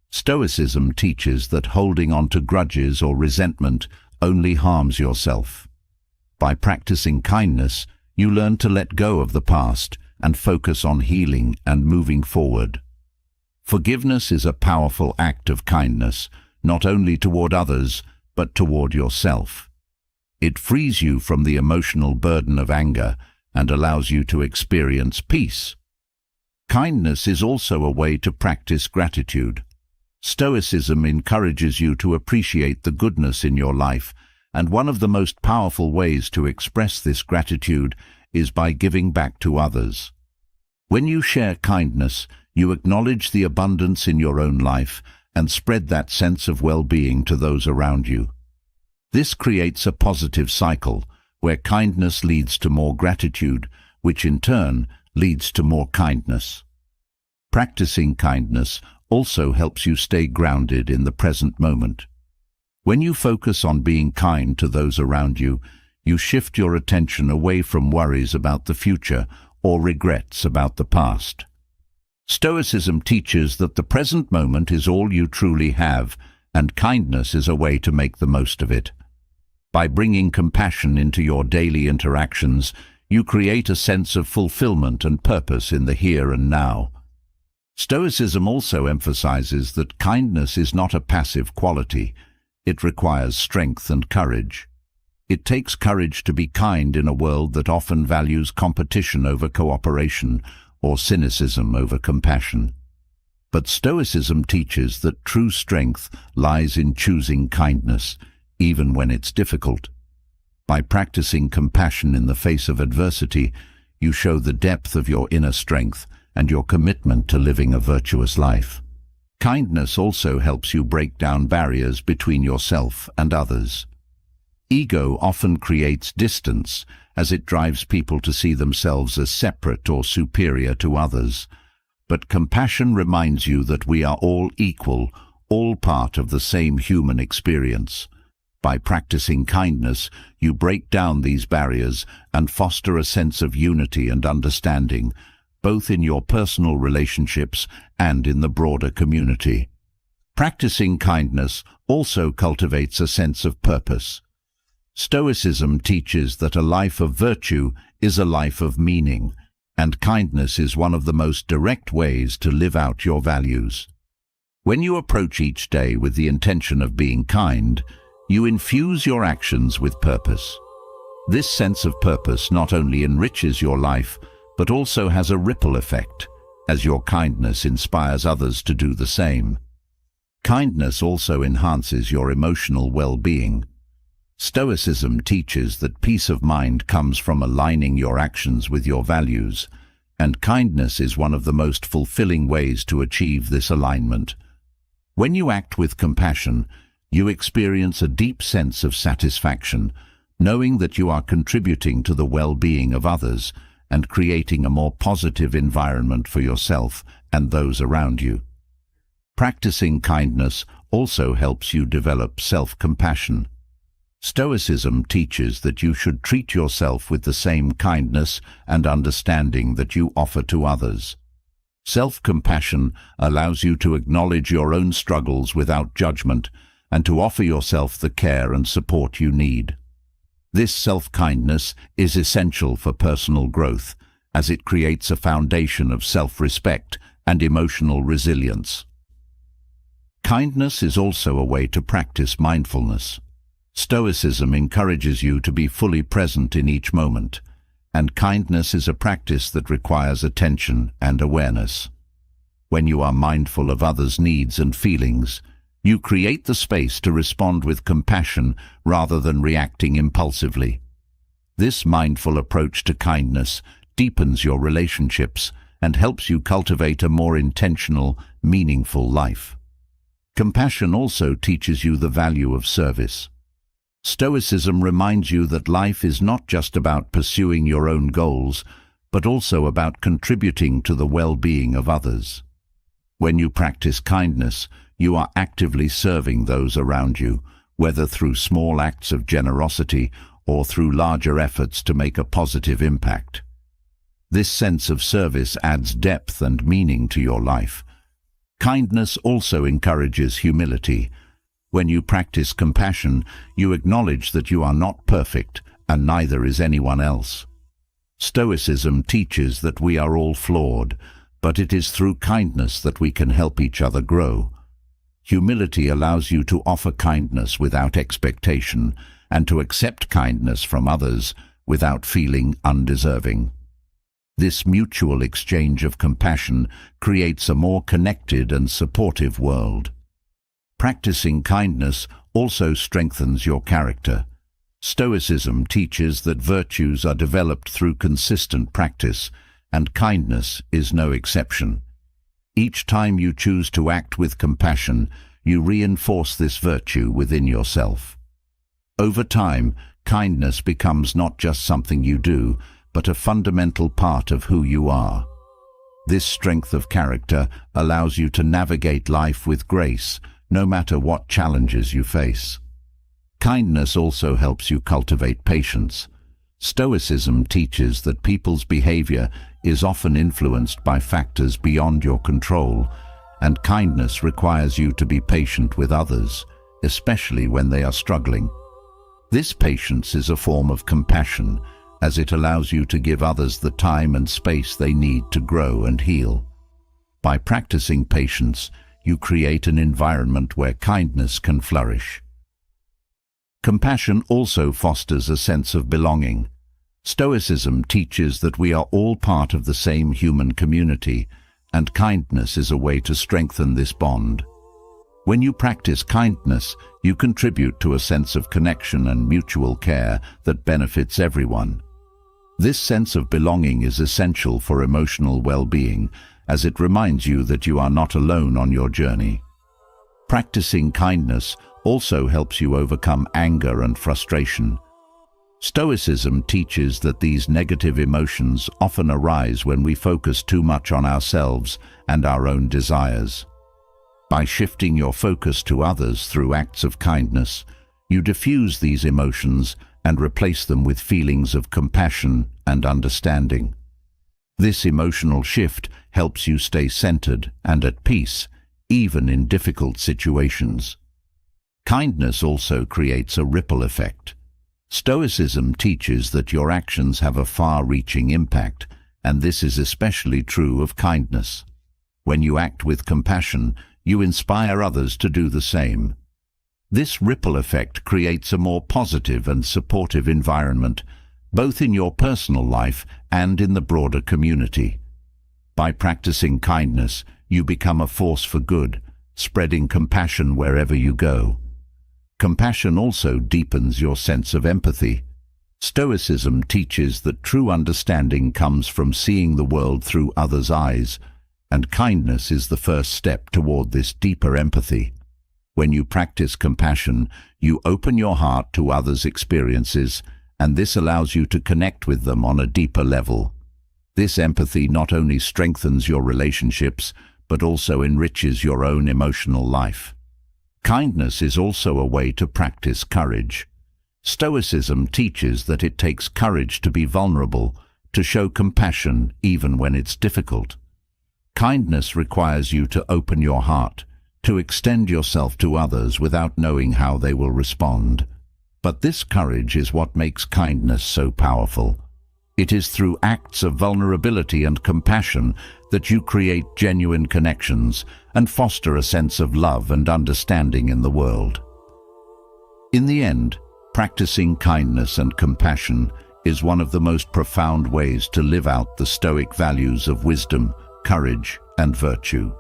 Stoicism teaches that holding on to grudges or resentment only harms yourself. By practicing kindness, you learn to let go of the past and focus on healing and moving forward. Forgiveness is a powerful act of kindness, not only toward others, but toward yourself. It frees you from the emotional burden of anger and allows you to experience peace. Kindness is also a way to practice gratitude. Stoicism encourages you to appreciate the goodness in your life, and one of the most powerful ways to express this gratitude is by giving back to others. When you share kindness, you acknowledge the abundance in your own life and spread that sense of well-being to those around you. This creates a positive cycle where kindness leads to more gratitude, which in turn leads to more kindness. Practicing kindness also helps you stay grounded in the present moment. When you focus on being kind to those around you, you shift your attention away from worries about the future or regrets about the past. Stoicism teaches that the present moment is all you truly have, and kindness is a way to make the most of it. By bringing compassion into your daily interactions, you create a sense of fulfillment and purpose in the here and now. Stoicism also emphasizes that kindness is not a passive quality. It requires strength and courage. It takes courage to be kind in a world that often values competition over cooperation or cynicism over compassion. But Stoicism teaches that true strength lies in choosing kindness, even when it's difficult. By practicing compassion in the face of adversity, you show the depth of your inner strength and your commitment to living a virtuous life. Kindness also helps you break down barriers between yourself and others. Ego often creates distance, as it drives people to see themselves as separate or superior to others. But compassion reminds you that we are all equal, all part of the same human experience. By practicing kindness, you break down these barriers and foster a sense of unity and understanding, both in your personal relationships and in the broader community. Practicing kindness also cultivates a sense of purpose. Stoicism teaches that a life of virtue is a life of meaning, and kindness is one of the most direct ways to live out your values. When you approach each day with the intention of being kind, you infuse your actions with purpose. This sense of purpose not only enriches your life, but also has a ripple effect, as your kindness inspires others to do the same. Kindness also enhances your emotional well-being. Stoicism teaches that peace of mind comes from aligning your actions with your values, and kindness is one of the most fulfilling ways to achieve this alignment. When you act with compassion, you experience a deep sense of satisfaction, knowing that you are contributing to the well-being of others and creating a more positive environment for yourself and those around you. Practicing kindness also helps you develop self-compassion. Stoicism teaches that you should treat yourself with the same kindness and understanding that you offer to others. Self-compassion allows you to acknowledge your own struggles without judgment and to offer yourself the care and support you need. This self-kindness is essential for personal growth, as it creates a foundation of self-respect and emotional resilience. Kindness is also a way to practice mindfulness. Stoicism encourages you to be fully present in each moment, and kindness is a practice that requires attention and awareness. When you are mindful of others' needs and feelings, you create the space to respond with compassion rather than reacting impulsively. This mindful approach to kindness deepens your relationships and helps you cultivate a more intentional, meaningful life. Compassion also teaches you the value of service. Stoicism reminds you that life is not just about pursuing your own goals, but also about contributing to the well-being of others. When you practice kindness, you are actively serving those around you, whether through small acts of generosity or through larger efforts to make a positive impact. This sense of service adds depth and meaning to your life. Kindness also encourages humility. When you practice compassion, you acknowledge that you are not perfect, and neither is anyone else. Stoicism teaches that we are all flawed, but it is through kindness that we can help each other grow. Humility allows you to offer kindness without expectation and to accept kindness from others without feeling undeserving. This mutual exchange of compassion creates a more connected and supportive world. Practicing kindness also strengthens your character. Stoicism teaches that virtues are developed through consistent practice, and kindness is no exception. Each time you choose to act with compassion, you reinforce this virtue within yourself. Over time, kindness becomes not just something you do, but a fundamental part of who you are. This strength of character allows you to navigate life with grace, no matter what challenges you face. Kindness also helps you cultivate patience. Stoicism teaches that people's behavior is often influenced by factors beyond your control, and kindness requires you to be patient with others, especially when they are struggling. This patience is a form of compassion, as it allows you to give others the time and space they need to grow and heal. By practicing patience, you create an environment where kindness can flourish. Compassion also fosters a sense of belonging. Stoicism teaches that we are all part of the same human community, and kindness is a way to strengthen this bond. When you practice kindness, you contribute to a sense of connection and mutual care that benefits everyone. This sense of belonging is essential for emotional well-being, as it reminds you that you are not alone on your journey. Practicing kindness also helps you overcome anger and frustration. Stoicism teaches that these negative emotions often arise when we focus too much on ourselves and our own desires. By shifting your focus to others through acts of kindness, you diffuse these emotions and replace them with feelings of compassion and understanding. This emotional shift helps you stay centered and at peace, even in difficult situations. Kindness also creates a ripple effect. Stoicism teaches that your actions have a far-reaching impact, and this is especially true of kindness. When you act with compassion, you inspire others to do the same. This ripple effect creates a more positive and supportive environment, both in your personal life and in the broader community. By practicing kindness, you become a force for good, spreading compassion wherever you go. Compassion also deepens your sense of empathy. Stoicism teaches that true understanding comes from seeing the world through others' eyes, and kindness is the first step toward this deeper empathy. When you practice compassion, you open your heart to others' experiences, and this allows you to connect with them on a deeper level. This empathy not only strengthens your relationships, but also enriches your own emotional life. Kindness is also a way to practice courage. Stoicism teaches that it takes courage to be vulnerable, to show compassion even when it's difficult. Kindness requires you to open your heart, to extend yourself to others without knowing how they will respond. But this courage is what makes kindness so powerful. It is through acts of vulnerability and compassion that you create genuine connections and foster a sense of love and understanding in the world. In the end, practicing kindness and compassion is one of the most profound ways to live out the Stoic values of wisdom, courage, and virtue.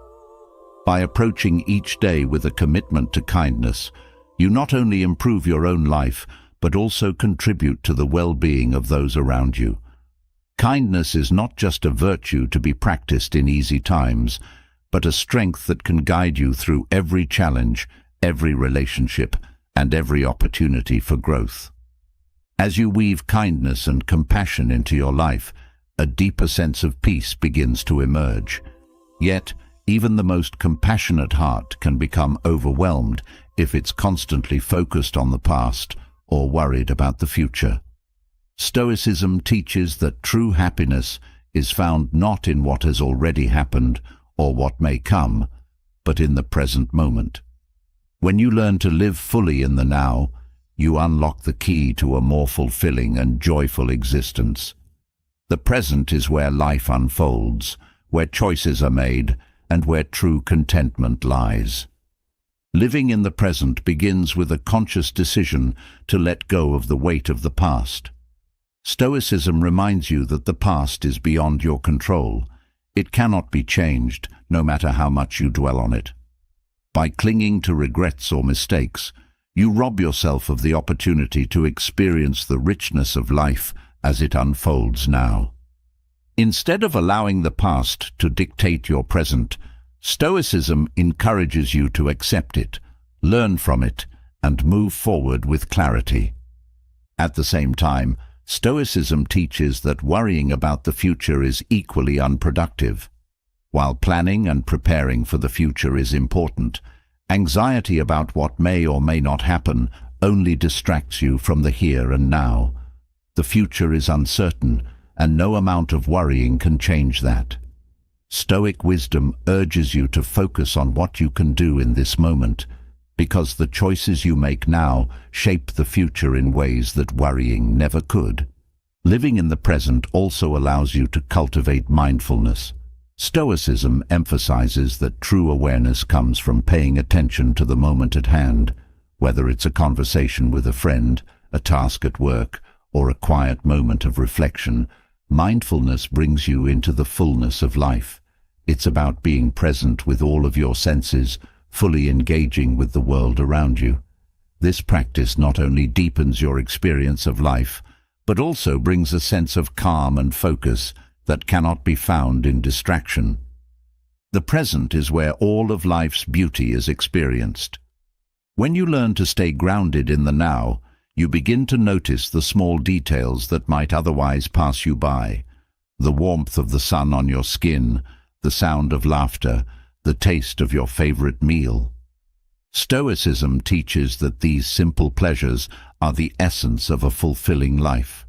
By approaching each day with a commitment to kindness, you not only improve your own life, but also contribute to the well-being of those around you. Kindness is not just a virtue to be practiced in easy times, but a strength that can guide you through every challenge, every relationship, and every opportunity for growth. As you weave kindness and compassion into your life, a deeper sense of peace begins to emerge. Yet, even the most compassionate heart can become overwhelmed if it's constantly focused on the past or worried about the future. Stoicism teaches that true happiness is found not in what has already happened or what may come, but in the present moment. When you learn to live fully in the now, you unlock the key to a more fulfilling and joyful existence. The present is where life unfolds, where choices are made, and where true contentment lies. Living in the present begins with a conscious decision to let go of the weight of the past. Stoicism reminds you that the past is beyond your control. It cannot be changed, no matter how much you dwell on it. By clinging to regrets or mistakes, you rob yourself of the opportunity to experience the richness of life as it unfolds now. Instead of allowing the past to dictate your present, Stoicism encourages you to accept it, learn from it, and move forward with clarity. At the same time, Stoicism teaches that worrying about the future is equally unproductive. While planning and preparing for the future is important, anxiety about what may or may not happen only distracts you from the here and now. The future is uncertain, and no amount of worrying can change that. Stoic wisdom urges you to focus on what you can do in this moment, because the choices you make now shape the future in ways that worrying never could. Living in the present also allows you to cultivate mindfulness. Stoicism emphasizes that true awareness comes from paying attention to the moment at hand, whether it's a conversation with a friend, a task at work, or a quiet moment of reflection. Mindfulness brings you into the fullness of life. It's about being present with all of your senses, fully engaging with the world around you. This practice not only deepens your experience of life, but also brings a sense of calm and focus that cannot be found in distraction. The present is where all of life's beauty is experienced. When you learn to stay grounded in the now, you begin to notice the small details that might otherwise pass you by. The warmth of the sun on your skin, the sound of laughter, the taste of your favorite meal. Stoicism teaches that these simple pleasures are the essence of a fulfilling life.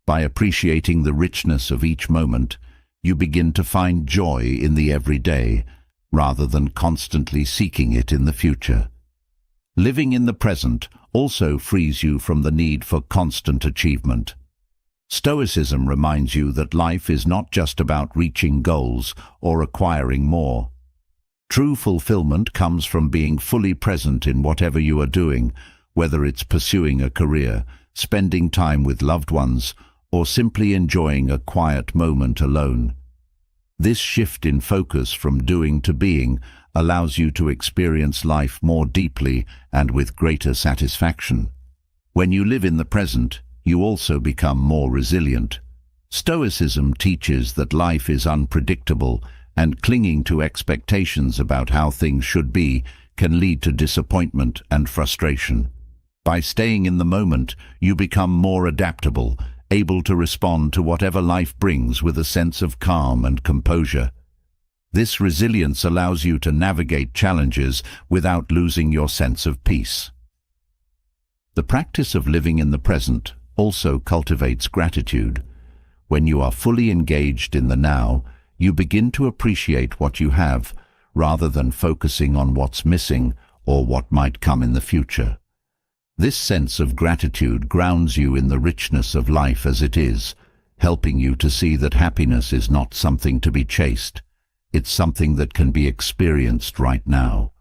By appreciating the richness of each moment, you begin to find joy in the everyday, rather than constantly seeking it in the future. Living in the present also frees you from the need for constant achievement. Stoicism reminds you that life is not just about reaching goals or acquiring more. True fulfillment comes from being fully present in whatever you are doing, whether it's pursuing a career, spending time with loved ones, or simply enjoying a quiet moment alone. This shift in focus from doing to being allows you to experience life more deeply and with greater satisfaction. When you live in the present, you also become more resilient. Stoicism teaches that life is unpredictable, and clinging to expectations about how things should be can lead to disappointment and frustration. By staying in the moment, you become more adaptable, able to respond to whatever life brings with a sense of calm and composure. This resilience allows you to navigate challenges without losing your sense of peace. The practice of living in the present also cultivates gratitude. When you are fully engaged in the now, you begin to appreciate what you have, rather than focusing on what's missing or what might come in the future. This sense of gratitude grounds you in the richness of life as it is, helping you to see that happiness is not something to be chased. It's something that can be experienced right now.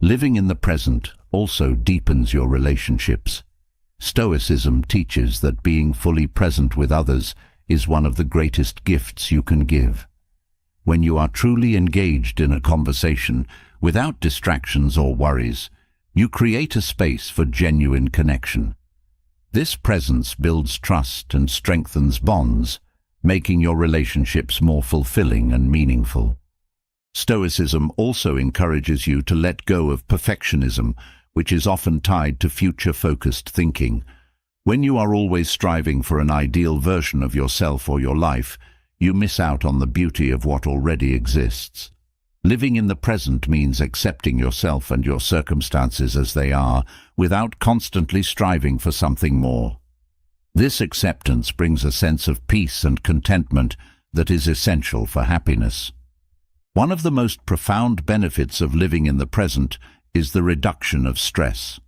Living in the present also deepens your relationships. Stoicism teaches that being fully present with others is one of the greatest gifts you can give. When you are truly engaged in a conversation, without distractions or worries, you create a space for genuine connection. This presence builds trust and strengthens bonds, making your relationships more fulfilling and meaningful. Stoicism also encourages you to let go of perfectionism, which is often tied to future-focused thinking. When you are always striving for an ideal version of yourself or your life, you miss out on the beauty of what already exists. Living in the present means accepting yourself and your circumstances as they are, without constantly striving for something more. This acceptance brings a sense of peace and contentment that is essential for happiness. One of the most profound benefits of living in the present is the reduction of stress.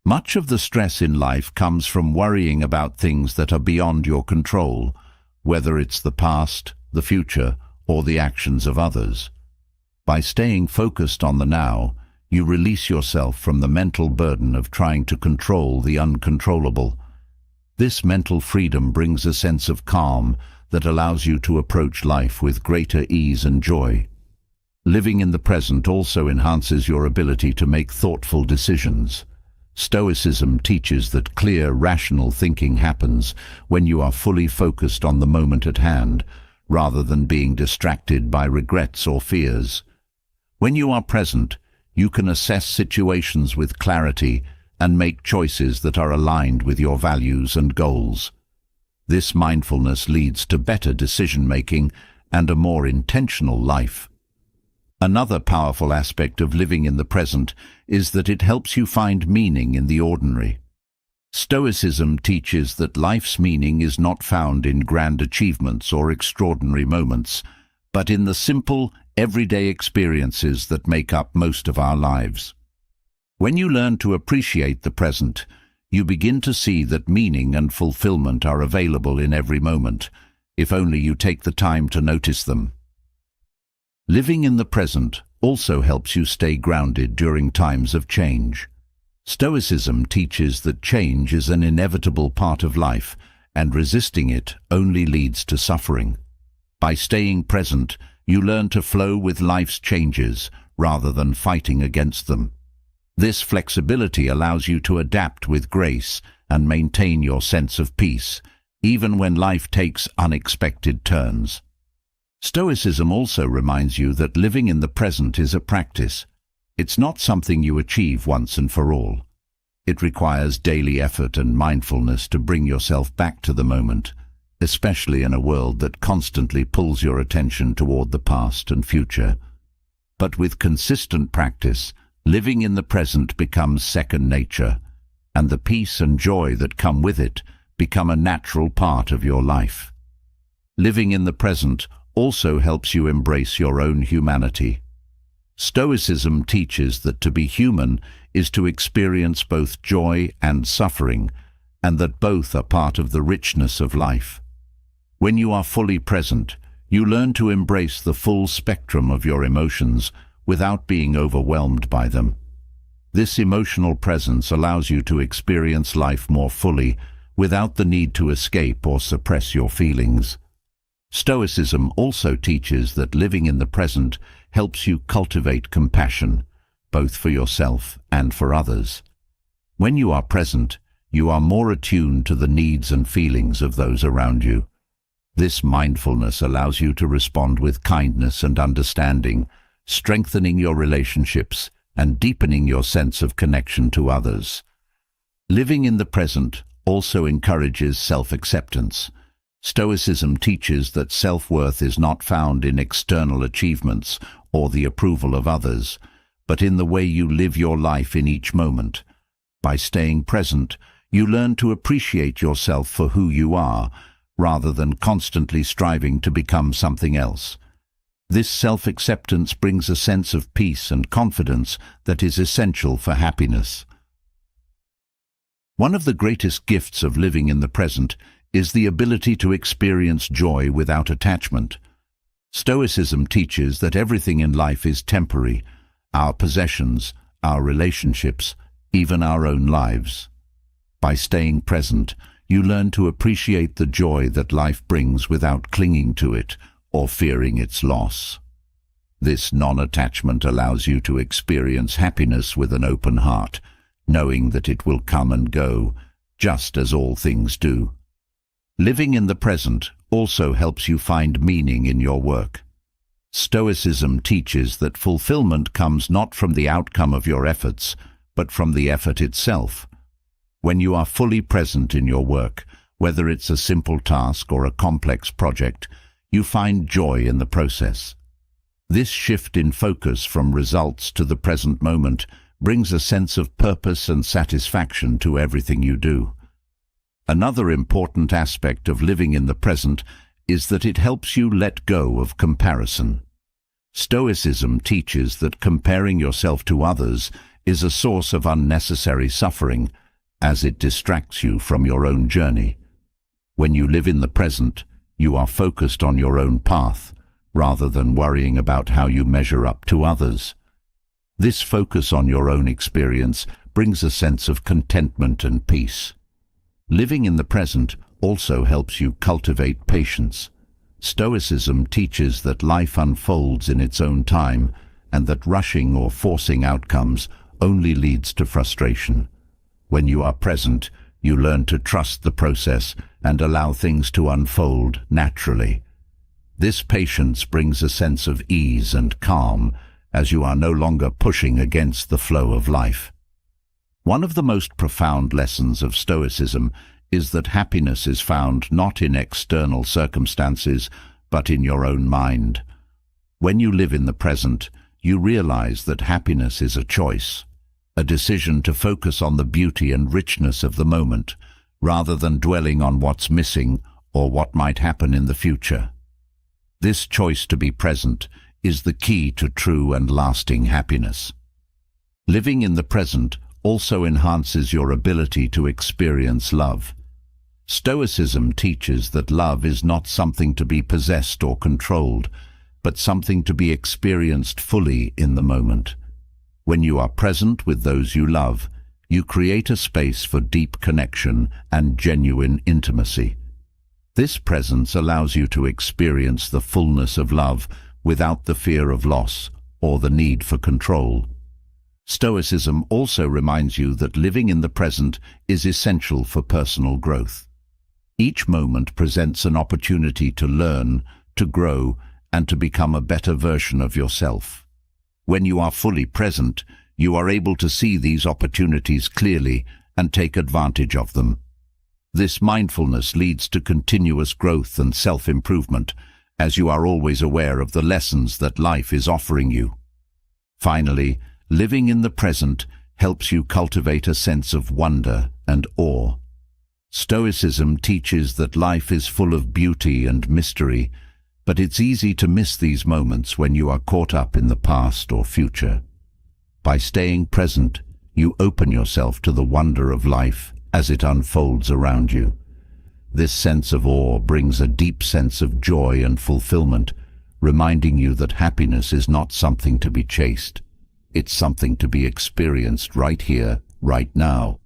Much of the stress in life comes from worrying about things that are beyond your control, whether it's the past, the future, or the actions of others. By staying focused on the now, you release yourself from the mental burden of trying to control the uncontrollable. This mental freedom brings a sense of calm that allows you to approach life with greater ease and joy. Living in the present also enhances your ability to make thoughtful decisions. Stoicism teaches that clear, rational thinking happens when you are fully focused on the moment at hand, rather than being distracted by regrets or fears. When you are present, you can assess situations with clarity and make choices that are aligned with your values and goals. This mindfulness leads to better decision-making and a more intentional life. Another powerful aspect of living in the present is that it helps you find meaning in the ordinary. Stoicism teaches that life's meaning is not found in grand achievements or extraordinary moments, but in the simple, everyday experiences that make up most of our lives. When you learn to appreciate the present, you begin to see that meaning and fulfillment are available in every moment, if only you take the time to notice them. Living in the present also helps you stay grounded during times of change. Stoicism teaches that change is an inevitable part of life, and resisting it only leads to suffering. By staying present, you learn to flow with life's changes rather than fighting against them. This flexibility allows you to adapt with grace and maintain your sense of peace, even when life takes unexpected turns. Stoicism also reminds you that living in the present is a practice. It's not something you achieve once and for all. It requires daily effort and mindfulness to bring yourself back to the moment, especially in a world that constantly pulls your attention toward the past and future. But with consistent practice, living in the present becomes second nature, and the peace and joy that come with it become a natural part of your life. Living in the present also helps you embrace your own humanity. Stoicism teaches that to be human is to experience both joy and suffering, and that both are part of the richness of life. When you are fully present, you learn to embrace the full spectrum of your emotions without being overwhelmed by them. This emotional presence allows you to experience life more fully, without the need to escape or suppress your feelings. Stoicism also teaches that living in the present helps you cultivate compassion, both for yourself and for others. When you are present, you are more attuned to the needs and feelings of those around you. This mindfulness allows you to respond with kindness and understanding, strengthening your relationships and deepening your sense of connection to others. Living in the present also encourages self-acceptance. Stoicism teaches that self-worth is not found in external achievements or the approval of others, but in the way you live your life in each moment. By staying present, you learn to appreciate yourself for who you are, rather than constantly striving to become something else. This self-acceptance brings a sense of peace and confidence that is essential for happiness. One of the greatest gifts of living in the present is the ability to experience joy without attachment. Stoicism teaches that everything in life is temporary, our possessions, our relationships, even our own lives. By staying present, you learn to appreciate the joy that life brings without clinging to it or fearing its loss. This non-attachment allows you to experience happiness with an open heart, knowing that it will come and go, just as all things do. Living in the present also helps you find meaning in your work. Stoicism teaches that fulfillment comes not from the outcome of your efforts, but from the effort itself. When you are fully present in your work, whether it's a simple task or a complex project, you find joy in the process. This shift in focus from results to the present moment brings a sense of purpose and satisfaction to everything you do. Another important aspect of living in the present is that it helps you let go of comparison. Stoicism teaches that comparing yourself to others is a source of unnecessary suffering, as it distracts you from your own journey. When you live in the present, you are focused on your own path, rather than worrying about how you measure up to others. This focus on your own experience brings a sense of contentment and peace. Living in the present also helps you cultivate patience. Stoicism teaches that life unfolds in its own time, and that rushing or forcing outcomes only leads to frustration. When you are present, you learn to trust the process and allow things to unfold naturally. This patience brings a sense of ease and calm, as you are no longer pushing against the flow of life. One of the most profound lessons of Stoicism is that happiness is found not in external circumstances, but in your own mind. When you live in the present, you realize that happiness is a choice, a decision to focus on the beauty and richness of the moment, rather than dwelling on what's missing or what might happen in the future. This choice to be present is the key to true and lasting happiness. Living in the present also enhances your ability to experience love. Stoicism teaches that love is not something to be possessed or controlled, but something to be experienced fully in the moment. When you are present with those you love, you create a space for deep connection and genuine intimacy. This presence allows you to experience the fullness of love without the fear of loss or the need for control. Stoicism also reminds you that living in the present is essential for personal growth. Each moment presents an opportunity to learn, to grow, and to become a better version of yourself. When you are fully present, you are able to see these opportunities clearly and take advantage of them. This mindfulness leads to continuous growth and self-improvement, as you are always aware of the lessons that life is offering you. Finally, living in the present helps you cultivate a sense of wonder and awe. Stoicism teaches that life is full of beauty and mystery, but it's easy to miss these moments when you are caught up in the past or future. By staying present, you open yourself to the wonder of life as it unfolds around you. This sense of awe brings a deep sense of joy and fulfillment, reminding you that happiness is not something to be chased. It's something to be experienced right here, right now.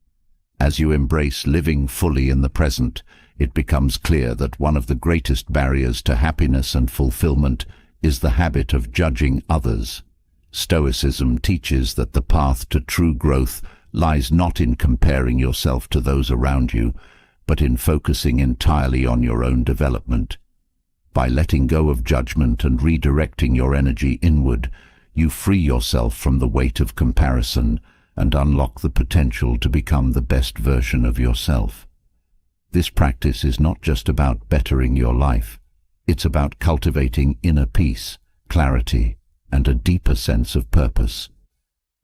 As you embrace living fully in the present, it becomes clear that one of the greatest barriers to happiness and fulfillment is the habit of judging others. Stoicism teaches that the path to true growth lies not in comparing yourself to those around you, but in focusing entirely on your own development. By letting go of judgment and redirecting your energy inward, you free yourself from the weight of comparison and unlock the potential to become the best version of yourself. This practice is not just about bettering your life. It's about cultivating inner peace, clarity, and a deeper sense of purpose.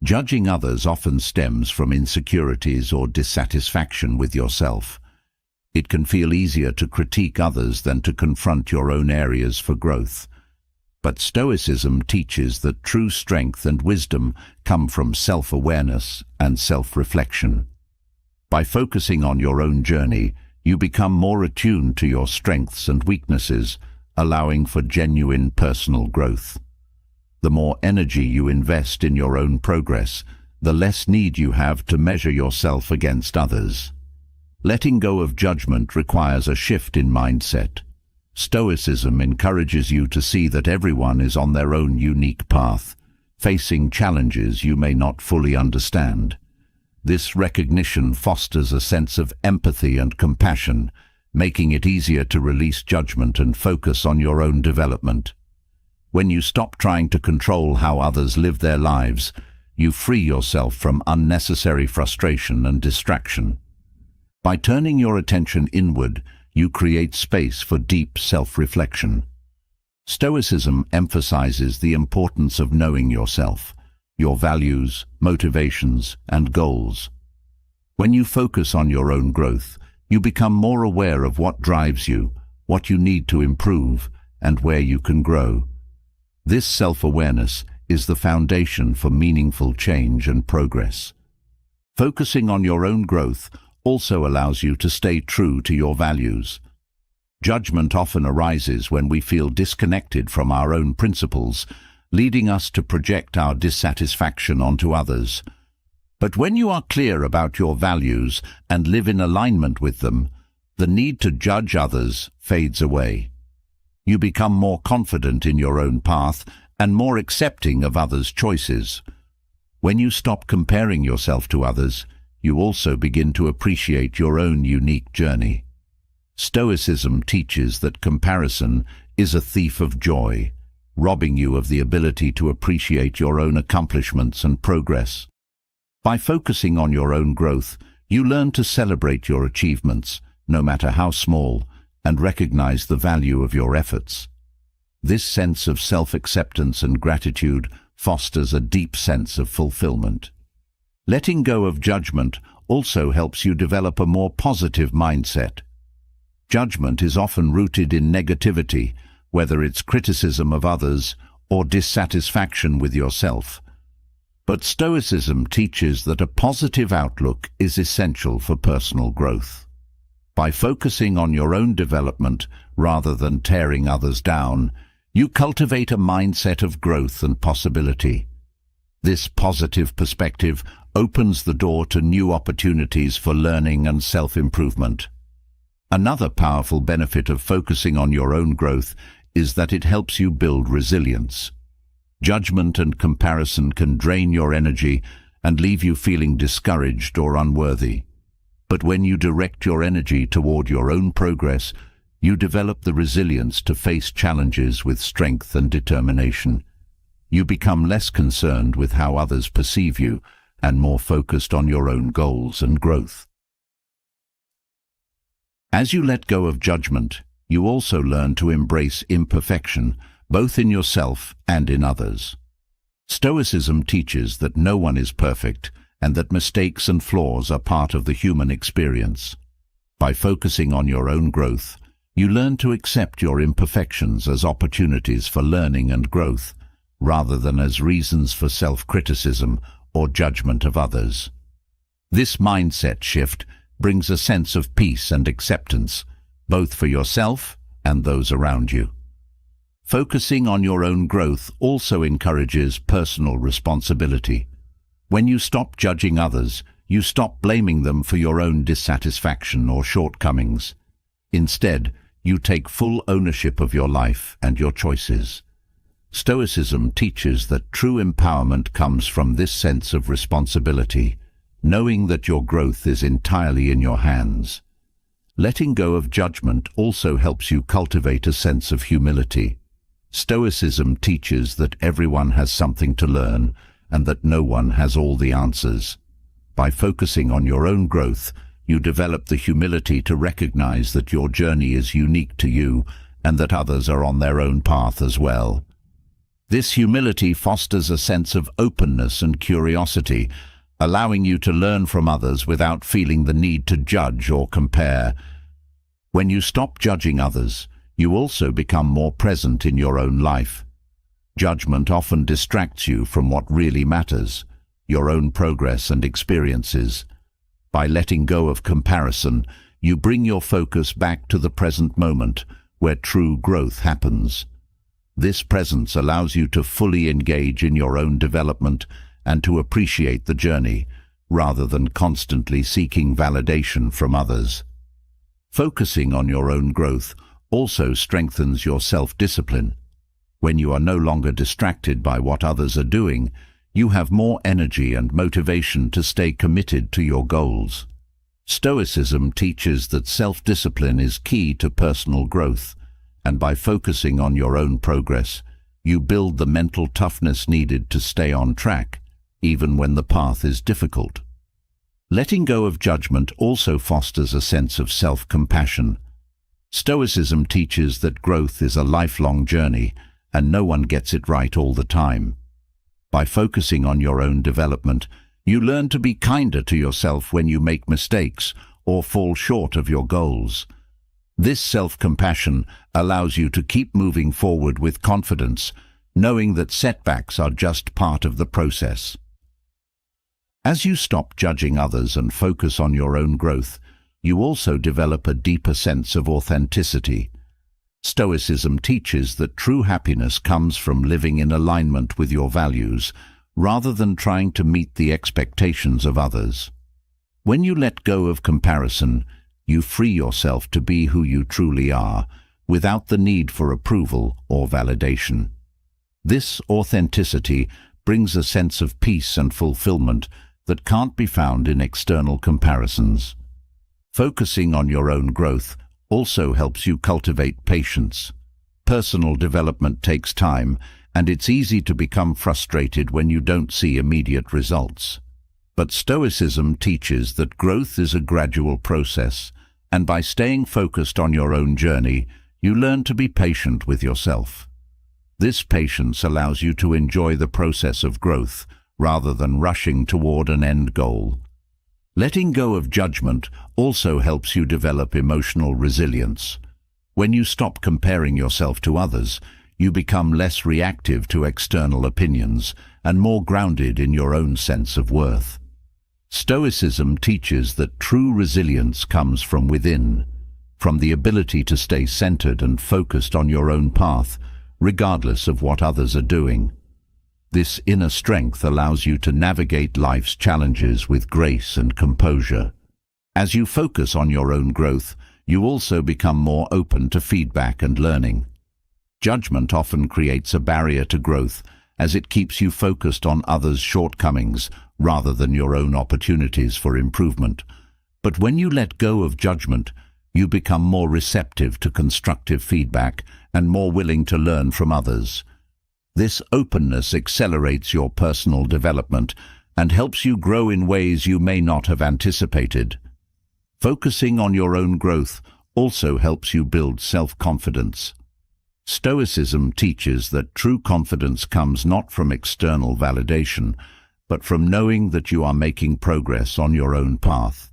Judging others often stems from insecurities or dissatisfaction with yourself. It can feel easier to critique others than to confront your own areas for growth. But Stoicism teaches that true strength and wisdom come from self-awareness and self-reflection. By focusing on your own journey, you become more attuned to your strengths and weaknesses, allowing for genuine personal growth. The more energy you invest in your own progress, the less need you have to measure yourself against others. Letting go of judgment requires a shift in mindset. Stoicism encourages you to see that everyone is on their own unique path, facing challenges you may not fully understand. This recognition fosters a sense of empathy and compassion, making it easier to release judgment and focus on your own development. When you stop trying to control how others live their lives, you free yourself from unnecessary frustration and distraction. By turning your attention inward, you create space for deep self-reflection. Stoicism emphasizes the importance of knowing yourself, your values, motivations, and goals. When you focus on your own growth, you become more aware of what drives you, what you need to improve, and where you can grow. This self-awareness is the foundation for meaningful change and progress. Focusing on your own growth also allows you to stay true to your values. Judgment often arises when we feel disconnected from our own principles, leading us to project our dissatisfaction onto others. But when you are clear about your values and live in alignment with them, the need to judge others fades away. You become more confident in your own path and more accepting of others' choices. When you stop comparing yourself to others, you also begin to appreciate your own unique journey. Stoicism teaches that comparison is a thief of joy, robbing you of the ability to appreciate your own accomplishments and progress. By focusing on your own growth, you learn to celebrate your achievements, no matter how small, and recognize the value of your efforts. This sense of self-acceptance and gratitude fosters a deep sense of fulfillment. Letting go of judgment also helps you develop a more positive mindset. Judgment is often rooted in negativity, whether it's criticism of others or dissatisfaction with yourself. But Stoicism teaches that a positive outlook is essential for personal growth. By focusing on your own development rather than tearing others down, you cultivate a mindset of growth and possibility. This positive perspective opens the door to new opportunities for learning and self-improvement. Another powerful benefit of focusing on your own growth is that it helps you build resilience. Judgment and comparison can drain your energy and leave you feeling discouraged or unworthy. But when you direct your energy toward your own progress, you develop the resilience to face challenges with strength and determination. You become less concerned with how others perceive you and more focused on your own goals and growth. As you let go of judgment, you also learn to embrace imperfection, both in yourself and in others. Stoicism teaches that no one is perfect and that mistakes and flaws are part of the human experience. By focusing on your own growth, you learn to accept your imperfections as opportunities for learning and growth, rather than as reasons for self-criticism or judgment of others. This mindset shift brings a sense of peace and acceptance, both for yourself and those around you. Focusing on your own growth also encourages personal responsibility. When you stop judging others, you stop blaming them for your own dissatisfaction or shortcomings. Instead, you take full ownership of your life and your choices. Stoicism teaches that true empowerment comes from this sense of responsibility, knowing that your growth is entirely in your hands. Letting go of judgment also helps you cultivate a sense of humility. Stoicism teaches that everyone has something to learn and that no one has all the answers. By focusing on your own growth, you develop the humility to recognize that your journey is unique to you and that others are on their own path as well. This humility fosters a sense of openness and curiosity, allowing you to learn from others without feeling the need to judge or compare. When you stop judging others, you also become more present in your own life. Judgment often distracts you from what really matters, your own progress and experiences. By letting go of comparison, you bring your focus back to the present moment, where true growth happens. This presence allows you to fully engage in your own development and to appreciate the journey, rather than constantly seeking validation from others. Focusing on your own growth also strengthens your self-discipline. When you are no longer distracted by what others are doing, you have more energy and motivation to stay committed to your goals. Stoicism teaches that self-discipline is key to personal growth, and by focusing on your own progress, you build the mental toughness needed to stay on track, even when the path is difficult. Letting go of judgment also fosters a sense of self-compassion. Stoicism teaches that growth is a lifelong journey, and no one gets it right all the time. By focusing on your own development, you learn to be kinder to yourself when you make mistakes or fall short of your goals. This self-compassion allows you to keep moving forward with confidence, knowing that setbacks are just part of the process. As you stop judging others and focus on your own growth, you also develop a deeper sense of authenticity. Stoicism teaches that true happiness comes from living in alignment with your values, rather than trying to meet the expectations of others. When you let go of comparison, you free yourself to be who you truly are, without the need for approval or validation. This authenticity brings a sense of peace and fulfillment that can't be found in external comparisons. Focusing on your own growth also helps you cultivate patience. Personal development takes time, and it's easy to become frustrated when you don't see immediate results. But Stoicism teaches that growth is a gradual process, and by staying focused on your own journey, you learn to be patient with yourself. This patience allows you to enjoy the process of growth, rather than rushing toward an end goal. Letting go of judgment also helps you develop emotional resilience. When you stop comparing yourself to others, you become less reactive to external opinions and more grounded in your own sense of worth. Stoicism teaches that true resilience comes from within, from the ability to stay centered and focused on your own path, regardless of what others are doing. This inner strength allows you to navigate life's challenges with grace and composure. As you focus on your own growth, you also become more open to feedback and learning. Judgment often creates a barrier to growth, as it keeps you focused on others' shortcomings rather than your own opportunities for improvement. But when you let go of judgment, you become more receptive to constructive feedback and more willing to learn from others. This openness accelerates your personal development and helps you grow in ways you may not have anticipated. Focusing on your own growth also helps you build self-confidence. Stoicism teaches that true confidence comes not from external validation, but from knowing that you are making progress on your own path.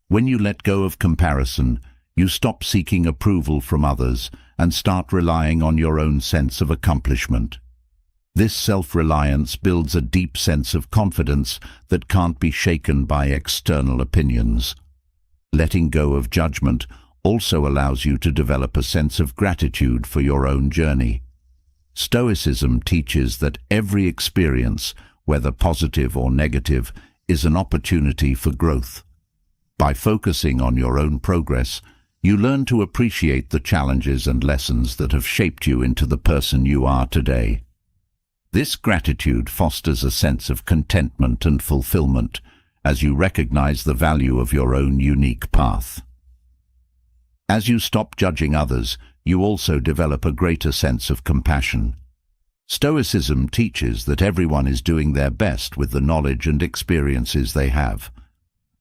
When you let go of comparison, you stop seeking approval from others and start relying on your own sense of accomplishment. This self-reliance builds a deep sense of confidence that can't be shaken by external opinions. Letting go of judgment also allows you to develop a sense of gratitude for your own journey. Stoicism teaches that every experience, whether positive or negative, is an opportunity for growth. By focusing on your own progress, you learn to appreciate the challenges and lessons that have shaped you into the person you are today. This gratitude fosters a sense of contentment and fulfillment as you recognize the value of your own unique path. As you stop judging others, you also develop a greater sense of compassion. Stoicism teaches that everyone is doing their best with the knowledge and experiences they have.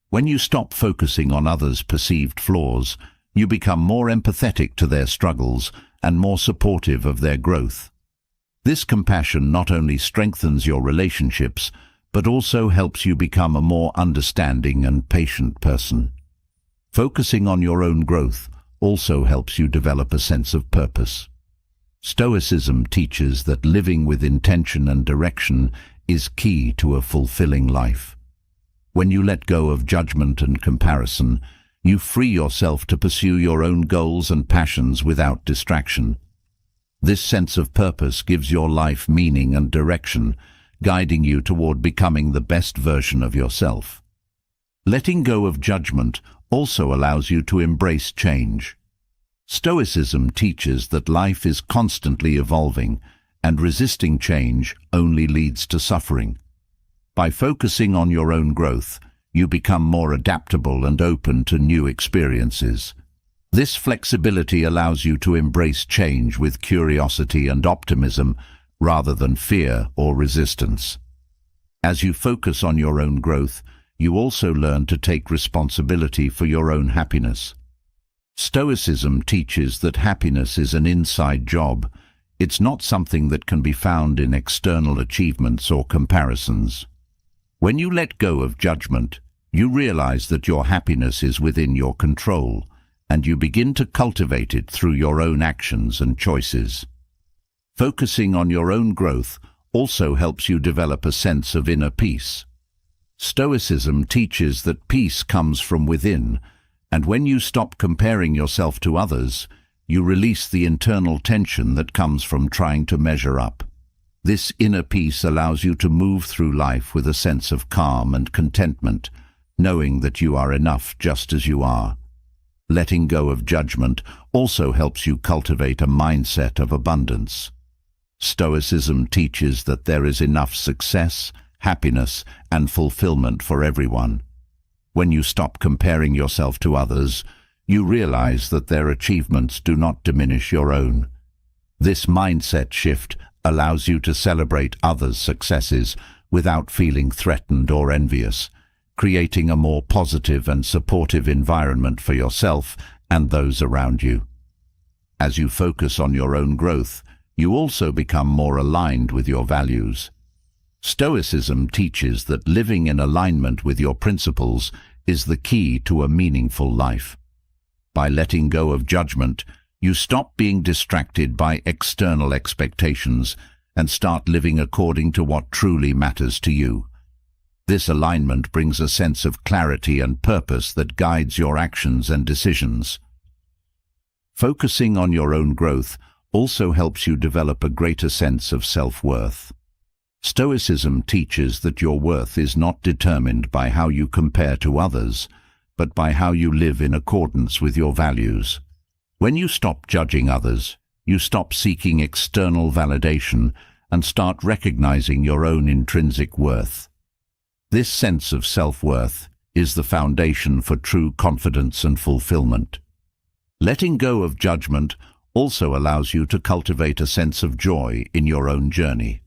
When you stop focusing on others' perceived flaws, you become more empathetic to their struggles and more supportive of their growth. This compassion not only strengthens your relationships, but also helps you become a more understanding and patient person. Focusing on your own growth also helps you develop a sense of purpose. Stoicism teaches that living with intention and direction is key to a fulfilling life. When you let go of judgment and comparison, you free yourself to pursue your own goals and passions without distraction. This sense of purpose gives your life meaning and direction, guiding you toward becoming the best version of yourself. Letting go of judgment also allows you to embrace change. Stoicism teaches that life is constantly evolving, and resisting change only leads to suffering. By focusing on your own growth, you become more adaptable and open to new experiences. This flexibility allows you to embrace change with curiosity and optimism rather than fear or resistance. As you focus on your own growth, you also learn to take responsibility for your own happiness. Stoicism teaches that happiness is an inside job. It's not something that can be found in external achievements or comparisons. When you let go of judgment, you realize that your happiness is within your control, and you begin to cultivate it through your own actions and choices. Focusing on your own growth also helps you develop a sense of inner peace. Stoicism teaches that peace comes from within, and when you stop comparing yourself to others, you release the internal tension that comes from trying to measure up. This inner peace allows you to move through life with a sense of calm and contentment, knowing that you are enough just as you are. Letting go of judgment also helps you cultivate a mindset of abundance. Stoicism teaches that there is enough success, happiness, and fulfillment for everyone. When you stop comparing yourself to others, you realize that their achievements do not diminish your own. This mindset shift allows you to celebrate others' successes without feeling threatened or envious, creating a more positive and supportive environment for yourself and those around you. As you focus on your own growth, you also become more aligned with your values. Stoicism teaches that living in alignment with your principles is the key to a meaningful life. By letting go of judgment, you stop being distracted by external expectations and start living according to what truly matters to you. This alignment brings a sense of clarity and purpose that guides your actions and decisions. Focusing on your own growth also helps you develop a greater sense of self-worth. Stoicism teaches that your worth is not determined by how you compare to others, but by how you live in accordance with your values. When you stop judging others, you stop seeking external validation and start recognizing your own intrinsic worth. This sense of self-worth is the foundation for true confidence and fulfillment. Letting go of judgment also allows you to cultivate a sense of joy in your own journey.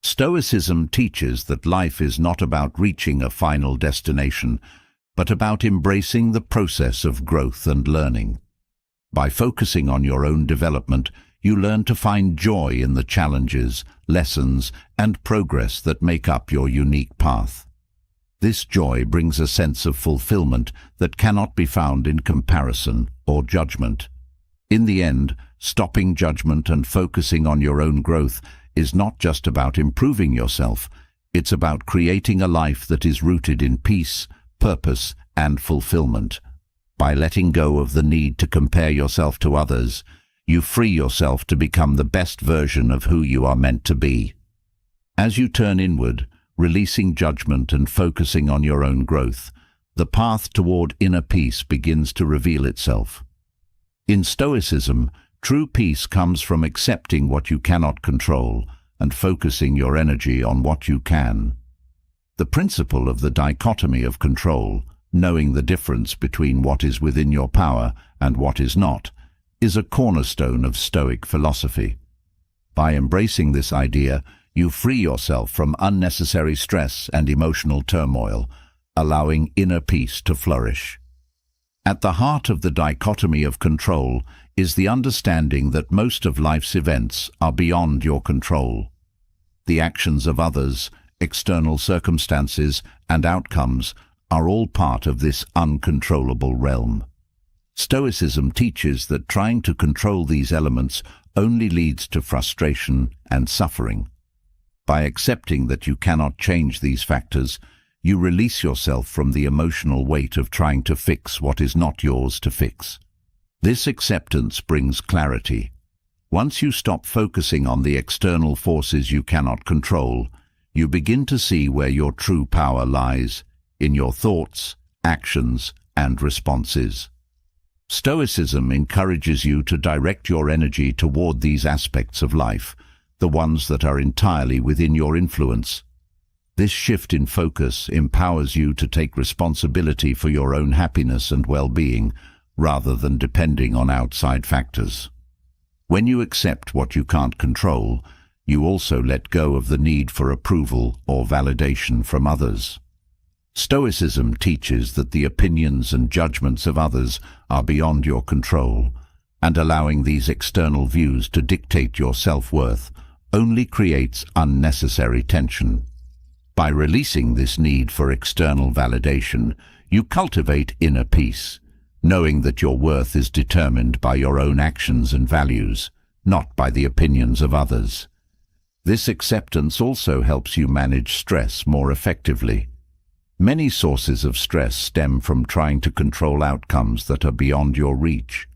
Stoicism teaches that life is not about reaching a final destination, but about embracing the process of growth and learning. By focusing on your own development, you learn to find joy in the challenges, lessons, and progress that make up your unique path. This joy brings a sense of fulfillment that cannot be found in comparison or judgment. In the end, stopping judgment and focusing on your own growth is not just about improving yourself, it's about creating a life that is rooted in peace, purpose, and fulfillment. By letting go of the need to compare yourself to others, you free yourself to become the best version of who you are meant to be. As you turn inward, releasing judgment and focusing on your own growth, the path toward inner peace begins to reveal itself. In Stoicism, true peace comes from accepting what you cannot control and focusing your energy on what you can. The principle of the dichotomy of control, knowing the difference between what is within your power and what is not, is a cornerstone of Stoic philosophy. By embracing this idea, you free yourself from unnecessary stress and emotional turmoil, allowing inner peace to flourish. At the heart of the dichotomy of control is the understanding that most of life's events are beyond your control. The actions of others, external circumstances, and outcomes are all part of this uncontrollable realm. Stoicism teaches that trying to control these elements only leads to frustration and suffering. By accepting that you cannot change these factors, you release yourself from the emotional weight of trying to fix what is not yours to fix. This acceptance brings clarity. Once you stop focusing on the external forces you cannot control, you begin to see where your true power lies, in your thoughts, actions, and responses. Stoicism encourages you to direct your energy toward these aspects of life, the ones that are entirely within your influence. This shift in focus empowers you to take responsibility for your own happiness and well-being, rather than depending on outside factors. When you accept what you can't control, you also let go of the need for approval or validation from others. Stoicism teaches that the opinions and judgments of others are beyond your control, and allowing these external views to dictate your self-worth only creates unnecessary tension. By releasing this need for external validation, you cultivate inner peace, knowing that your worth is determined by your own actions and values, not by the opinions of others. This acceptance also helps you manage stress more effectively. Many sources of stress stem from trying to control outcomes that are beyond your reach.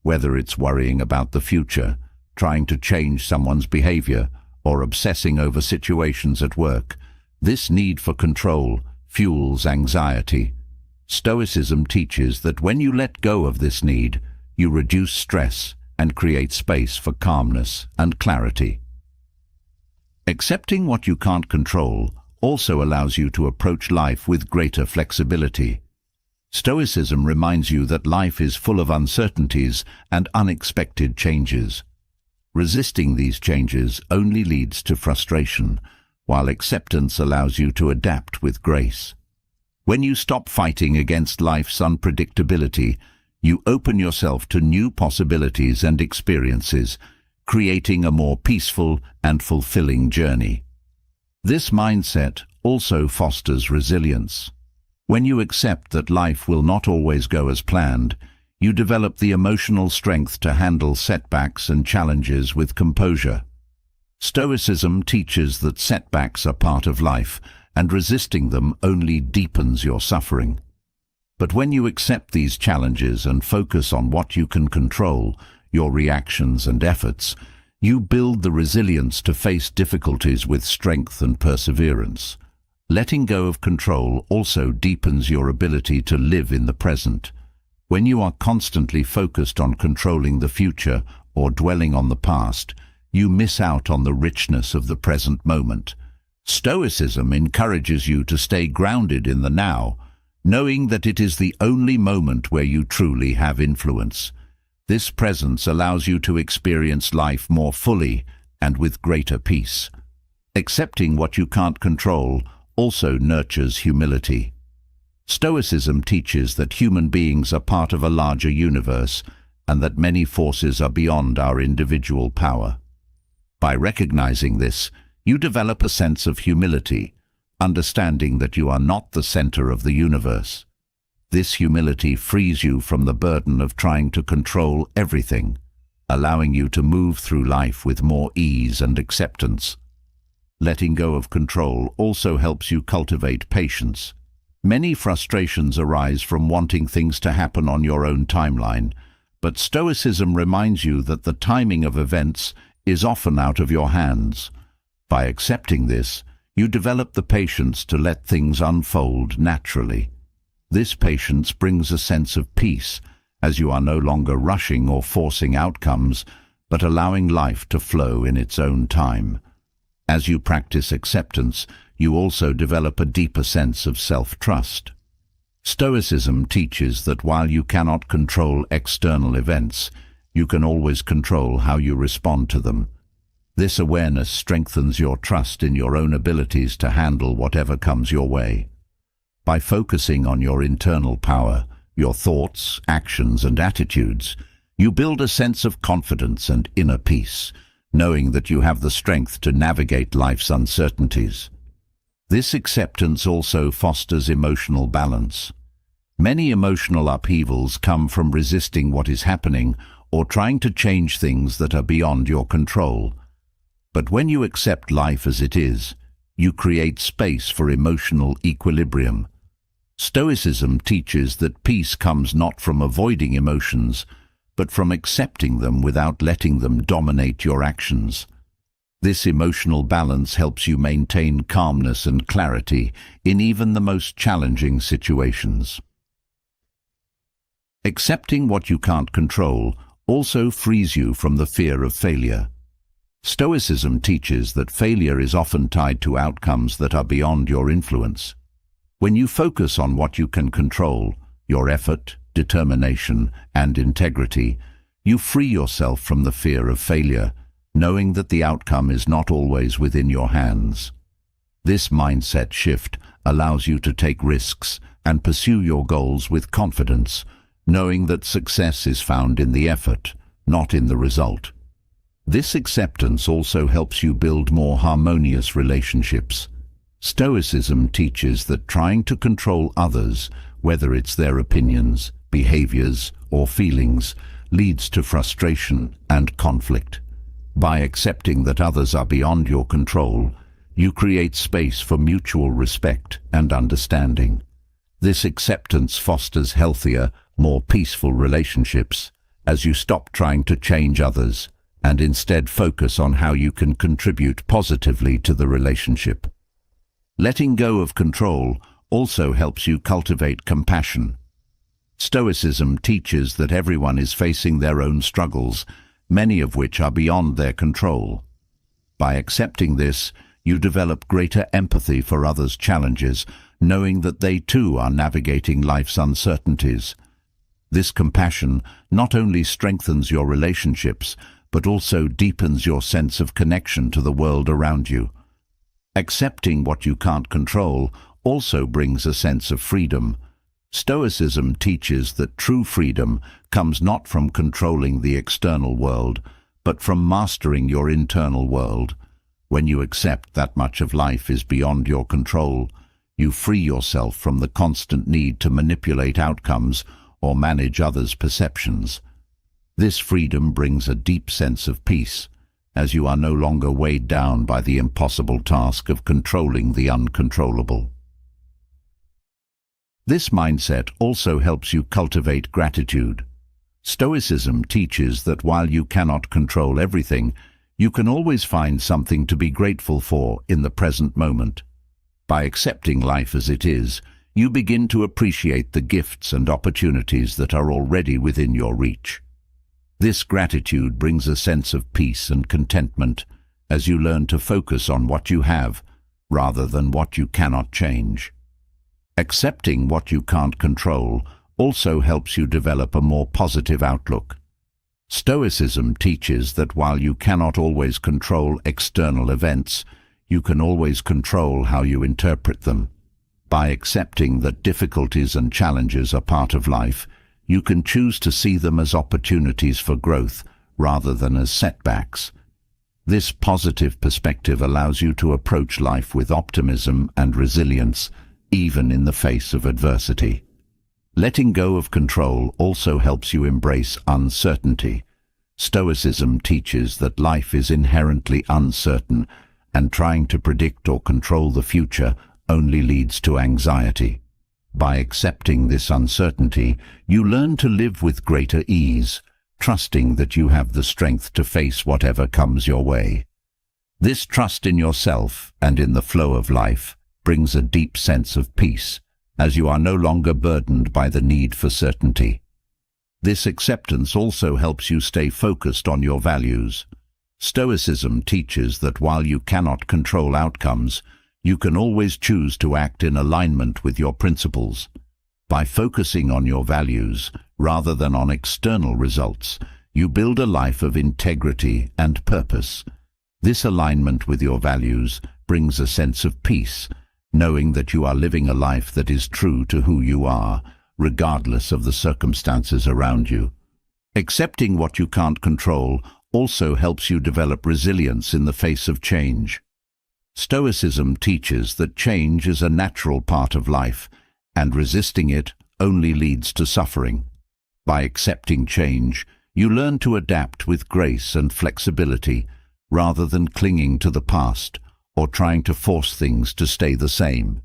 Whether it's worrying about the future, trying to change someone's behavior, or obsessing over situations at work, this need for control fuels anxiety. Stoicism teaches that when you let go of this need, you reduce stress and create space for calmness and clarity. Accepting what you can't control also allows you to approach life with greater flexibility. Stoicism reminds you that life is full of uncertainties and unexpected changes. Resisting these changes only leads to frustration, while acceptance allows you to adapt with grace. When you stop fighting against life's unpredictability, you open yourself to new possibilities and experiences, creating a more peaceful and fulfilling journey. This mindset also fosters resilience. When you accept that life will not always go as planned, you develop the emotional strength to handle setbacks and challenges with composure. Stoicism teaches that setbacks are part of life, and resisting them only deepens your suffering. But when you accept these challenges and focus on what you can control, your reactions and efforts, you build the resilience to face difficulties with strength and perseverance. Letting go of control also deepens your ability to live in the present. When you are constantly focused on controlling the future or dwelling on the past, you miss out on the richness of the present moment. Stoicism encourages you to stay grounded in the now, knowing that it is the only moment where you truly have influence. This presence allows you to experience life more fully and with greater peace. Accepting what you can't control also nurtures humility. Stoicism teaches that human beings are part of a larger universe and that many forces are beyond our individual power. By recognizing this, you develop a sense of humility, understanding that you are not the center of the universe. This humility frees you from the burden of trying to control everything, allowing you to move through life with more ease and acceptance. Letting go of control also helps you cultivate patience. Many frustrations arise from wanting things to happen on your own timeline, but Stoicism reminds you that the timing of events is often out of your hands. By accepting this, you develop the patience to let things unfold naturally. This patience brings a sense of peace, as you are no longer rushing or forcing outcomes, but allowing life to flow in its own time. As you practice acceptance, you also develop a deeper sense of self-trust. Stoicism teaches that while you cannot control external events, you can always control how you respond to them. This awareness strengthens your trust in your own abilities to handle whatever comes your way. By focusing on your internal power, your thoughts, actions, and attitudes, you build a sense of confidence and inner peace, knowing that you have the strength to navigate life's uncertainties. This acceptance also fosters emotional balance. Many emotional upheavals come from resisting what is happening or trying to change things that are beyond your control. But when you accept life as it is, you create space for emotional equilibrium. Stoicism teaches that peace comes not from avoiding emotions, but from accepting them without letting them dominate your actions. This emotional balance helps you maintain calmness and clarity in even the most challenging situations. Accepting what you can't control also frees you from the fear of failure. Stoicism teaches that failure is often tied to outcomes that are beyond your influence. When you focus on what you can control, your effort, determination, and integrity, you free yourself from the fear of failure, knowing that the outcome is not always within your hands. This mindset shift allows you to take risks and pursue your goals with confidence, knowing that success is found in the effort, not in the result. This acceptance also helps you build more harmonious relationships. Stoicism teaches that trying to control others, whether it's their opinions, behaviors, or feelings, leads to frustration and conflict. By accepting that others are beyond your control, you create space for mutual respect and understanding. This acceptance fosters healthier, more peaceful relationships as you stop trying to change others and instead focus on how you can contribute positively to the relationship. Letting go of control also helps you cultivate compassion. Stoicism teaches that everyone is facing their own struggles, many of which are beyond their control. By accepting this, you develop greater empathy for others' challenges, knowing that they too are navigating life's uncertainties. This compassion not only strengthens your relationships, but also deepens your sense of connection to the world around you. Accepting what you can't control also brings a sense of freedom. Stoicism teaches that true freedom comes not from controlling the external world, but from mastering your internal world. When you accept that much of life is beyond your control, you free yourself from the constant need to manipulate outcomes or manage others' perceptions. This freedom brings a deep sense of peace, as you are no longer weighed down by the impossible task of controlling the uncontrollable. This mindset also helps you cultivate gratitude. Stoicism teaches that while you cannot control everything, you can always find something to be grateful for in the present moment. By accepting life as it is, you begin to appreciate the gifts and opportunities that are already within your reach. This gratitude brings a sense of peace and contentment as you learn to focus on what you have rather than what you cannot change. Accepting what you can't control also helps you develop a more positive outlook. Stoicism teaches that while you cannot always control external events, you can always control how you interpret them. By accepting that difficulties and challenges are part of life, you can choose to see them as opportunities for growth rather than as setbacks. This positive perspective allows you to approach life with optimism and resilience, even in the face of adversity. Letting go of control also helps you embrace uncertainty. Stoicism teaches that life is inherently uncertain, and trying to predict or control the future only leads to anxiety. By accepting this uncertainty, you learn to live with greater ease, trusting that you have the strength to face whatever comes your way. This trust in yourself and in the flow of life brings a deep sense of peace, as you are no longer burdened by the need for certainty. This acceptance also helps you stay focused on your values. Stoicism teaches that while you cannot control outcomes, you can always choose to act in alignment with your principles. By focusing on your values rather than on external results, you build a life of integrity and purpose. This alignment with your values brings a sense of peace, knowing that you are living a life that is true to who you are, regardless of the circumstances around you. Accepting what you can't control also helps you develop resilience in the face of change. Stoicism teaches that change is a natural part of life, and resisting it only leads to suffering. By accepting change, you learn to adapt with grace and flexibility, rather than clinging to the past or trying to force things to stay the same.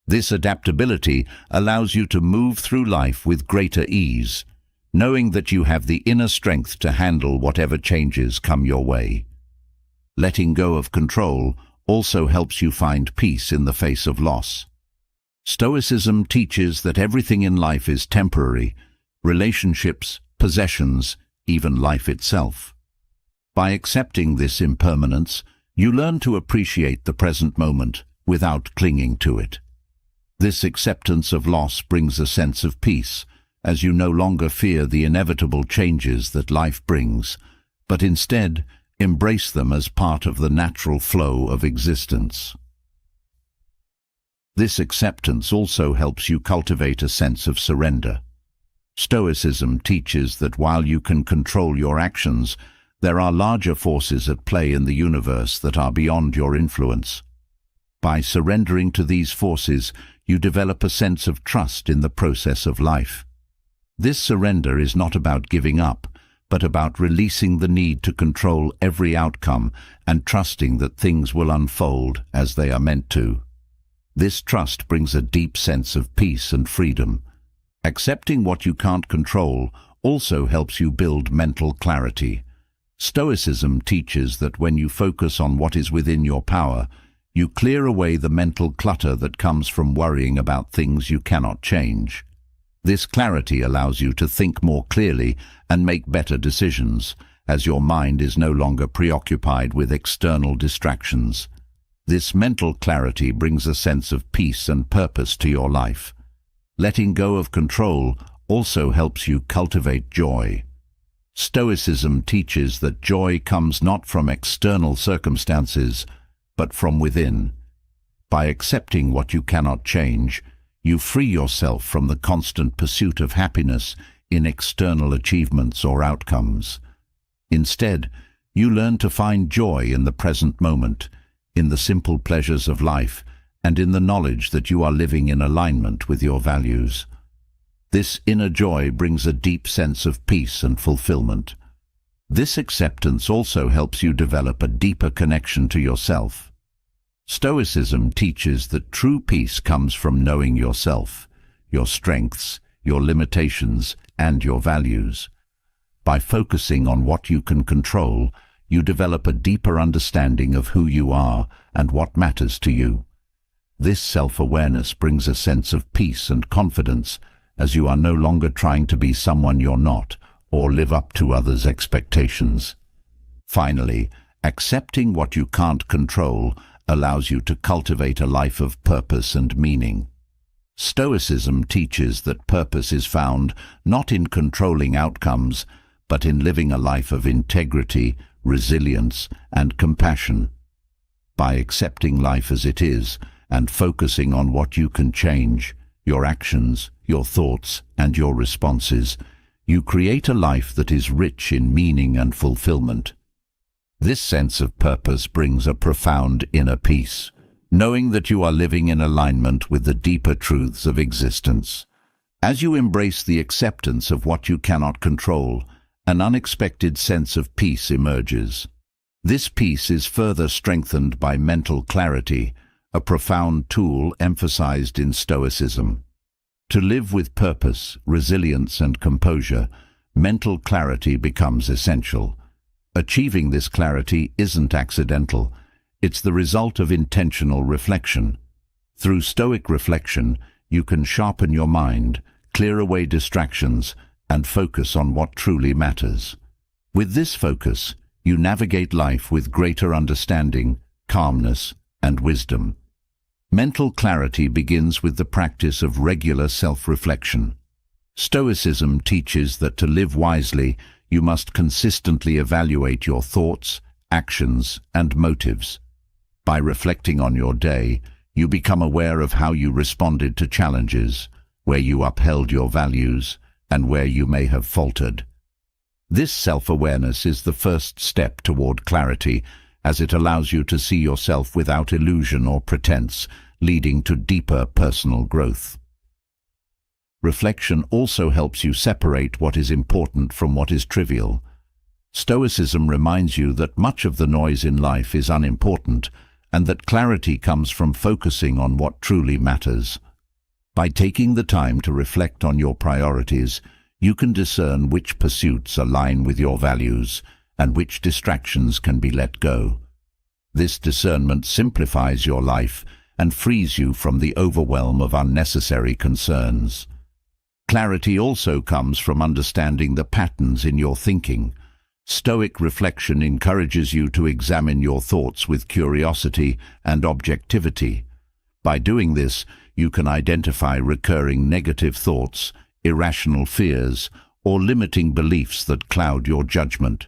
This adaptability allows you to move through life with greater ease, knowing that you have the inner strength to handle whatever changes come your way. Letting go of control also helps you find peace in the face of loss. Stoicism teaches that everything in life is temporary: relationships, possessions, even life itself. By accepting this impermanence, you learn to appreciate the present moment without clinging to it. This acceptance of loss brings a sense of peace, as you no longer fear the inevitable changes that life brings, but instead embrace them as part of the natural flow of existence. This acceptance also helps you cultivate a sense of surrender. Stoicism teaches that while you can control your actions, there are larger forces at play in the universe that are beyond your influence. By surrendering to these forces, you develop a sense of trust in the process of life. This surrender is not about giving up, but about releasing the need to control every outcome and trusting that things will unfold as they are meant to. This trust brings a deep sense of peace and freedom. Accepting what you can't control also helps you build mental clarity. Stoicism teaches that when you focus on what is within your power, you clear away the mental clutter that comes from worrying about things you cannot change. This clarity allows you to think more clearly and make better decisions, as your mind is no longer preoccupied with external distractions. This mental clarity brings a sense of peace and purpose to your life. Letting go of control also helps you cultivate joy. Stoicism teaches that joy comes not from external circumstances, but from within. By accepting what you cannot change, you free yourself from the constant pursuit of happiness in external achievements or outcomes. Instead, you learn to find joy in the present moment, in the simple pleasures of life, and in the knowledge that you are living in alignment with your values. This inner joy brings a deep sense of peace and fulfillment. This acceptance also helps you develop a deeper connection to yourself. Stoicism teaches that true peace comes from knowing yourself, your strengths, your limitations, and your values. By focusing on what you can control, you develop a deeper understanding of who you are and what matters to you. This self-awareness brings a sense of peace and confidence, as you are no longer trying to be someone you're not or live up to others' expectations. Finally, accepting what you can't control allows you to cultivate a life of purpose and meaning. Stoicism teaches that purpose is found not in controlling outcomes, but in living a life of integrity, resilience, and compassion. By accepting life as it is and focusing on what you can change, your actions, your thoughts, and your responses, you create a life that is rich in meaning and fulfillment. This sense of purpose brings a profound inner peace, knowing that you are living in alignment with the deeper truths of existence. As you embrace the acceptance of what you cannot control, an unexpected sense of peace emerges. This peace is further strengthened by mental clarity, a profound tool emphasized in Stoicism. To live with purpose, resilience, and composure, mental clarity becomes essential. Achieving this clarity isn't accidental. It's the result of intentional reflection. Through Stoic reflection, you can sharpen your mind, clear away distractions, and focus on what truly matters. With this focus, you navigate life with greater understanding, calmness, and wisdom. Mental clarity begins with the practice of regular self-reflection. Stoicism teaches that to live wisely, you must consistently evaluate your thoughts, actions, and motives. By reflecting on your day, you become aware of how you responded to challenges, where you upheld your values, and where you may have faltered. This self-awareness is the first step toward clarity, as it allows you to see yourself without illusion or pretense, leading to deeper personal growth. Reflection also helps you separate what is important from what is trivial. Stoicism reminds you that much of the noise in life is unimportant, and that clarity comes from focusing on what truly matters. By taking the time to reflect on your priorities, you can discern which pursuits align with your values and which distractions can be let go. This discernment simplifies your life and frees you from the overwhelm of unnecessary concerns. Clarity also comes from understanding the patterns in your thinking. Stoic reflection encourages you to examine your thoughts with curiosity and objectivity. By doing this, you can identify recurring negative thoughts, irrational fears, or limiting beliefs that cloud your judgment.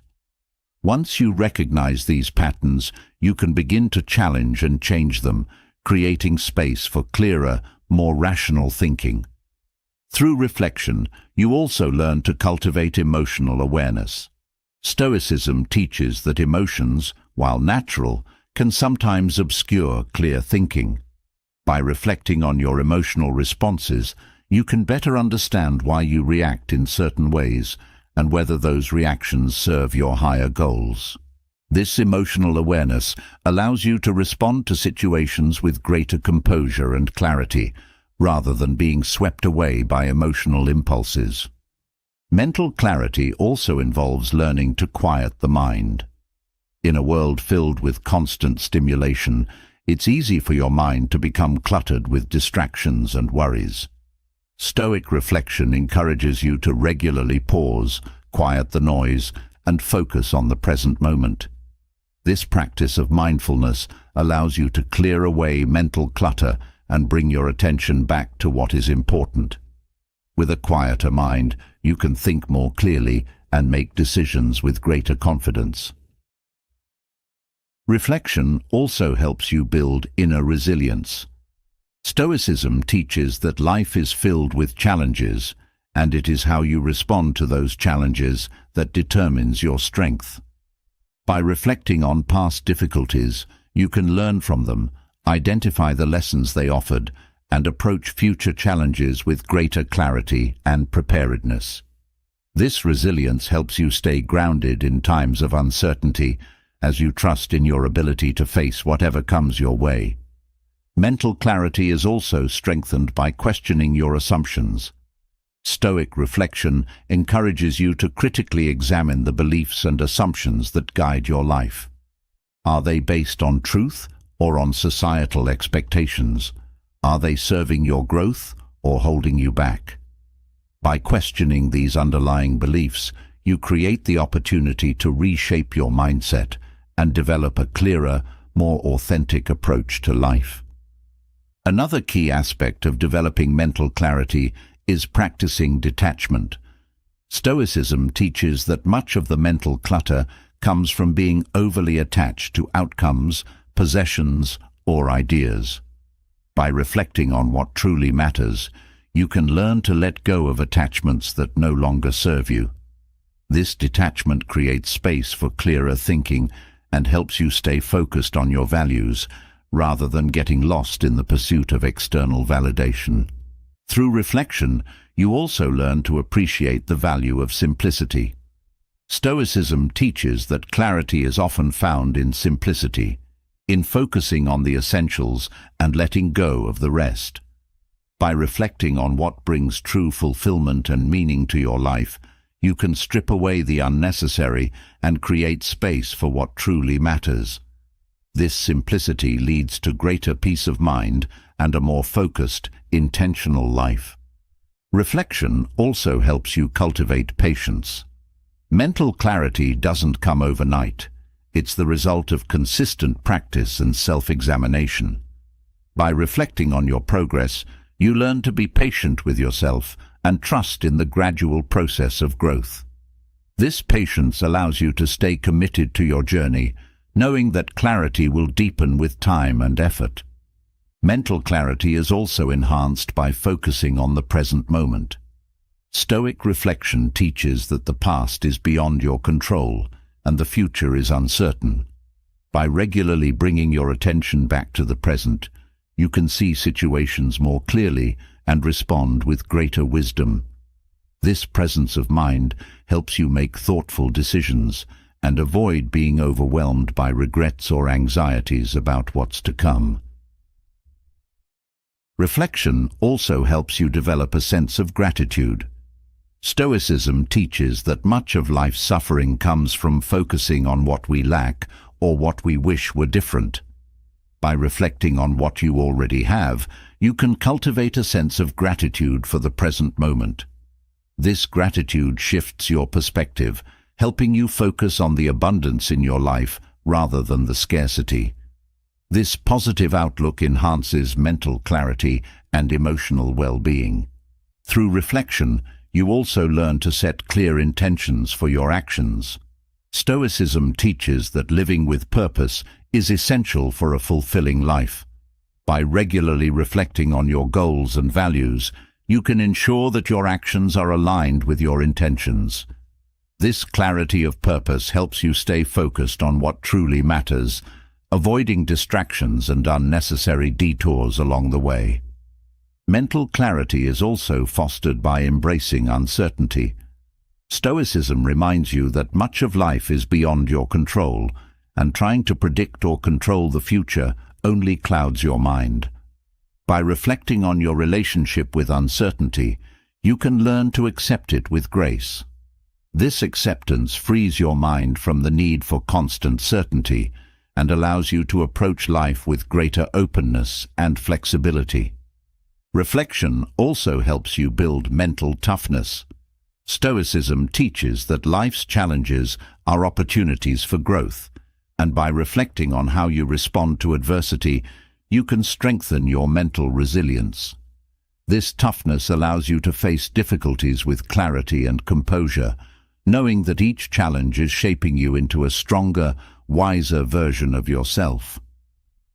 Once you recognize these patterns, you can begin to challenge and change them, creating space for clearer, more rational thinking. Through reflection, you also learn to cultivate emotional awareness. Stoicism teaches that emotions, while natural, can sometimes obscure clear thinking. By reflecting on your emotional responses, you can better understand why you react in certain ways and whether those reactions serve your higher goals. This emotional awareness allows you to respond to situations with greater composure and clarity, rather than being swept away by emotional impulses. Mental clarity also involves learning to quiet the mind. In a world filled with constant stimulation, it's easy for your mind to become cluttered with distractions and worries. Stoic reflection encourages you to regularly pause, quiet the noise, and focus on the present moment. This practice of mindfulness allows you to clear away mental clutter and bring your attention back to what is important. With a quieter mind, you can think more clearly and make decisions with greater confidence. Reflection also helps you build inner resilience. Stoicism teaches that life is filled with challenges, and it is how you respond to those challenges that determines your strength. By reflecting on past difficulties, you can learn from them, identify the lessons they offered, and approach future challenges with greater clarity and preparedness. This resilience helps you stay grounded in times of uncertainty, as you trust in your ability to face whatever comes your way. Mental clarity is also strengthened by questioning your assumptions. Stoic reflection encourages you to critically examine the beliefs and assumptions that guide your life. Are they based on truth or on societal expectations? Are they serving your growth or holding you back? By questioning these underlying beliefs, you create the opportunity to reshape your mindset and develop a clearer, more authentic approach to life. Another key aspect of developing mental clarity is practicing detachment. Stoicism teaches that much of the mental clutter comes from being overly attached to outcomes, possessions, or ideas. By reflecting on what truly matters, you can learn to let go of attachments that no longer serve you. This detachment creates space for clearer thinking and helps you stay focused on your values, rather than getting lost in the pursuit of external validation. Through reflection, you also learn to appreciate the value of simplicity. Stoicism teaches that clarity is often found in simplicity, in focusing on the essentials and letting go of the rest. By reflecting on what brings true fulfillment and meaning to your life, you can strip away the unnecessary and create space for what truly matters. This simplicity leads to greater peace of mind and a more focused, intentional life. Reflection also helps you cultivate patience. Mental clarity doesn't come overnight. It's the result of consistent practice and self-examination. By reflecting on your progress, you learn to be patient with yourself and trust in the gradual process of growth. This patience allows you to stay committed to your journey, knowing that clarity will deepen with time and effort. Mental clarity is also enhanced by focusing on the present moment. Stoic reflection teaches that the past is beyond your control and the future is uncertain. By regularly bringing your attention back to the present, you can see situations more clearly and respond with greater wisdom. This presence of mind helps you make thoughtful decisions and avoid being overwhelmed by regrets or anxieties about what's to come. Reflection also helps you develop a sense of gratitude. Stoicism teaches that much of life's suffering comes from focusing on what we lack or what we wish were different. By reflecting on what you already have, you can cultivate a sense of gratitude for the present moment. This gratitude shifts your perspective, helping you focus on the abundance in your life rather than the scarcity. This positive outlook enhances mental clarity and emotional well-being. Through reflection, you also learn to set clear intentions for your actions. Stoicism teaches that living with purpose is essential for a fulfilling life. By regularly reflecting on your goals and values, you can ensure that your actions are aligned with your intentions. This clarity of purpose helps you stay focused on what truly matters, avoiding distractions and unnecessary detours along the way. Mental clarity is also fostered by embracing uncertainty. Stoicism reminds you that much of life is beyond your control, and trying to predict or control the future only clouds your mind. By reflecting on your relationship with uncertainty, you can learn to accept it with grace. This acceptance frees your mind from the need for constant certainty and allows you to approach life with greater openness and flexibility. Reflection also helps you build mental toughness. Stoicism teaches that life's challenges are opportunities for growth, and by reflecting on how you respond to adversity, you can strengthen your mental resilience. This toughness allows you to face difficulties with clarity and composure, knowing that each challenge is shaping you into a stronger, wiser version of yourself.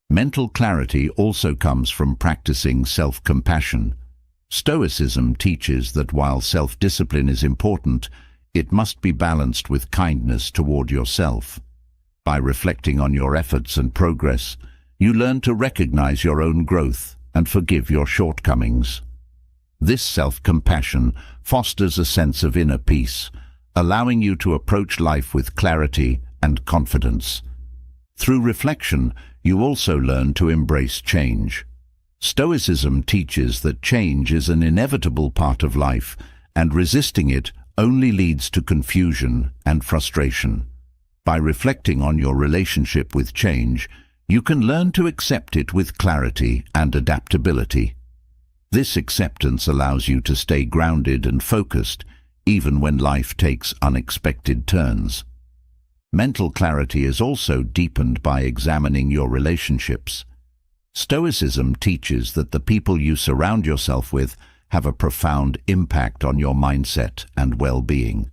Mental clarity also comes from practicing self-compassion. Stoicism teaches that while self-discipline is important, it must be balanced with kindness toward yourself. By reflecting on your efforts and progress, you learn to recognize your own growth and forgive your shortcomings. This self-compassion fosters a sense of inner peace, allowing you to approach life with clarity and confidence. Through reflection, you also learn to embrace change. Stoicism teaches that change is an inevitable part of life, and resisting it only leads to confusion and frustration. By reflecting on your relationship with change, you can learn to accept it with clarity and adaptability. This acceptance allows you to stay grounded and focused, even when life takes unexpected turns. Mental clarity is also deepened by examining your relationships. Stoicism teaches that the people you surround yourself with have a profound impact on your mindset and well-being.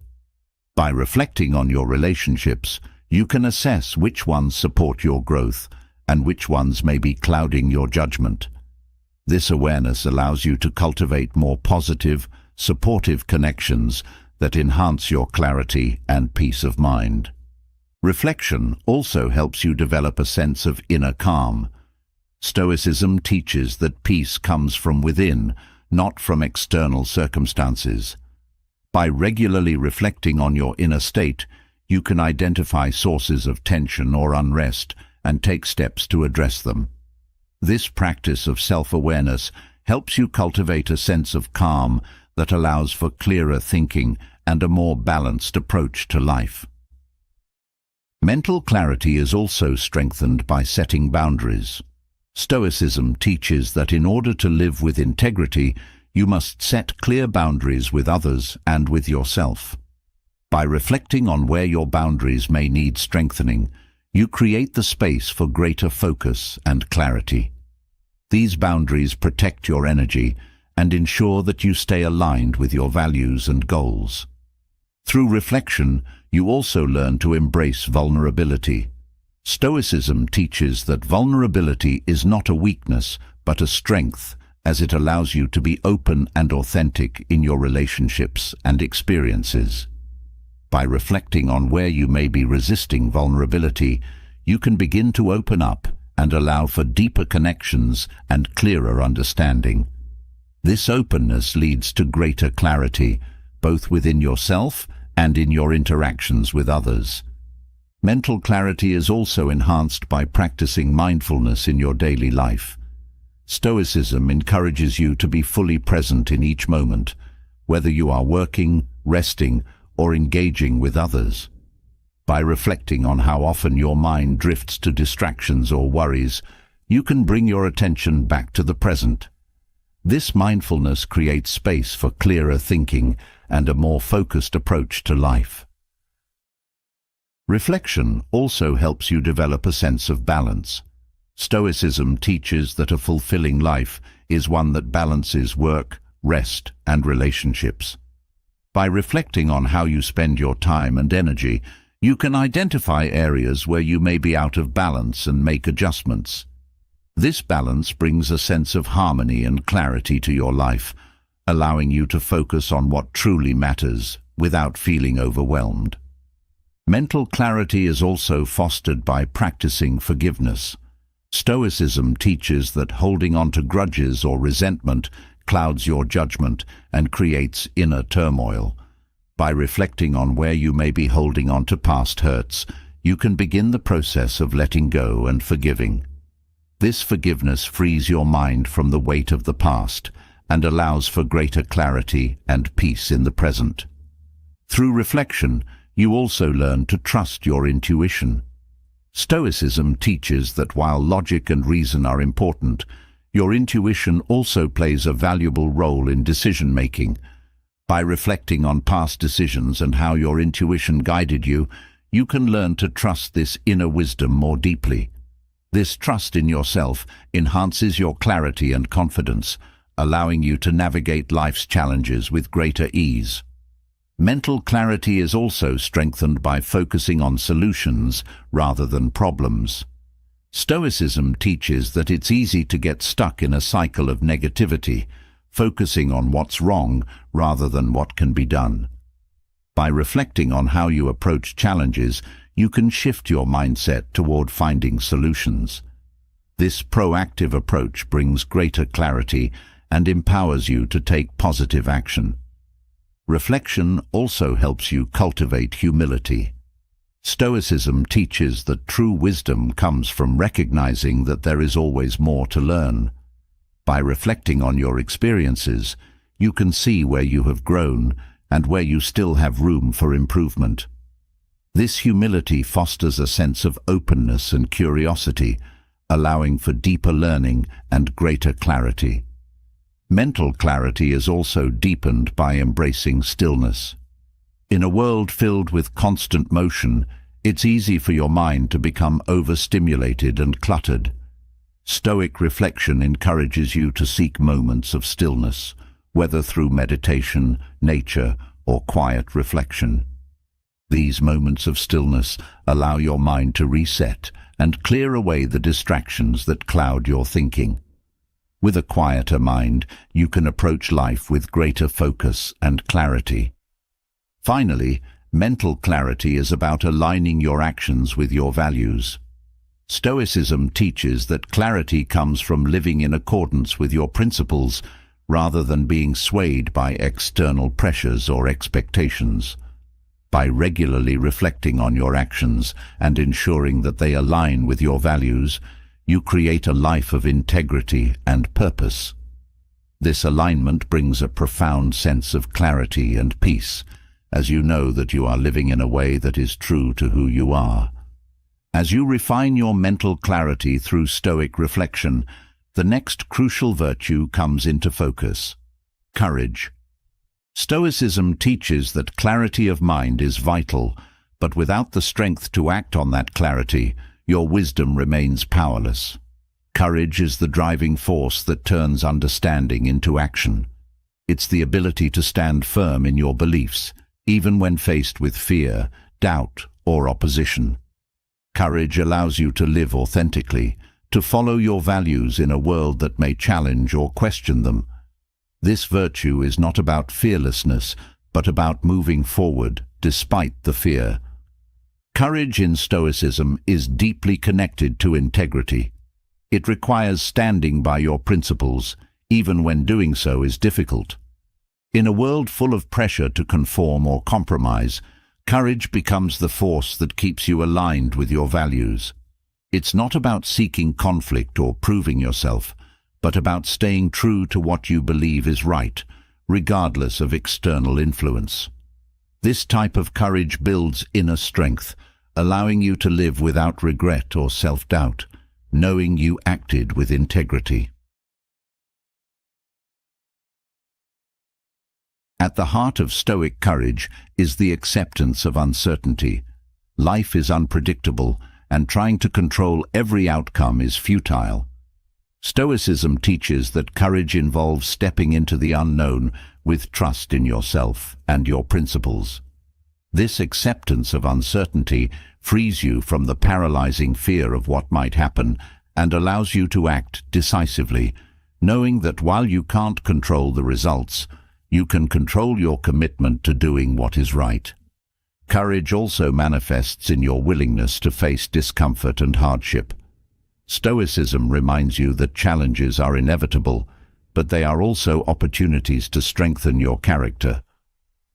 By reflecting on your relationships, you can assess which ones support your growth and which ones may be clouding your judgment. This awareness allows you to cultivate more positive, supportive connections that enhance your clarity and peace of mind. Reflection also helps you develop a sense of inner calm. Stoicism teaches that peace comes from within, not from external circumstances. By regularly reflecting on your inner state, you can identify sources of tension or unrest and take steps to address them. This practice of self-awareness helps you cultivate a sense of calm that allows for clearer thinking and a more balanced approach to life. Mental clarity is also strengthened by setting boundaries. Stoicism teaches that in order to live with integrity, you must set clear boundaries with others and with yourself. By reflecting on where your boundaries may need strengthening, you create the space for greater focus and clarity. These boundaries protect your energy and ensure that you stay aligned with your values and goals. Through reflection, you also learn to embrace vulnerability. Stoicism teaches that vulnerability is not a weakness, but a strength, as it allows you to be open and authentic in your relationships and experiences. By reflecting on where you may be resisting vulnerability, you can begin to open up and allow for deeper connections and clearer understanding. This openness leads to greater clarity, both within yourself and in your interactions with others. Mental clarity is also enhanced by practicing mindfulness in your daily life. Stoicism encourages you to be fully present in each moment, whether you are working, resting, or engaging with others. By reflecting on how often your mind drifts to distractions or worries, you can bring your attention back to the present. This mindfulness creates space for clearer thinking and a more focused approach to life. Reflection also helps you develop a sense of balance. Stoicism teaches that a fulfilling life is one that balances work, rest, and relationships. By reflecting on how you spend your time and energy, you can identify areas where you may be out of balance and make adjustments. This balance brings a sense of harmony and clarity to your life, allowing you to focus on what truly matters without feeling overwhelmed. Mental clarity is also fostered by practicing forgiveness. Stoicism teaches that holding on to grudges or resentment clouds your judgment and creates inner turmoil. By reflecting on where you may be holding on to past hurts, you can begin the process of letting go and forgiving. This forgiveness frees your mind from the weight of the past and allows for greater clarity and peace in the present. Through reflection, you also learn to trust your intuition. Stoicism teaches that while logic and reason are important, your intuition also plays a valuable role in decision-making. By reflecting on past decisions and how your intuition guided you, you can learn to trust this inner wisdom more deeply. This trust in yourself enhances your clarity and confidence, allowing you to navigate life's challenges with greater ease. Mental clarity is also strengthened by focusing on solutions rather than problems. Stoicism teaches that it's easy to get stuck in a cycle of negativity, focusing on what's wrong rather than what can be done. By reflecting on how you approach challenges, you can shift your mindset toward finding solutions. This proactive approach brings greater clarity and empowers you to take positive action. Reflection also helps you cultivate humility. Stoicism teaches that true wisdom comes from recognizing that there is always more to learn. By reflecting on your experiences, you can see where you have grown and where you still have room for improvement. This humility fosters a sense of openness and curiosity, allowing for deeper learning and greater clarity. Mental clarity is also deepened by embracing stillness. In a world filled with constant motion, it's easy for your mind to become overstimulated and cluttered. Stoic reflection encourages you to seek moments of stillness, whether through meditation, nature, or quiet reflection. These moments of stillness allow your mind to reset and clear away the distractions that cloud your thinking. With a quieter mind, you can approach life with greater focus and clarity. Finally, mental clarity is about aligning your actions with your values. Stoicism teaches that clarity comes from living in accordance with your principles rather than being swayed by external pressures or expectations. By regularly reflecting on your actions and ensuring that they align with your values, you create a life of integrity and purpose. This alignment brings a profound sense of clarity and peace, as you know that you are living in a way that is true to who you are. As you refine your mental clarity through Stoic reflection, the next crucial virtue comes into focus: courage. Stoicism teaches that clarity of mind is vital, but without the strength to act on that clarity, your wisdom remains powerless. Courage is the driving force that turns understanding into action. It's the ability to stand firm in your beliefs, even when faced with fear, doubt, or opposition. Courage allows you to live authentically, to follow your values in a world that may challenge or question them. This virtue is not about fearlessness, but about moving forward despite the fear. Courage in Stoicism is deeply connected to integrity. It requires standing by your principles, even when doing so is difficult. In a world full of pressure to conform or compromise, Courage becomes the force that keeps you aligned with your values. It's not about seeking conflict or proving yourself, but about staying true to what you believe is right, regardless of external influence. This type of courage builds inner strength, allowing you to live without regret or self-doubt, knowing you acted with integrity. At the heart of Stoic courage is the acceptance of uncertainty. Life is unpredictable, and trying to control every outcome is futile. Stoicism teaches that courage involves stepping into the unknown with trust in yourself and your principles. This acceptance of uncertainty frees you from the paralyzing fear of what might happen and allows you to act decisively, knowing that while you can't control the results, you can control your commitment to doing what is right. Courage also manifests in your willingness to face discomfort and hardship. Stoicism reminds you that challenges are inevitable, but they are also opportunities to strengthen your character.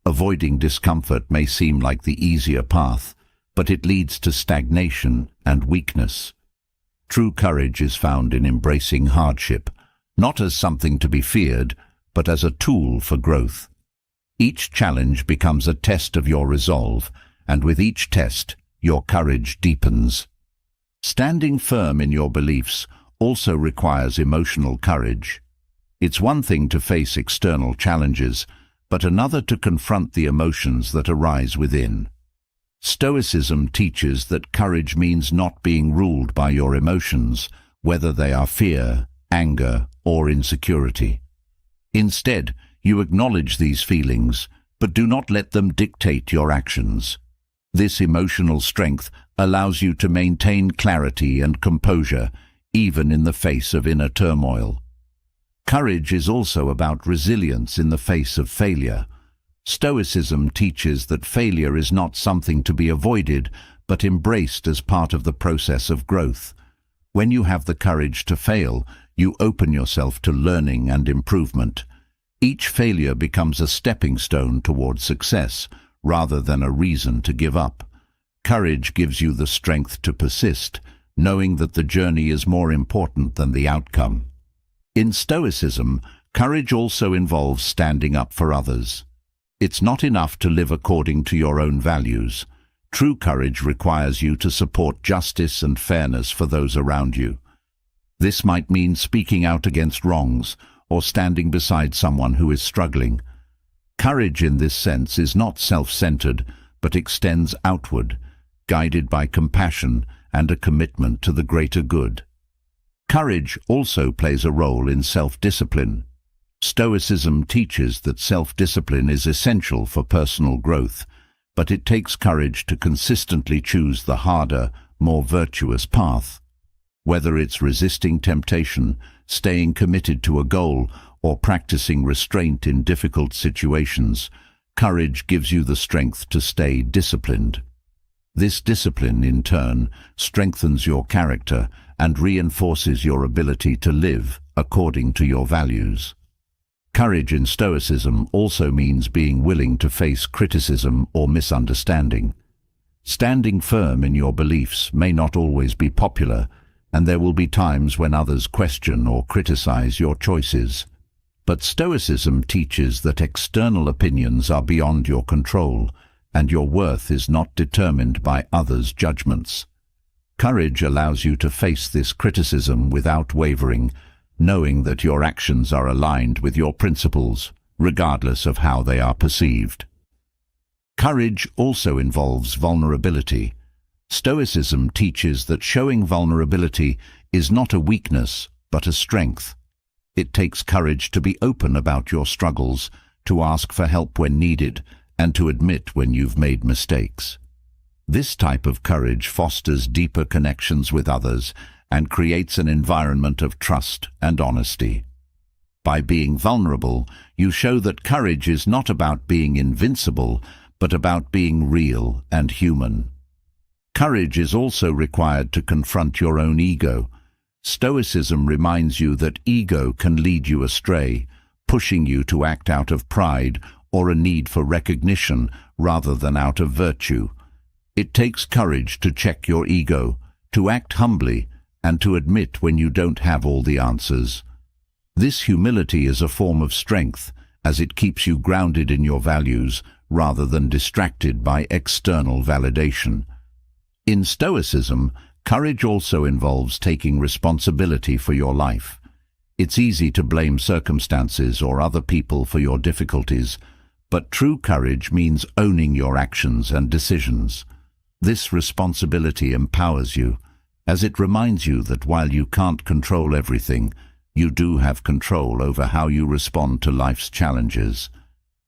Avoiding discomfort may seem like the easier path, but it leads to stagnation and weakness. True courage is found in embracing hardship, not as something to be feared, but as a tool for growth. Each challenge becomes a test of your resolve, and with each test, your courage deepens. Standing firm in your beliefs also requires emotional courage. It's one thing to face external challenges, but another to confront the emotions that arise within. Stoicism teaches that courage means not being ruled by your emotions, whether they are fear, anger, or insecurity. Instead, you acknowledge these feelings, but do not let them dictate your actions. This emotional strength allows you to maintain clarity and composure, even in the face of inner turmoil. Courage is also about resilience in the face of failure. Stoicism teaches that failure is not something to be avoided, but embraced as part of the process of growth. When you have the courage to fail, you open yourself to learning and improvement. Each failure becomes a stepping stone toward success, rather than a reason to give up. Courage gives you the strength to persist, knowing that the journey is more important than the outcome. In Stoicism, courage also involves standing up for others. It's not enough to live according to your own values. True courage requires you to support justice and fairness for those around you. This might mean speaking out against wrongs or standing beside someone who is struggling. Courage in this sense is not self-centered, but extends outward, guided by compassion and a commitment to the greater good. Courage also plays a role in self-discipline. Stoicism teaches that self-discipline is essential for personal growth, but it takes courage to consistently choose the harder, more virtuous path. Whether it's resisting temptation, staying committed to a goal, or practicing restraint in difficult situations, courage gives you the strength to stay disciplined. This discipline, in turn, strengthens your character and reinforces your ability to live according to your values. Courage in Stoicism also means being willing to face criticism or misunderstanding. Standing firm in your beliefs may not always be popular, and there will be times when others question or criticize your choices. But Stoicism teaches that external opinions are beyond your control, and your worth is not determined by others' judgments. Courage allows you to face this criticism without wavering, knowing that your actions are aligned with your principles, regardless of how they are perceived. Courage also involves vulnerability. Stoicism teaches that showing vulnerability is not a weakness, but a strength. It takes courage to be open about your struggles, to ask for help when needed, and to admit when you've made mistakes. This type of courage fosters deeper connections with others and creates an environment of trust and honesty. By being vulnerable, you show that courage is not about being invincible, but about being real and human. Courage is also required to confront your own ego. Stoicism reminds you that ego can lead you astray, pushing you to act out of pride or a need for recognition rather than out of virtue. It takes courage to check your ego, to act humbly, and to admit when you don't have all the answers. This humility is a form of strength, as it keeps you grounded in your values rather than distracted by external validation. In Stoicism, courage also involves taking responsibility for your life. It's easy to blame circumstances or other people for your difficulties, but true courage means owning your actions and decisions. This responsibility empowers you, as it reminds you that while you can't control everything, you do have control over how you respond to life's challenges.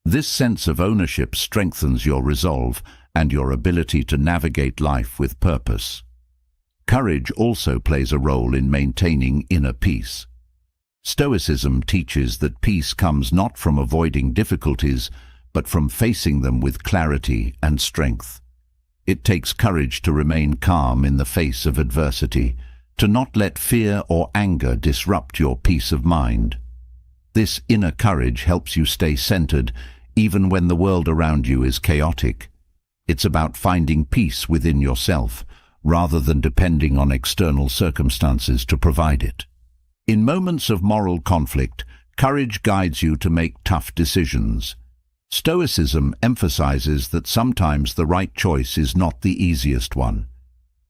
This sense of ownership strengthens your resolve and your ability to navigate life with purpose. Courage also plays a role in maintaining inner peace. Stoicism teaches that peace comes not from avoiding difficulties, but from facing them with clarity and strength. It takes courage to remain calm in the face of adversity, to not let fear or anger disrupt your peace of mind. This inner courage helps you stay centered even when the world around you is chaotic. It's about finding peace within yourself, rather than depending on external circumstances to provide it. In moments of moral conflict, courage guides you to make tough decisions. Stoicism emphasizes that sometimes the right choice is not the easiest one.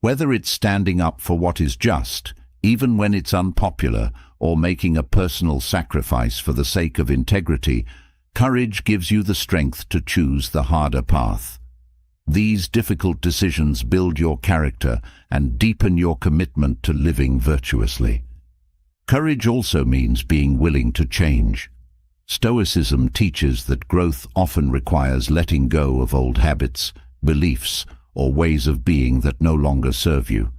Whether it's standing up for what is just, even when it's unpopular, or making a personal sacrifice for the sake of integrity, courage gives you the strength to choose the harder path. These difficult decisions build your character and deepen your commitment to living virtuously. Courage also means being willing to change. Stoicism teaches that growth often requires letting go of old habits, beliefs, or ways of being that no longer serve you.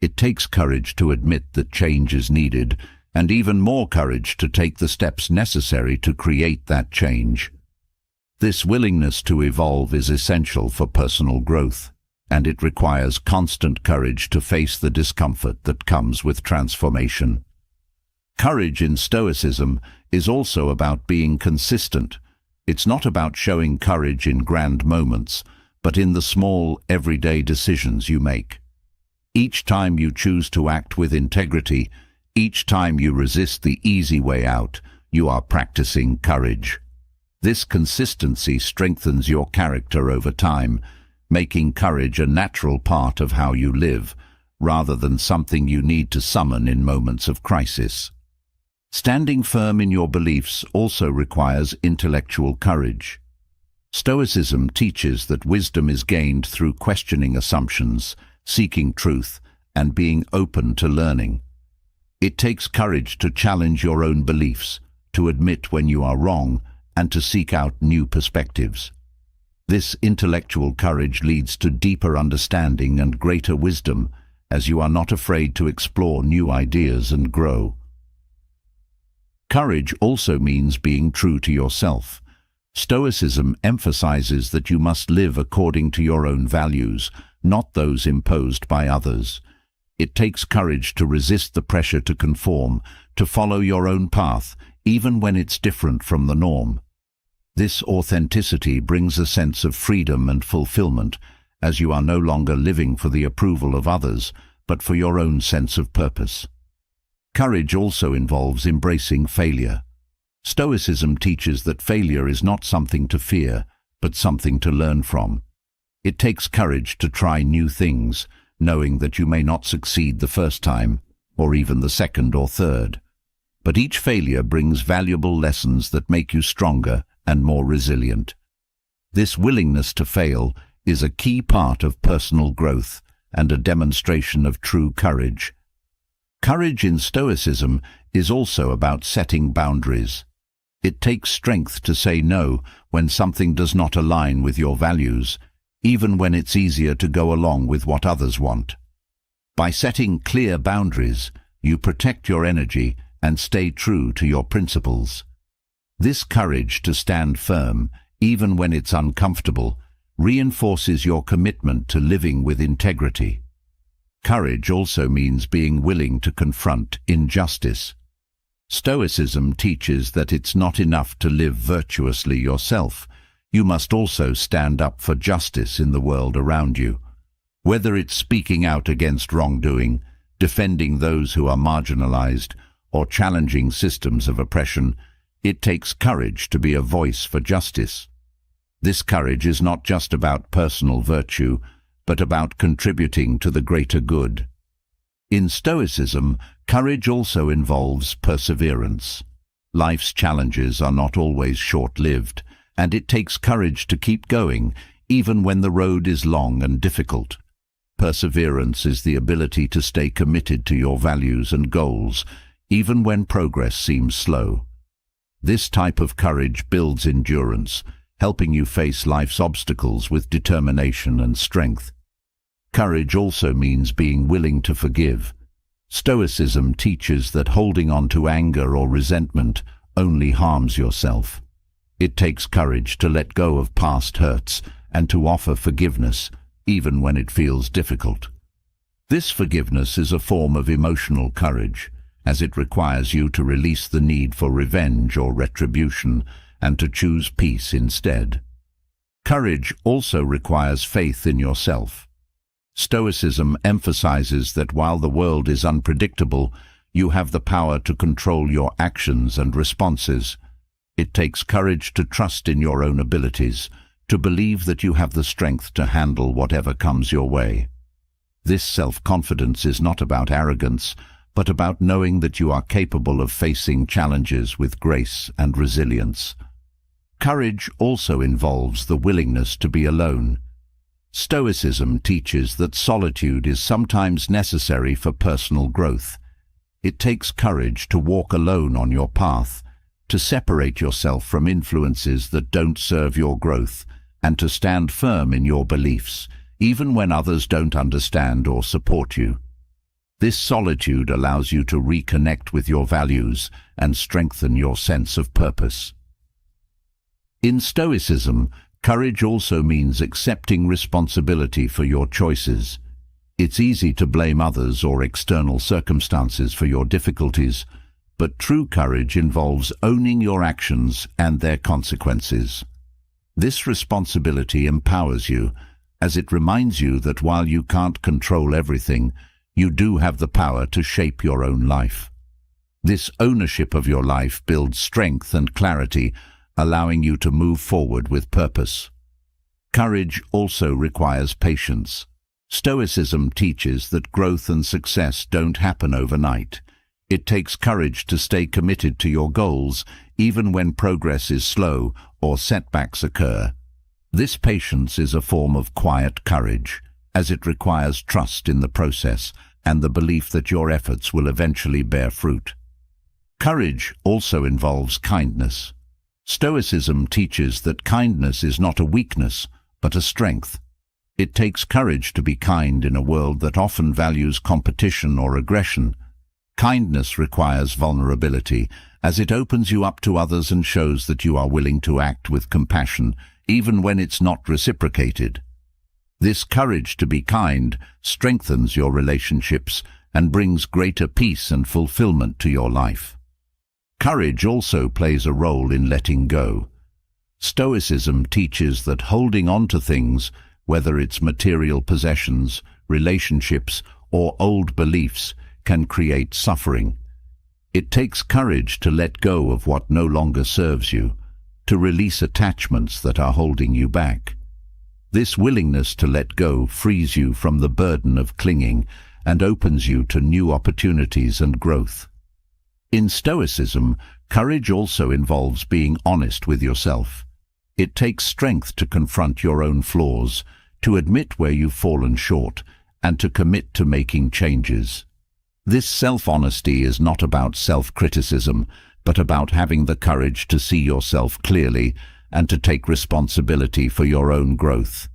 It takes courage to admit that change is needed, and even more courage to take the steps necessary to create that change. This willingness to evolve is essential for personal growth, and it requires constant courage to face the discomfort that comes with transformation. Courage in Stoicism is also about being consistent. It's not about showing courage in grand moments, but in the small, everyday decisions you make. Each time you choose to act with integrity, each time you resist the easy way out, you are practicing courage. This consistency strengthens your character over time, making courage a natural part of how you live, rather than something you need to summon in moments of crisis. Standing firm in your beliefs also requires intellectual courage. Stoicism teaches that wisdom is gained through questioning assumptions, seeking truth, and being open to learning. It takes courage to challenge your own beliefs, to admit when you are wrong, and to seek out new perspectives. This intellectual courage leads to deeper understanding and greater wisdom, as you are not afraid to explore new ideas and grow. Courage also means being true to yourself. Stoicism emphasizes that you must live according to your own values, not those imposed by others. It takes courage to resist the pressure to conform, to follow your own path, even when it's different from the norm. This authenticity brings a sense of freedom and fulfillment, as you are no longer living for the approval of others, but for your own sense of purpose. Courage also involves embracing failure. Stoicism teaches that failure is not something to fear, but something to learn from. It takes courage to try new things, knowing that you may not succeed the first time, or even the second or third. But each failure brings valuable lessons that make you stronger and more resilient. This willingness to fail is a key part of personal growth and a demonstration of true courage. Courage in Stoicism is also about setting boundaries. It takes strength to say no when something does not align with your values, even when it's easier to go along with what others want. By setting clear boundaries, you protect your energy and stay true to your principles. This courage to stand firm, even when it's uncomfortable, reinforces your commitment to living with integrity. Courage also means being willing to confront injustice. Stoicism teaches that it's not enough to live virtuously yourself. You must also stand up for justice in the world around you. Whether it's speaking out against wrongdoing, defending those who are marginalized, or challenging systems of oppression, it takes courage to be a voice for justice. This courage is not just about personal virtue, but about contributing to the greater good. In Stoicism, courage also involves perseverance. Life's challenges are not always short-lived, and it takes courage to keep going, even when the road is long and difficult. Perseverance is the ability to stay committed to your values and goals, even when progress seems slow. This type of courage builds endurance, helping you face life's obstacles with determination and strength. Courage also means being willing to forgive. Stoicism teaches that holding on to anger or resentment only harms yourself. It takes courage to let go of past hurts and to offer forgiveness, even when it feels difficult. This forgiveness is a form of emotional courage, as it requires you to release the need for revenge or retribution and to choose peace instead. Courage also requires faith in yourself. Stoicism emphasizes that while the world is unpredictable, you have the power to control your actions and responses. It takes courage to trust in your own abilities, to believe that you have the strength to handle whatever comes your way. This self-confidence is not about arrogance, but about knowing that you are capable of facing challenges with grace and resilience. Courage also involves the willingness to be alone. Stoicism teaches that solitude is sometimes necessary for personal growth. It takes courage to walk alone on your path, to separate yourself from influences that don't serve your growth, and to stand firm in your beliefs, even when others don't understand or support you. This solitude allows you to reconnect with your values and strengthen your sense of purpose. In Stoicism, courage also means accepting responsibility for your choices. It's easy to blame others or external circumstances for your difficulties, but true courage involves owning your actions and their consequences. This responsibility empowers you, as it reminds you that while you can't control everything, you do have the power to shape your own life. This ownership of your life builds strength and clarity, allowing you to move forward with purpose. Courage also requires patience. Stoicism teaches that growth and success don't happen overnight. It takes courage to stay committed to your goals, even when progress is slow or setbacks occur. This patience is a form of quiet courage, as it requires trust in the process and the belief that your efforts will eventually bear fruit. Courage also involves kindness. Stoicism teaches that kindness is not a weakness, but a strength. It takes courage to be kind in a world that often values competition or aggression. Kindness requires vulnerability, as it opens you up to others and shows that you are willing to act with compassion, even when it's not reciprocated. This courage to be kind strengthens your relationships and brings greater peace and fulfillment to your life. Courage also plays a role in letting go. Stoicism teaches that holding on to things, whether it's material possessions, relationships, or old beliefs, can create suffering. It takes courage to let go of what no longer serves you, to release attachments that are holding you back. This willingness to let go frees you from the burden of clinging and opens you to new opportunities and growth. In Stoicism, courage also involves being honest with yourself. It takes strength to confront your own flaws, to admit where you've fallen short, and to commit to making changes. This self-honesty is not about self-criticism, but about having the courage to see yourself clearly and to take responsibility for your own growth.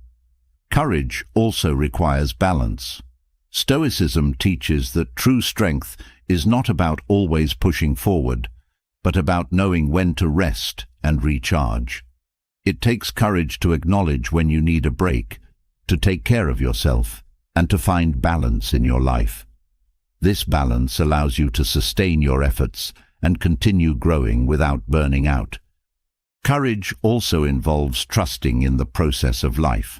Courage also requires balance. Stoicism teaches that true strength is not about always pushing forward, but about knowing when to rest and recharge. It takes courage to acknowledge when you need a break, to take care of yourself, and to find balance in your life. This balance allows you to sustain your efforts and continue growing without burning out. Courage also involves trusting in the process of life.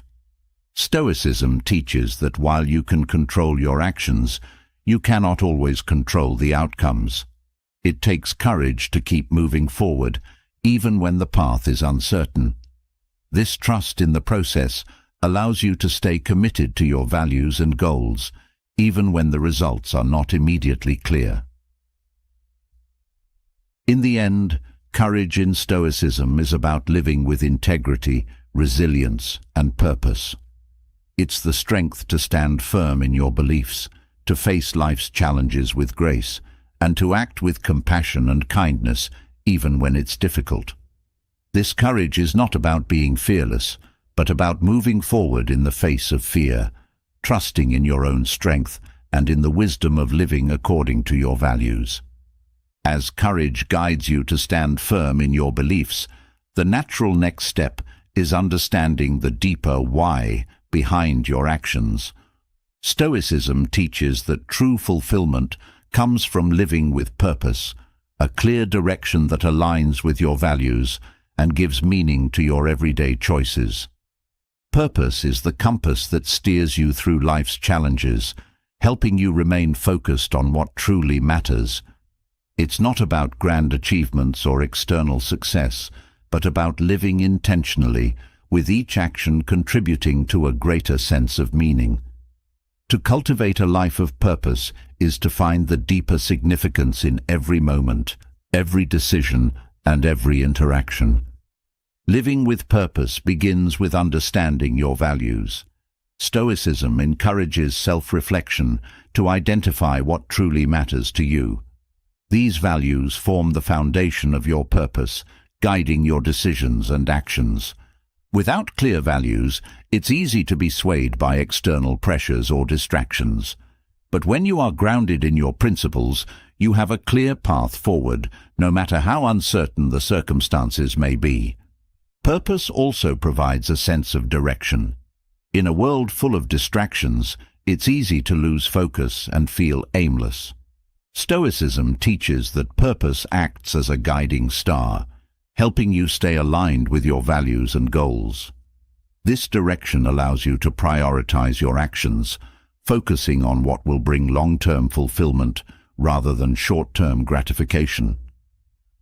Stoicism teaches that while you can control your actions, you cannot always control the outcomes. It takes courage to keep moving forward, even when the path is uncertain. This trust in the process allows you to stay committed to your values and goals, even when the results are not immediately clear. In the end, courage in Stoicism is about living with integrity, resilience, and purpose. It's the strength to stand firm in your beliefs, to face life's challenges with grace, and to act with compassion and kindness even when it's difficult. This courage is not about being fearless, but about moving forward in the face of fear, trusting in your own strength and in the wisdom of living according to your values. As courage guides you to stand firm in your beliefs, the natural next step is understanding the deeper why behind your actions. Stoicism teaches that true fulfillment comes from living with purpose, a clear direction that aligns with your values and gives meaning to your everyday choices. Purpose is the compass that steers you through life's challenges, helping you remain focused on what truly matters. It's not about grand achievements or external success, but about living intentionally, with each action contributing to a greater sense of meaning. To cultivate a life of purpose is to find the deeper significance in every moment, every decision, and every interaction. Living with purpose begins with understanding your values. Stoicism encourages self-reflection to identify what truly matters to you. These values form the foundation of your purpose, guiding your decisions and actions. Without clear values, it's easy to be swayed by external pressures or distractions. But when you are grounded in your principles, you have a clear path forward, no matter how uncertain the circumstances may be. Purpose also provides a sense of direction. In a world full of distractions, it's easy to lose focus and feel aimless. Stoicism teaches that purpose acts as a guiding star, helping you stay aligned with your values and goals. This direction allows you to prioritize your actions, focusing on what will bring long-term fulfillment rather than short-term gratification.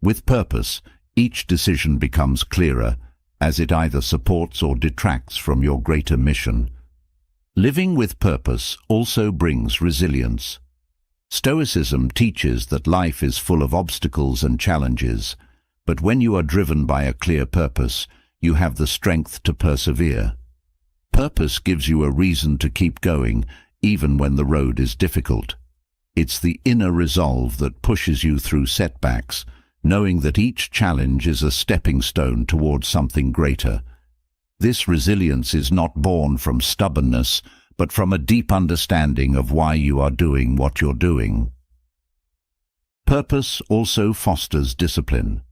With purpose, each decision becomes clearer, as it either supports or detracts from your greater mission. Living with purpose also brings resilience. Stoicism teaches that life is full of obstacles and challenges, but when you are driven by a clear purpose, you have the strength to persevere. Purpose gives you a reason to keep going, even when the road is difficult. It's the inner resolve that pushes you through setbacks, knowing that each challenge is a stepping stone towards something greater. This resilience is not born from stubbornness, but from a deep understanding of why you are doing what you're doing. Purpose also fosters discipline.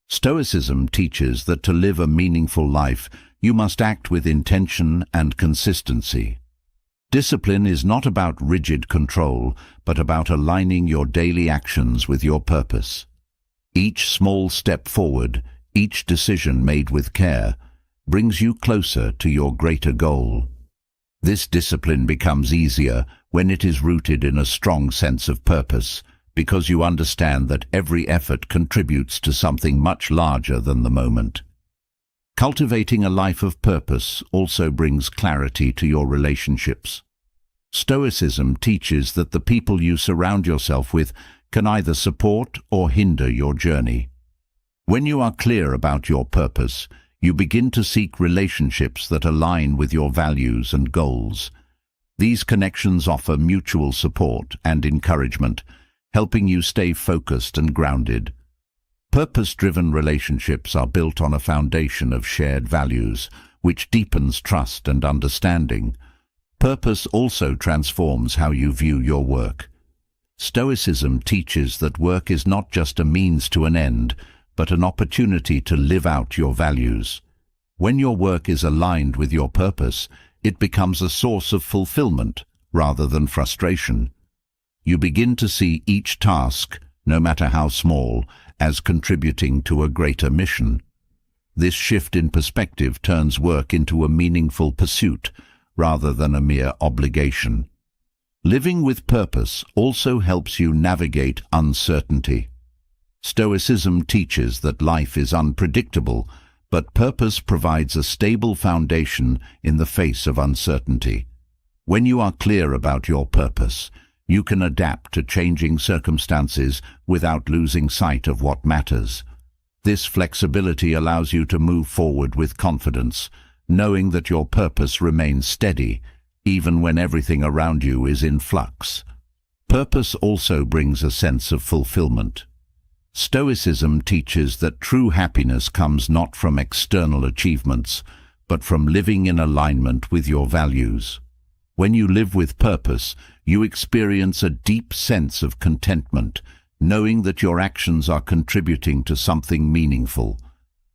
Stoicism teaches that to live a meaningful life, you must act with intention and consistency. Discipline is not about rigid control, but about aligning your daily actions with your purpose. Each small step forward, each decision made with care, brings you closer to your greater goal. This discipline becomes easier when it is rooted in a strong sense of purpose, because you understand that every effort contributes to something much larger than the moment. Cultivating a life of purpose also brings clarity to your relationships. Stoicism teaches that the people you surround yourself with can either support or hinder your journey. When you are clear about your purpose, you begin to seek relationships that align with your values and goals. These connections offer mutual support and encouragement, helping you stay focused and grounded. Purpose-driven relationships are built on a foundation of shared values, which deepens trust and understanding. Purpose also transforms how you view your work. Stoicism teaches that work is not just a means to an end, but an opportunity to live out your values. When your work is aligned with your purpose, it becomes a source of fulfillment rather than frustration. You begin to see each task no matter how small, as contributing to a greater mission. This shift in perspective turns work into a meaningful pursuit rather than a mere obligation. Living with purpose also helps you navigate uncertainty. Stoicism teaches that life is unpredictable, but purpose provides a stable foundation in the face of uncertainty. When you are clear about your purpose, you can adapt to changing circumstances without losing sight of what matters. This flexibility allows you to move forward with confidence, knowing that your purpose remains steady, even when everything around you is in flux. Purpose also brings a sense of fulfillment. Stoicism teaches that true happiness comes not from external achievements, but from living in alignment with your values. When you live with purpose, you experience a deep sense of contentment, knowing that your actions are contributing to something meaningful.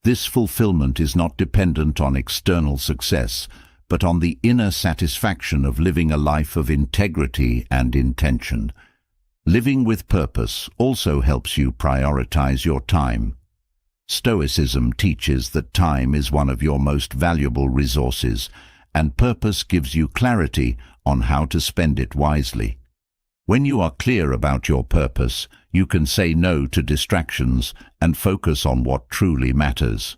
This fulfillment is not dependent on external success, but on the inner satisfaction of living a life of integrity and intention. Living with purpose also helps you prioritize your time. Stoicism teaches that time is one of your most valuable resources, and purpose gives you clarity on how to spend it wisely. When you are clear about your purpose, you can say no to distractions and focus on what truly matters.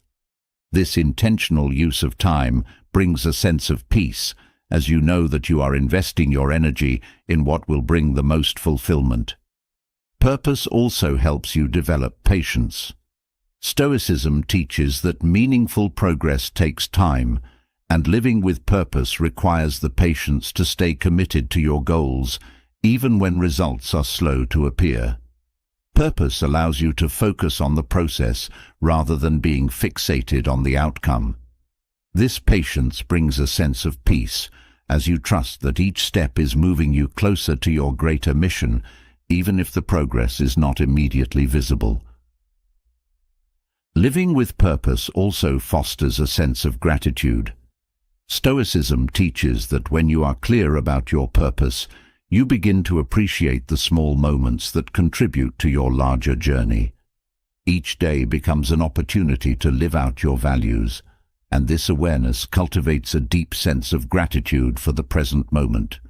This intentional use of time brings a sense of peace, as you know that you are investing your energy in what will bring the most fulfillment. Purpose also helps you develop patience. Stoicism teaches that meaningful progress takes time, and living with purpose requires the patience to stay committed to your goals, even when results are slow to appear. Purpose allows you to focus on the process rather than being fixated on the outcome. This patience brings a sense of peace, as you trust that each step is moving you closer to your greater mission, even if the progress is not immediately visible. Living with purpose also fosters a sense of gratitude. Stoicism teaches that when you are clear about your purpose, you begin to appreciate the small moments that contribute to your larger journey. Each day becomes an opportunity to live out your values, and this awareness cultivates a deep sense of gratitude for the present moment.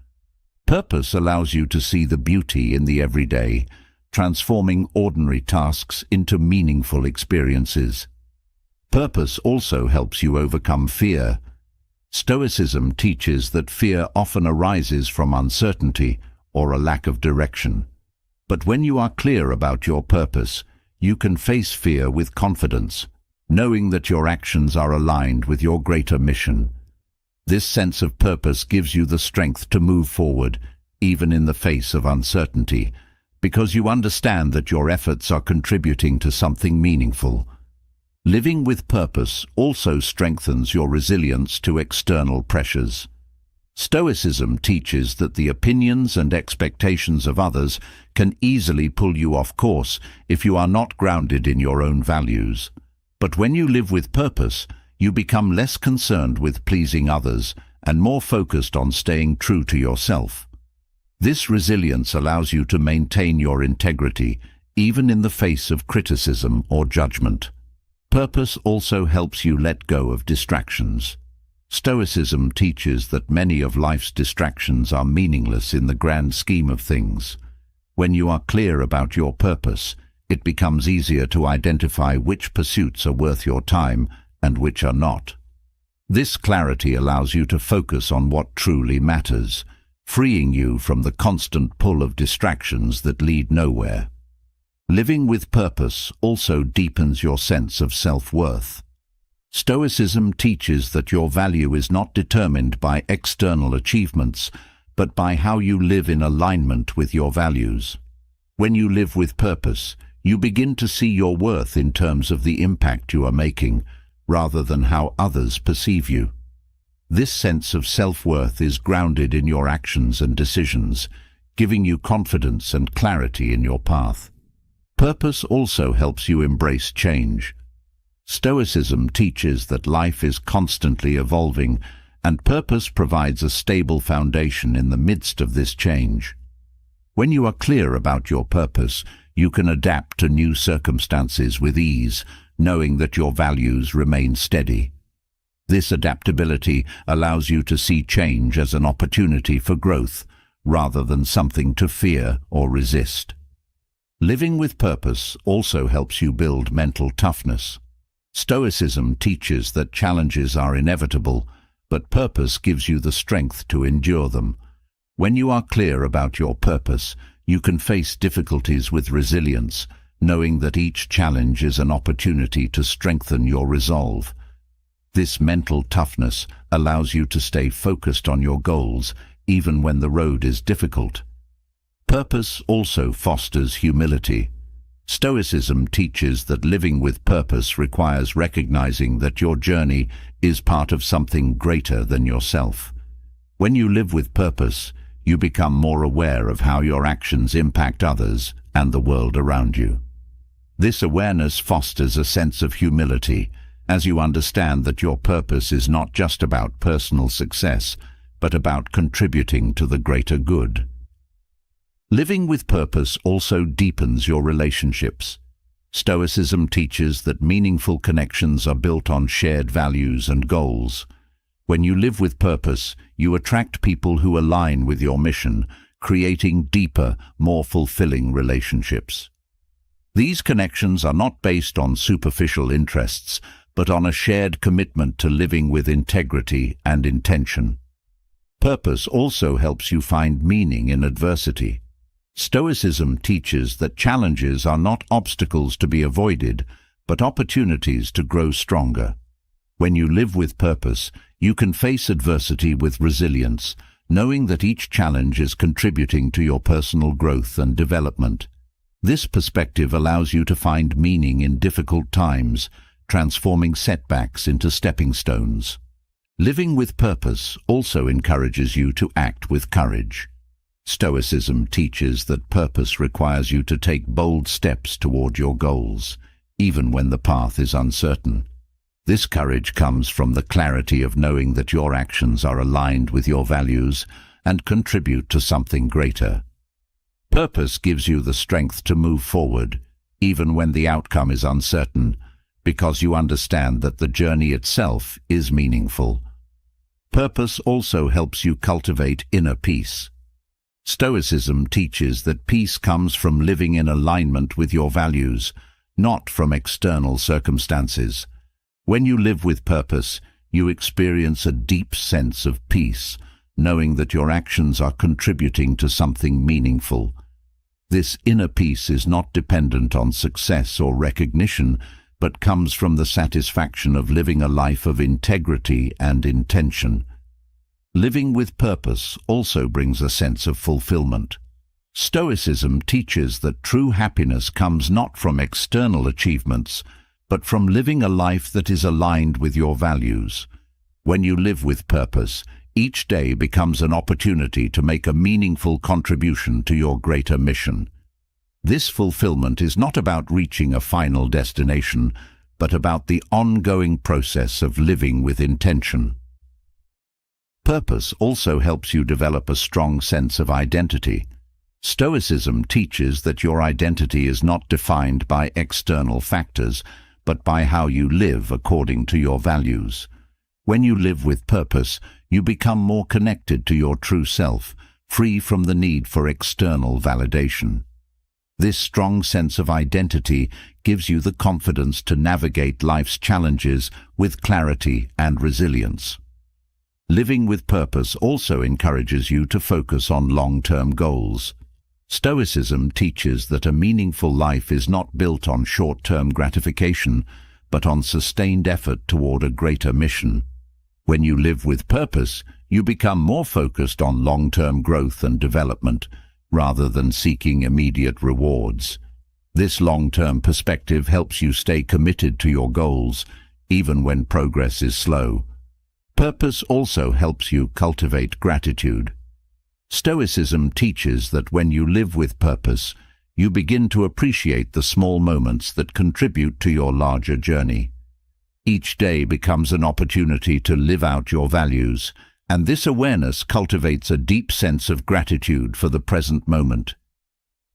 Purpose allows you to see the beauty in the everyday, transforming ordinary tasks into meaningful experiences. Purpose also helps you overcome fear. Stoicism teaches that fear often arises from uncertainty or a lack of direction. But when you are clear about your purpose, you can face fear with confidence, knowing that your actions are aligned with your greater mission. This sense of purpose gives you the strength to move forward, even in the face of uncertainty, because you understand that your efforts are contributing to something meaningful. Living with purpose also strengthens your resilience to external pressures. Stoicism teaches that the opinions and expectations of others can easily pull you off course if you are not grounded in your own values. But when you live with purpose, you become less concerned with pleasing others and more focused on staying true to yourself. This resilience allows you to maintain your integrity, even in the face of criticism or judgment. Purpose also helps you let go of distractions. Stoicism teaches that many of life's distractions are meaningless in the grand scheme of things. When you are clear about your purpose, it becomes easier to identify which pursuits are worth your time and which are not. This clarity allows you to focus on what truly matters, freeing you from the constant pull of distractions that lead nowhere. Living with purpose also deepens your sense of self-worth. Stoicism teaches that your value is not determined by external achievements, but by how you live in alignment with your values. When you live with purpose, you begin to see your worth in terms of the impact you are making, rather than how others perceive you. This sense of self-worth is grounded in your actions and decisions, giving you confidence and clarity in your path. Purpose also helps you embrace change. Stoicism teaches that life is constantly evolving, and purpose provides a stable foundation in the midst of this change. When you are clear about your purpose, you can adapt to new circumstances with ease, knowing that your values remain steady. This adaptability allows you to see change as an opportunity for growth, rather than something to fear or resist. Living with purpose also helps you build mental toughness. Stoicism teaches that challenges are inevitable, but purpose gives you the strength to endure them. When you are clear about your purpose, you can face difficulties with resilience, knowing that each challenge is an opportunity to strengthen your resolve. This mental toughness allows you to stay focused on your goals, even when the road is difficult. Purpose also fosters humility. Stoicism teaches that living with purpose requires recognizing that your journey is part of something greater than yourself. When you live with purpose, you become more aware of how your actions impact others and the world around you. This awareness fosters a sense of humility, as you understand that your purpose is not just about personal success, but about contributing to the greater good. Living with purpose also deepens your relationships. Stoicism teaches that meaningful connections are built on shared values and goals. When you live with purpose, you attract people who align with your mission, creating deeper, more fulfilling relationships. These connections are not based on superficial interests, but on a shared commitment to living with integrity and intention. Purpose also helps you find meaning in adversity. Stoicism teaches that challenges are not obstacles to be avoided, but opportunities to grow stronger. When you live with purpose, you can face adversity with resilience, knowing that each challenge is contributing to your personal growth and development. This perspective allows you to find meaning in difficult times, transforming setbacks into stepping stones. Living with purpose also encourages you to act with courage. Stoicism teaches that purpose requires you to take bold steps toward your goals, even when the path is uncertain. This courage comes from the clarity of knowing that your actions are aligned with your values and contribute to something greater. Purpose gives you the strength to move forward, even when the outcome is uncertain, because you understand that the journey itself is meaningful. Purpose also helps you cultivate inner peace. Stoicism teaches that peace comes from living in alignment with your values, not from external circumstances. When you live with purpose, you experience a deep sense of peace, knowing that your actions are contributing to something meaningful. This inner peace is not dependent on success or recognition, but comes from the satisfaction of living a life of integrity and intention. Living with purpose also brings a sense of fulfillment. Stoicism teaches that true happiness comes not from external achievements, but from living a life that is aligned with your values. When you live with purpose, each day becomes an opportunity to make a meaningful contribution to your greater mission. This fulfillment is not about reaching a final destination, but about the ongoing process of living with intention. Purpose also helps you develop a strong sense of identity. Stoicism teaches that your identity is not defined by external factors, but by how you live according to your values. When you live with purpose, you become more connected to your true self, free from the need for external validation. This strong sense of identity gives you the confidence to navigate life's challenges with clarity and resilience. Living with purpose also encourages you to focus on long-term goals. Stoicism teaches that a meaningful life is not built on short-term gratification, but on sustained effort toward a greater mission. When you live with purpose, you become more focused on long-term growth and development, rather than seeking immediate rewards. This long-term perspective helps you stay committed to your goals, even when progress is slow. Purpose also helps you cultivate gratitude. Stoicism teaches that when you live with purpose, you begin to appreciate the small moments that contribute to your larger journey. Each day becomes an opportunity to live out your values, and this awareness cultivates a deep sense of gratitude for the present moment.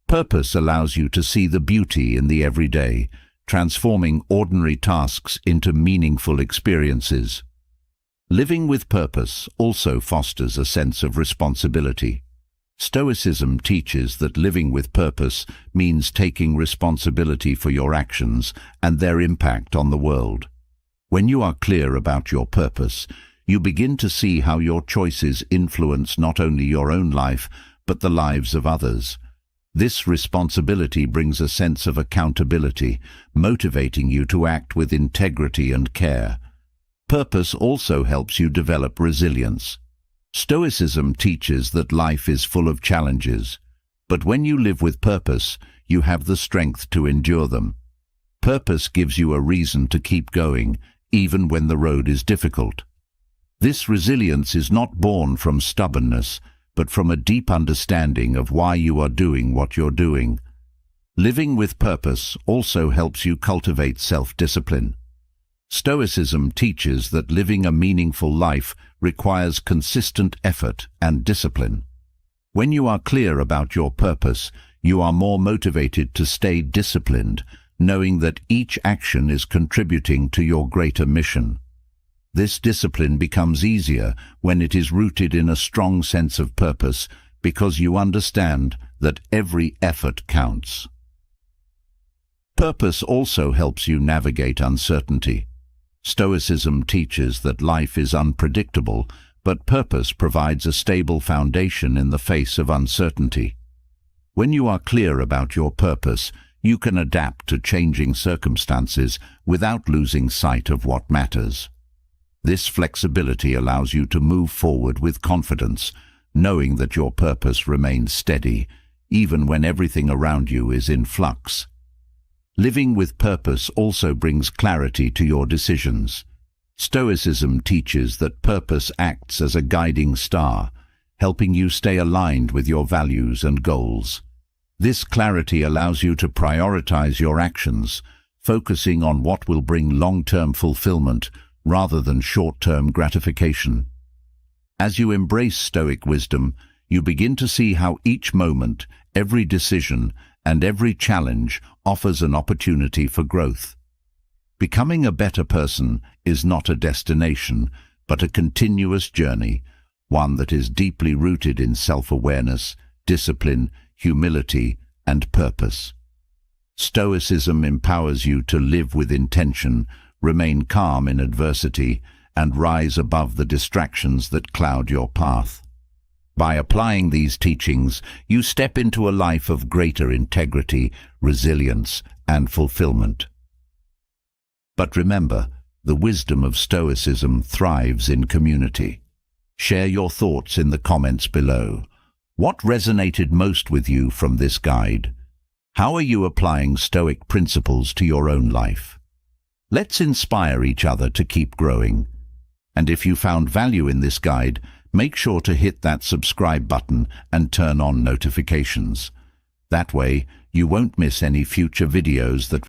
Purpose allows you to see the beauty in the everyday, transforming ordinary tasks into meaningful experiences. Living with purpose also fosters a sense of responsibility. Stoicism teaches that living with purpose means taking responsibility for your actions and their impact on the world. When you are clear about your purpose, you begin to see how your choices influence not only your own life, but the lives of others. This responsibility brings a sense of accountability, motivating you to act with integrity and care. Purpose also helps you develop resilience. Stoicism teaches that life is full of challenges, but when you live with purpose, you have the strength to endure them. Purpose gives you a reason to keep going, even when the road is difficult. This resilience is not born from stubbornness, but from a deep understanding of why you are doing what you're doing. Living with purpose also helps you cultivate self-discipline. Stoicism teaches that living a meaningful life requires consistent effort and discipline. When you are clear about your purpose, you are more motivated to stay disciplined, knowing that each action is contributing to your greater mission. This discipline becomes easier when it is rooted in a strong sense of purpose, because you understand that every effort counts. Purpose also helps you navigate uncertainty. Stoicism teaches that life is unpredictable, but purpose provides a stable foundation in the face of uncertainty. When you are clear about your purpose, you can adapt to changing circumstances without losing sight of what matters. This flexibility allows you to move forward with confidence, knowing that your purpose remains steady, even when everything around you is in flux. Living with purpose also brings clarity to your decisions. Stoicism teaches that purpose acts as a guiding star, helping you stay aligned with your values and goals. This clarity allows you to prioritize your actions, focusing on what will bring long-term fulfillment rather than short-term gratification. As you embrace Stoic wisdom, you begin to see how each moment, every decision, and every challenge offers an opportunity for growth. Becoming a better person is not a destination, but a continuous journey, one that is deeply rooted in self-awareness, discipline, humility, and purpose. Stoicism empowers you to live with intention, remain calm in adversity, and rise above the distractions that cloud your path. By applying these teachings, you step into a life of greater integrity, resilience, and fulfillment. But remember, the wisdom of Stoicism thrives in community. Share your thoughts in the comments below. What resonated most with you from this guide? How are you applying Stoic principles to your own life? Let's inspire each other to keep growing. And if you found value in this guide, make sure to hit that subscribe button and turn on notifications. That way, you won't miss any future videos that